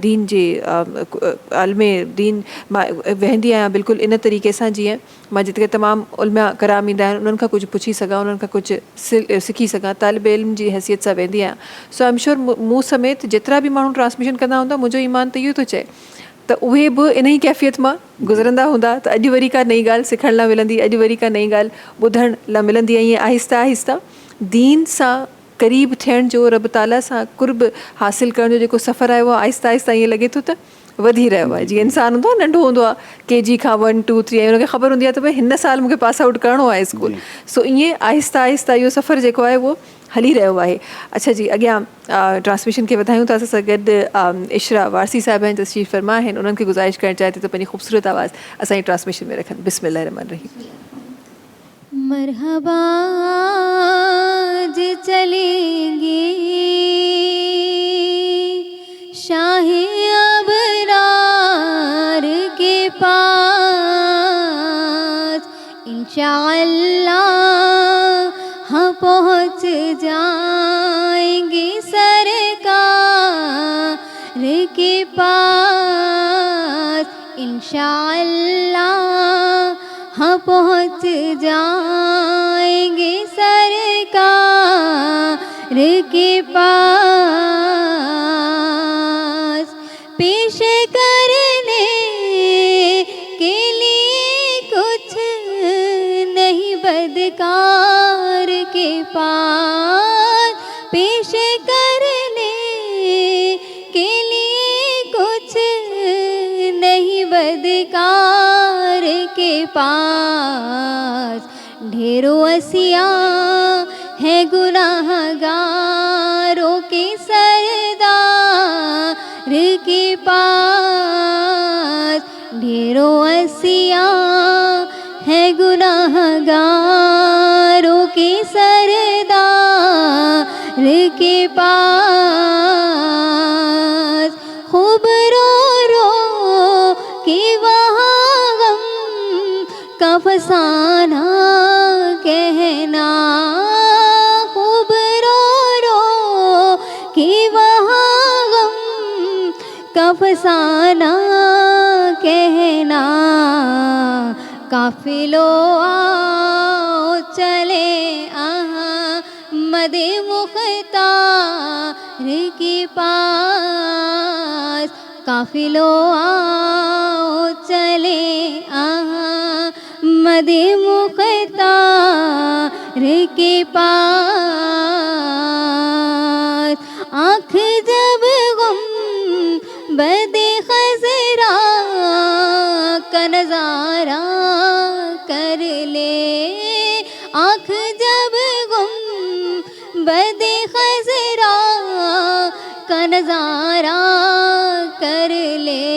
दीन जे आलिमे दीन मां वेहंदी आहियां, बिल्कुलु इन तरीक़े सां जीअं मां जिते तमामु उलमा कराम ईंदा आहिनि उन्हनि खां कुझु पुछी सघां, उन्हनि खां कुझु सिखी सघां, तालिब इल्म जी हैसियत सां वेंदी आहियां। सो आई एम श्योर मूं समेत जेतिरा बि माण्हू ट्रांसमिशन कंदा हूंदा, मुंहिंजो ईमान त इहो थो चए त उहे बि इन ई कैफ़ियत मां गुज़रंदा हूंदा त अॼु वरी का नई ॻाल्हि सिखण लाइ मिलंदी, अॼु वरी का नई ॻाल्हि ॿुधण लाइ मिलंदी। ऐं ईअं आहिस्ता आहिस्ता दीन सां क़रीब थियण जो, रब ताला सां कुर्ब हासिलु करण जो जेको सफ़र आहे उहो आहिस्ता आहिस्ता ईअं लॻे थो त वधी रहियो आहे। जीअं इंसानु हूंदो आहे नंढो हूंदो आहे KG खां 1 2 3 ऐं हुनखे ख़बर हूंदी आहे त भई हिन साल मूंखे पास आउट करिणो आहे स्कूल। सो ईअं आहिस्ता आहिस्ता इहो सफ़र जेको आहे उहो हली रहियो आहे। अच्छा जी, अॻियां ट्रांसमिशन खे वधायूं था। असां सां गॾु इशरा वारसी साहिब आहिनि, तशरीफ़ फरमा आहिनि। उन्हनि खे गुज़ारिश करणु चाहे थी त पंहिंजी ख़ूबसूरत आवाज़ असांजी ट्रांसमिशन में रखनि। बिस्मिल्लाह रहमान रहीम। मरहबा आज चलेंगे शाहे अबरार के पास, इंशाअल्लाह हम पहुँच जाएंगे सरकार के पास, इंशाअल्लाह हम पहुँच जाएंगे सरकार के पास। पेश करने के लिए कुछ नहीं बदकार के पास, पेश करने के लिए कुछ नहीं बदकार के पास। ढेरों असिया है गुनाहगारों के सरदार के पास, ढेरों असिया है गुनाहगारों के सरदार के पास। खूब रो रो के वहाँ गम का फसाना कहना, खूब रो रो के वहाँ गम का फसाना कहना। काफिलों आओ चले अहमद मुख्तार के पास, काफिलों आओ चले अहमद मुख्तार के पास। आँख जब गुम बदे खजरा का नजारा कर ले, आँख जब गुम बदे खजरा का नजारा कर ले,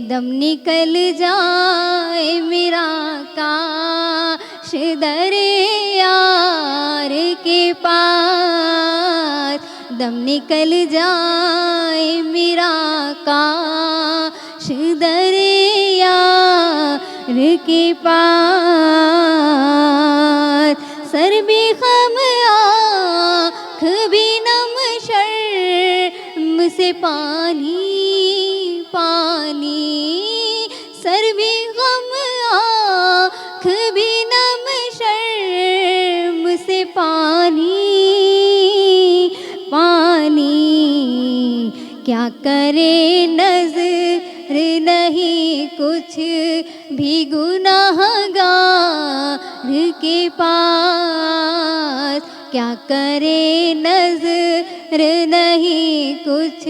दम निकल जाए मेरा काश दरे यार के पास, दम निकल जाए मेरा काश दरे यार के पास। सर भी खम आँख भी नम शर्म से पानी पानी, सर भी गम आँख भी नम शर्म से पानी पानी। क्या करे नजर नहीं कुछ भी गुनाहगार के पास, क्या करे नजर नहीं कुछ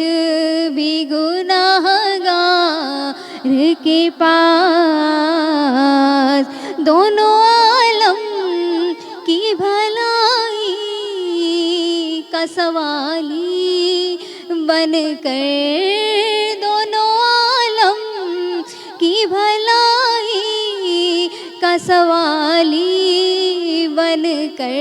भी गुनाहगार के पास। दोनों आलम की भलाई का सवाली बन कर, दोनों आलम की भलाई का सवाली बन कर,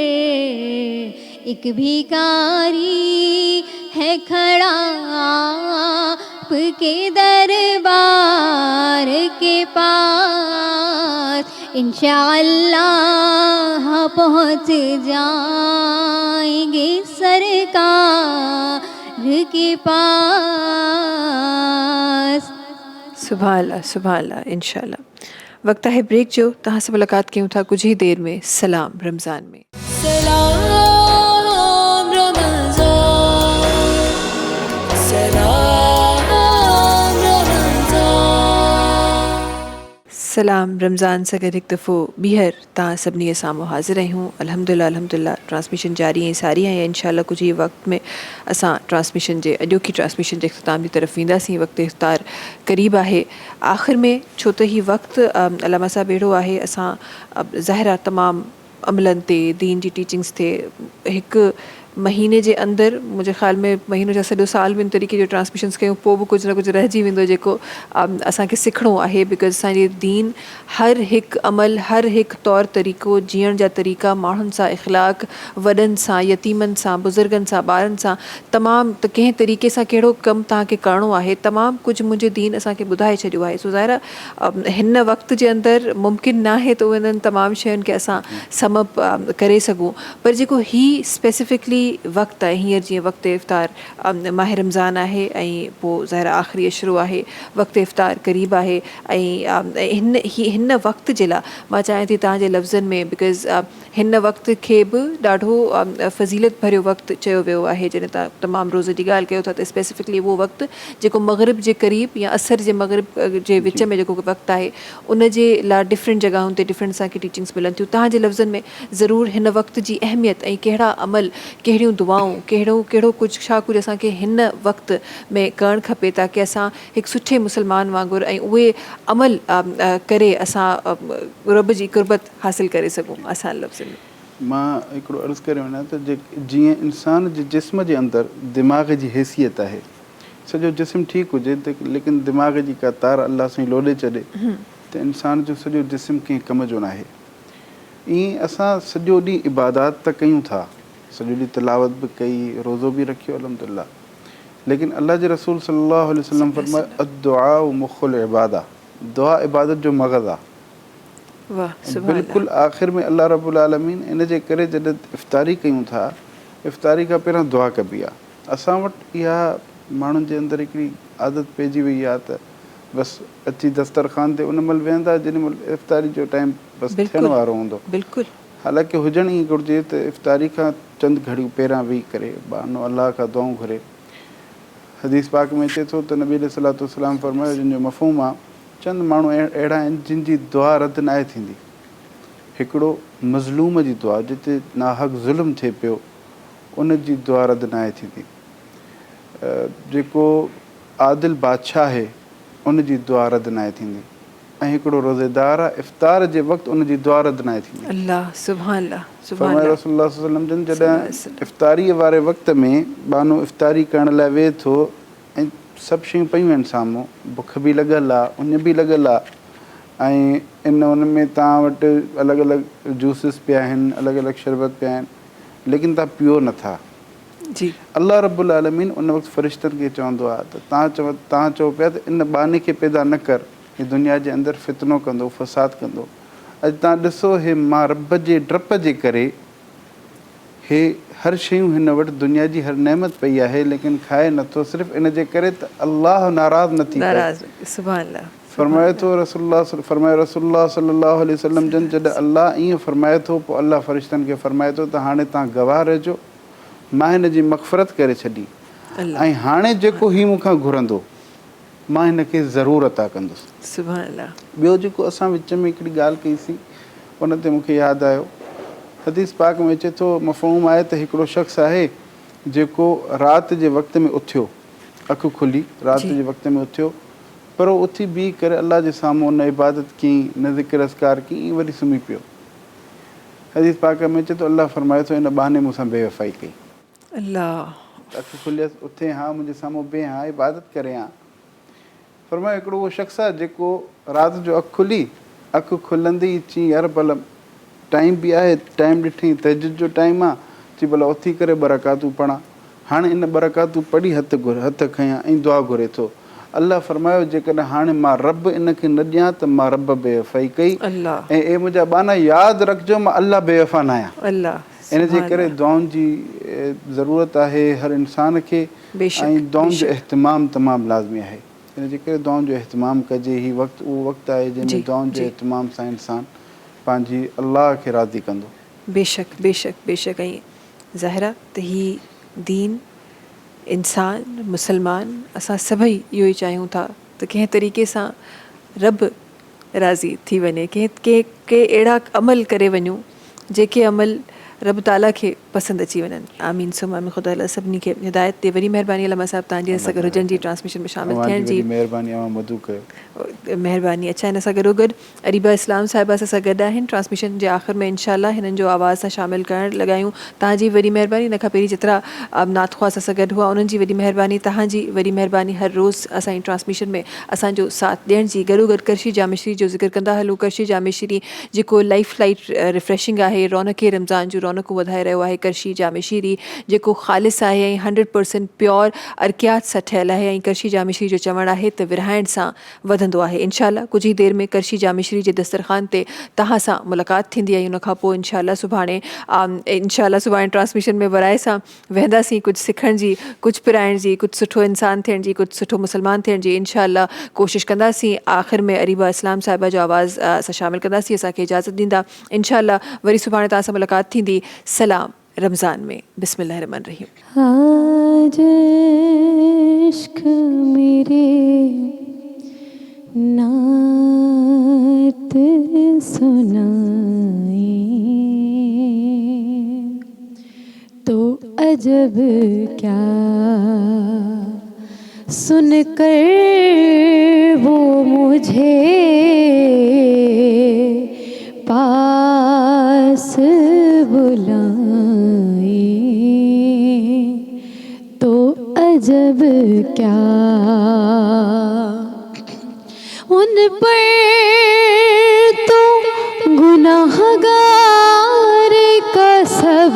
एक भिखारी है खड़ा आपके दरबार के पास। इंशाअल्लाह पहुँच जाएंगे सरकार के पास। सुभान अल्लाह इंशाल्लाह। वक्त है ब्रेक जो तहाँ से मुलाकात क्यों था कुछ ही देर में सलाम रमज़ान में। सलाम रमज़ान, सलाम रमज़ान। सलाम रमज़ान सगर हिक दफ़ो ॿीहर तव्हां सभिनी साम्हूं हाज़िर आहियूं। अल्हम्दुलिल्लाह ट्रांसमिशन जारी ऐं सारी आहे। इंशाअल्लाह कुछ ही वक्त में असां ट्रांसमिशन जे अॼोकी ट्रांसमिशन जे इख़्तिताम जी तरफ़ वेंदासीं। वक्त इफ़्तार क़रीब आहे। आख़िर में छो त ही वक्त अलामा साहब अहिड़ो आहे, असां ज़ाहिर आहे तमामु अमलनि ते दीन जी टीचिंग्स ते हिकु महीने जे अंदरि मुंहिंजे ख़्याल में महीनो जा सॼो साल ॿिनि तरीक़े जो ट्रांसमिशन्स कयूं, पोइ बि कुझु न कुझु रहिजी वेंदो जेको असांखे सिखणो आहे। बिकॉज़ असांजी दीन हर हिकु अमल, हर हिकु तौरु तरीक़ो, जीअण जा तरीक़ा, माण्हुनि सां इख़्लाक़, वॾनि सां, यतीमनि सां, बुज़ुर्गनि सां, ॿारनि सां, तमामु त कंहिं तरीक़े सां कहिड़ो कमु तव्हांखे करिणो आहे, तमामु कुझु मुंहिंजे दीन असांखे ॿुधाए छॾियो आहे। सो ज़ाहिर हिन वक़्त जे अंदरि मुमकिन न आहे त उन्हनि तमामु शयुनि खे असां समप करे सघूं, पर जेको ही स्पेसिफिकली वक़्तु आहे, हींअर जीअं वक़्तु इफ़्तार माह रमज़ान आहे ऐं पोइ ज़ाहिर आख़िरी अशरो आहे, वक़्तु इफ़्तार क़रीब आहे ऐं हिन वक़्त जे लाइ मां चाहियां थी तव्हांजे लफ़्ज़नि में, बिकॉज़ हिन वक़्त खे बि ॾाढो फ़ज़ीलत भरियो वक़्तु चयो वियो आहे। जॾहिं तव्हां तमामु रोज़ जी ॻाल्हि कयो था त स्पेसिफिकली उहो वक़्तु जेको मग़रिब जे क़रीब या असर जे मग़रिब जे विच में जेको वक़्तु आहे उन जे लाइ डिफरेंट जॻहियुनि ते डिफरेंट असांखे टीचिंग्स मिलनि थियूं। तव्हांजे लफ़्ज़नि में ज़रूरु हिन वक़्त जी अहमियत ऐं कहिड़ा अमल कहिड़ियूं दुआऊं कहिड़ो कुझु छा कुझु असांखे हिन वक़्त में करणु खपे ताकी असां हिकु सुठे मुस्लमान वांगुरु ऐं उहे अमल करे असां रब जी कुर्बत हासिल करे सघूं आसान लफ़्ज़नि में. मां हिकिड़ो अर्ज़ु करे वञा त जीअं इंसान जे जिस्म जे अंदरि दिमाग़ जी हैसियत आहे, सॼो जिस्म ठीकु हुजे त लेकिन दिमाग़ जी का तार अलाह साईं लोॾे छॾे त इंसान जो सॼो जिस्म कंहिं कम जो न आहे. ईअं असां सॼो ॾींहुं इबादात त कयूं था, सॼो ॾींहुं तिलावत बि कई, रोज़ो बि रखियो अल्हम्दुलिल्लाह, लेकिन अल्लाह जे रसूल सल्लल्लाहु अलैहि वसल्लम फरमाए अद्दुआ मुख़ुल इबादा, दुआ इबादत जो मग़ज़ आहे. बिल्कुलु आख़िर में अल्लाह रब्बुल आलमीन इन जे करे जॾहिं इफ़्तारी कयूं था, इफ़्तारी खां पहिरियों दुआ कबी आहे. असां वटि इहा माण्हुनि जे अंदरि हिकिड़ी आदत पइजी वई आहे त बसि अची दस्तरख़ान ते उन महिल वेहंदा जेॾी महिल इफ़्तारी जो टाइम बसि थियण वारो हूंदो. बिल्कुलु. हालांकि हुजण ई घुरिजे त इफ़्तारी खां चंद घड़ियूं पहिरां वेही करे बहानो अलाह खां दुआऊं घुरे. हदीस पाक में अचे थो त नबी अलैहिस्सलातु वस्सलाम फरमायो जिन जो मफ़हूम आहे चंद माण्हू अहिड़ा आहिनि जिन जी दुआ रद्द न आहे थींदी. हिकिड़ो मज़लूम जी दुआ, जिते नाहक़ ज़ुल्म थिए पियो उन जी दुआ रद्द न आहे थींदी. जेको आदिल बादशाह आहे उन जी दुआ रद्द न आहे थींदी. ऐं हिकिड़ो रोज़ेदार आहे इफ़्तार जे वक़्तु उन जी दुआ रद्द न आहे थींदी. अल्लाह सुभान अल्लाह फरमाए रसूलुल्लाह सल्लल्लाहु अलैहि वसल्लम जॾहिं इफ़्तारीअ वारे वक़्त में बानो इफ़्तारी करण लाइ वेहे थो ऐं सभु शयूं पियूं आहिनि साम्हूं, बुख बि लॻल आहे, उन बि लॻल आहे, ऐं उन में तव्हां वटि अलॻि अलॻि जूसिस पिया आहिनि, अलॻि अलॻि शरबत पिया आहिनि, लेकिन तव्हां पियो नथा. जी. अल्लाह रब्बुल आलमीन उन वक़्तु फ़रिश्तनि खे चवंदो आहे त तव्हां चओ पिया त इन बाने खे पैदा न कर, हीअ दुनिया जे अंदरि फितनो कंदो, फ़साद कंदो. अॼु तव्हां ॾिसो हे मां रब जे डप जे करे हे हर शयूं हिन वटि दुनिया जी हर नेमत पई आहे, लेकिन खाए नथो, सिर्फ़ु इन जे करे त अल्लाह नाराज़ न थी पए. फरमाए थो रसूलुल्लाह सल्लल्लाहु अलैहि वसल्लम जन जॾहिं अल्लाह ईअं फरमाए थो पोइ अल्लाह फ़रिश्तनि खे फरमाए थो त हाणे तव्हां गवाह रहिजो, मां हिन जी मग़फ़िरत करे छॾी, ऐं हाणे जेको हीउ मूंखां घुरंदो मां हिन खे ज़रूरु अता कंदुसि. ॿियो जेको असां विच में हिकिड़ी ॻाल्हि कईसीं उन ते मूंखे यादि आयो, हदीस पाक में अचे थो मफ़हूम आहे त हिकिड़ो शख़्स आहे जेको राति जे वक़्त में उथियो, अखि खुली राति जे वक़्त में उथियो, पर उथी बीह करे अलाह जे साम्हूं न इबादत कई, न ज़िक्र अस्कार कई, वरी सुम्ही पियो. हदीस पाक में अचे थो अलाह फरमाए थो इन बहाने मूंसां बेवफ़ाई कई. अखि खुलियसि, उथे हा मुंहिंजे साम्हूं बीह हा, इबादत करे हा. फरमायो हिकिड़ो उहो शख़्स आहे जेको राति जो अखि खुली, अखि खुलंदी चई यार भला टाइम बि आहे, टाइम ॾिठईं तहजुद जो टाइम आहे, चई भला उथी करे बरकातूं पढ़ां. हाणे इन बरकातूं पढ़ी हथ खयां ऐं दुआ घुरे थो. अल्लाह फरमायो जेकॾहिं हाणे मां रब इन खे न ॾियां त मां रब बेवफ़ाई कई, ऐं मुंहिंजा बाना यादि रखिजो मां अल्लाह बेवफ़ा न आहियां. इन जे करे दुआउनि जी ज़रूरत आहे हर इंसान खे, ऐं दुआउनि जो एहतमाम तमामु लाज़मी आहे. इन जे करे दुआउनि जो एहतमाम कजे. हीउ वक़्तु उहो वक़्तु आहे जंहिंमें दुआउनि जो एहतमाम सां इंसान पंहिंजी अल्लाह खे राज़ी कंदो. बेशक बेशक बेशक. ऐं ज़ाहिरा त हीउ दीन, इंसान, मुसलमान असां सभई इहो ई चाहियूं था त कंहिं तरीक़े सां रब राज़ी थी वञे, के अहिड़ा अमल करे वञूं जेके अमल रब ताला खे पसंदि अची वञनि. आमीन सुम आमीन. ख़ुदा अल्लाह सभिनी खे हिदायत ते. वरी महिरबानी अलामा साहिबु तव्हांजे सां गॾु हुजनि जी ट्रांसमिशन में शामिलु थियण जी महिरबानी. अच्छा, हिन सां गॾोगॾु अरीबा इस्लाम साहिबा सां गॾु आहिनि. ट्रांसमिशन जे आख़िर में इनशाला हिननि जो आवाज़ सां शामिलु करणु लॻायूं. तव्हांजी वरी महिरबानी. इन खां पहिरीं जेतिरा नातख़्वा सां गॾु हुआ उन्हनि जी वॾी महिरबानी. तव्हांजी वरी महिरबानी. हर रोज़ असांजी ट्रांसमिशन में असांजो साथ ॾियण जी. गॾोगॾु करशी जामे श्री जो ज़िक्र कंदा हलूं. करशी जामे श्री जेको लाइफ लाइट रिफ्रेशिंग आहे, रौनक रमज़ान जूं रौनकूं वधाए रहियो आहे. करशी जामे श्री जेको ख़ालिस आहे ऐं 100% प्योर अर्कियात सां ठहियलु आहे. ऐं करशी जामे श्री जो चवणु आहे त विरहाइण सां वधंदो आहे. इनशाला कुझु ई देरि में करशी जामे श्री जे दस्तरख़ान ते तव्हां सां मुलाक़ात थींदी आहे. उनखां पोइ इनशाला सुभाणे ट्रांसमिशन में वराए सां वेंदासीं कुझु सिखण जी, कुझु पिराइण जी, कुझु सुठो इंसान थियण जी, कुझु सुठो मुसलमान थियण जी इनशाला कोशिशि कंदासीं. आख़िर में अरीबा इस्लाम साहिबा जो आवाज़ असां शामिलु कंदासीं. असांखे इजाज़त ॾींदा. इनशाला वरी सुभाणे तव्हां सां मुलाक़ात थींदी. सलाम रमज़ान में. बिस्मिल्लाह रहमान रहीम. आज इश्क मेरे नात सुनाए तो अजब क्या सुन कर वो मुझे पास बुलाए तो अजब क्या उन पर तो गुनाहगार का सब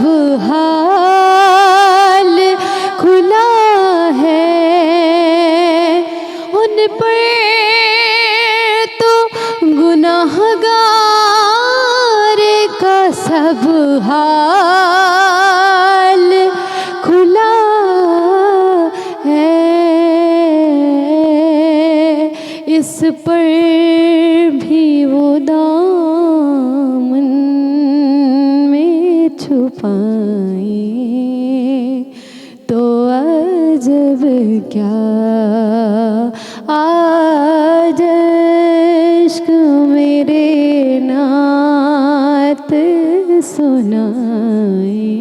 हाल खुला है उन पर तो गुनाहगार का सब हाल खुला है इस पर भी वो दामन में छुपाए तो अजब क्या आज इश्क मेरे नात सुनाए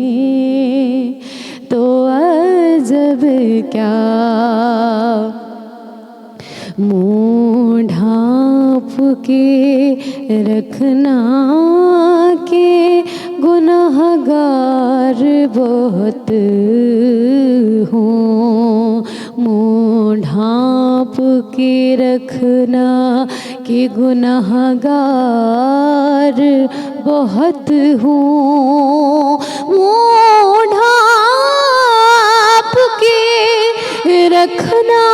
तो अजब क्या मुँह ढाँप के रखना के गुनाहगार बहुत हूँ मुँह ढाँप के रखना के गुनाहगार बहुत हूँ मुँह ढाँप के रखना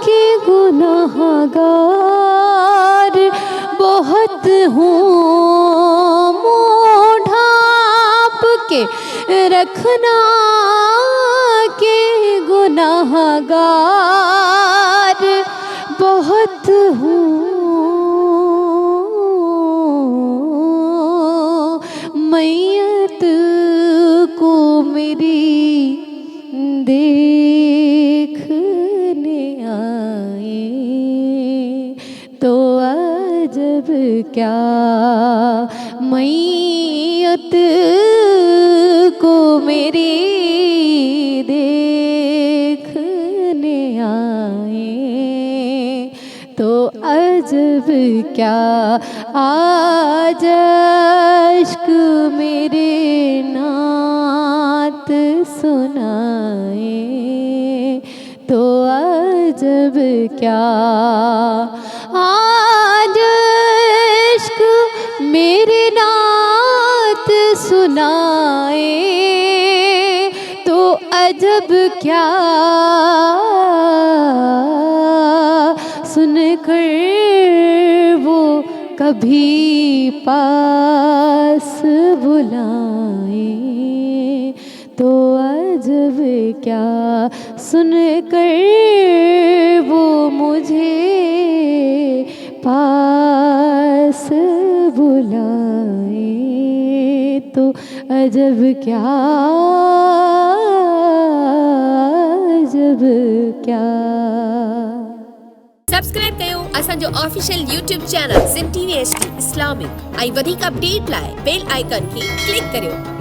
के गुनाहगार बहुत हूँ मुँह ढाँप के रखना के गुनाहगार बहुत हूँ मैयत को मेरी देखने आए तो अजब क्या मैयत को मेरी देखने आए तो अजब क्या आज इश्क मेरे नात सुनाए तो अजब क्या आज इश्क मेरे नात सुनाए तो अजब क्या सुन कर वो कभी पास बुलाए तो अजब क्या सुन कर वो मुझे पास बुलाए तो अजब क्या अजब क्या सब्सक्राइब कयो असांजो official YouTube channel Sindh TV HD Islamic ऐं वधीक अपडेट लाइ बेल आइकन खे क्लिक करियो।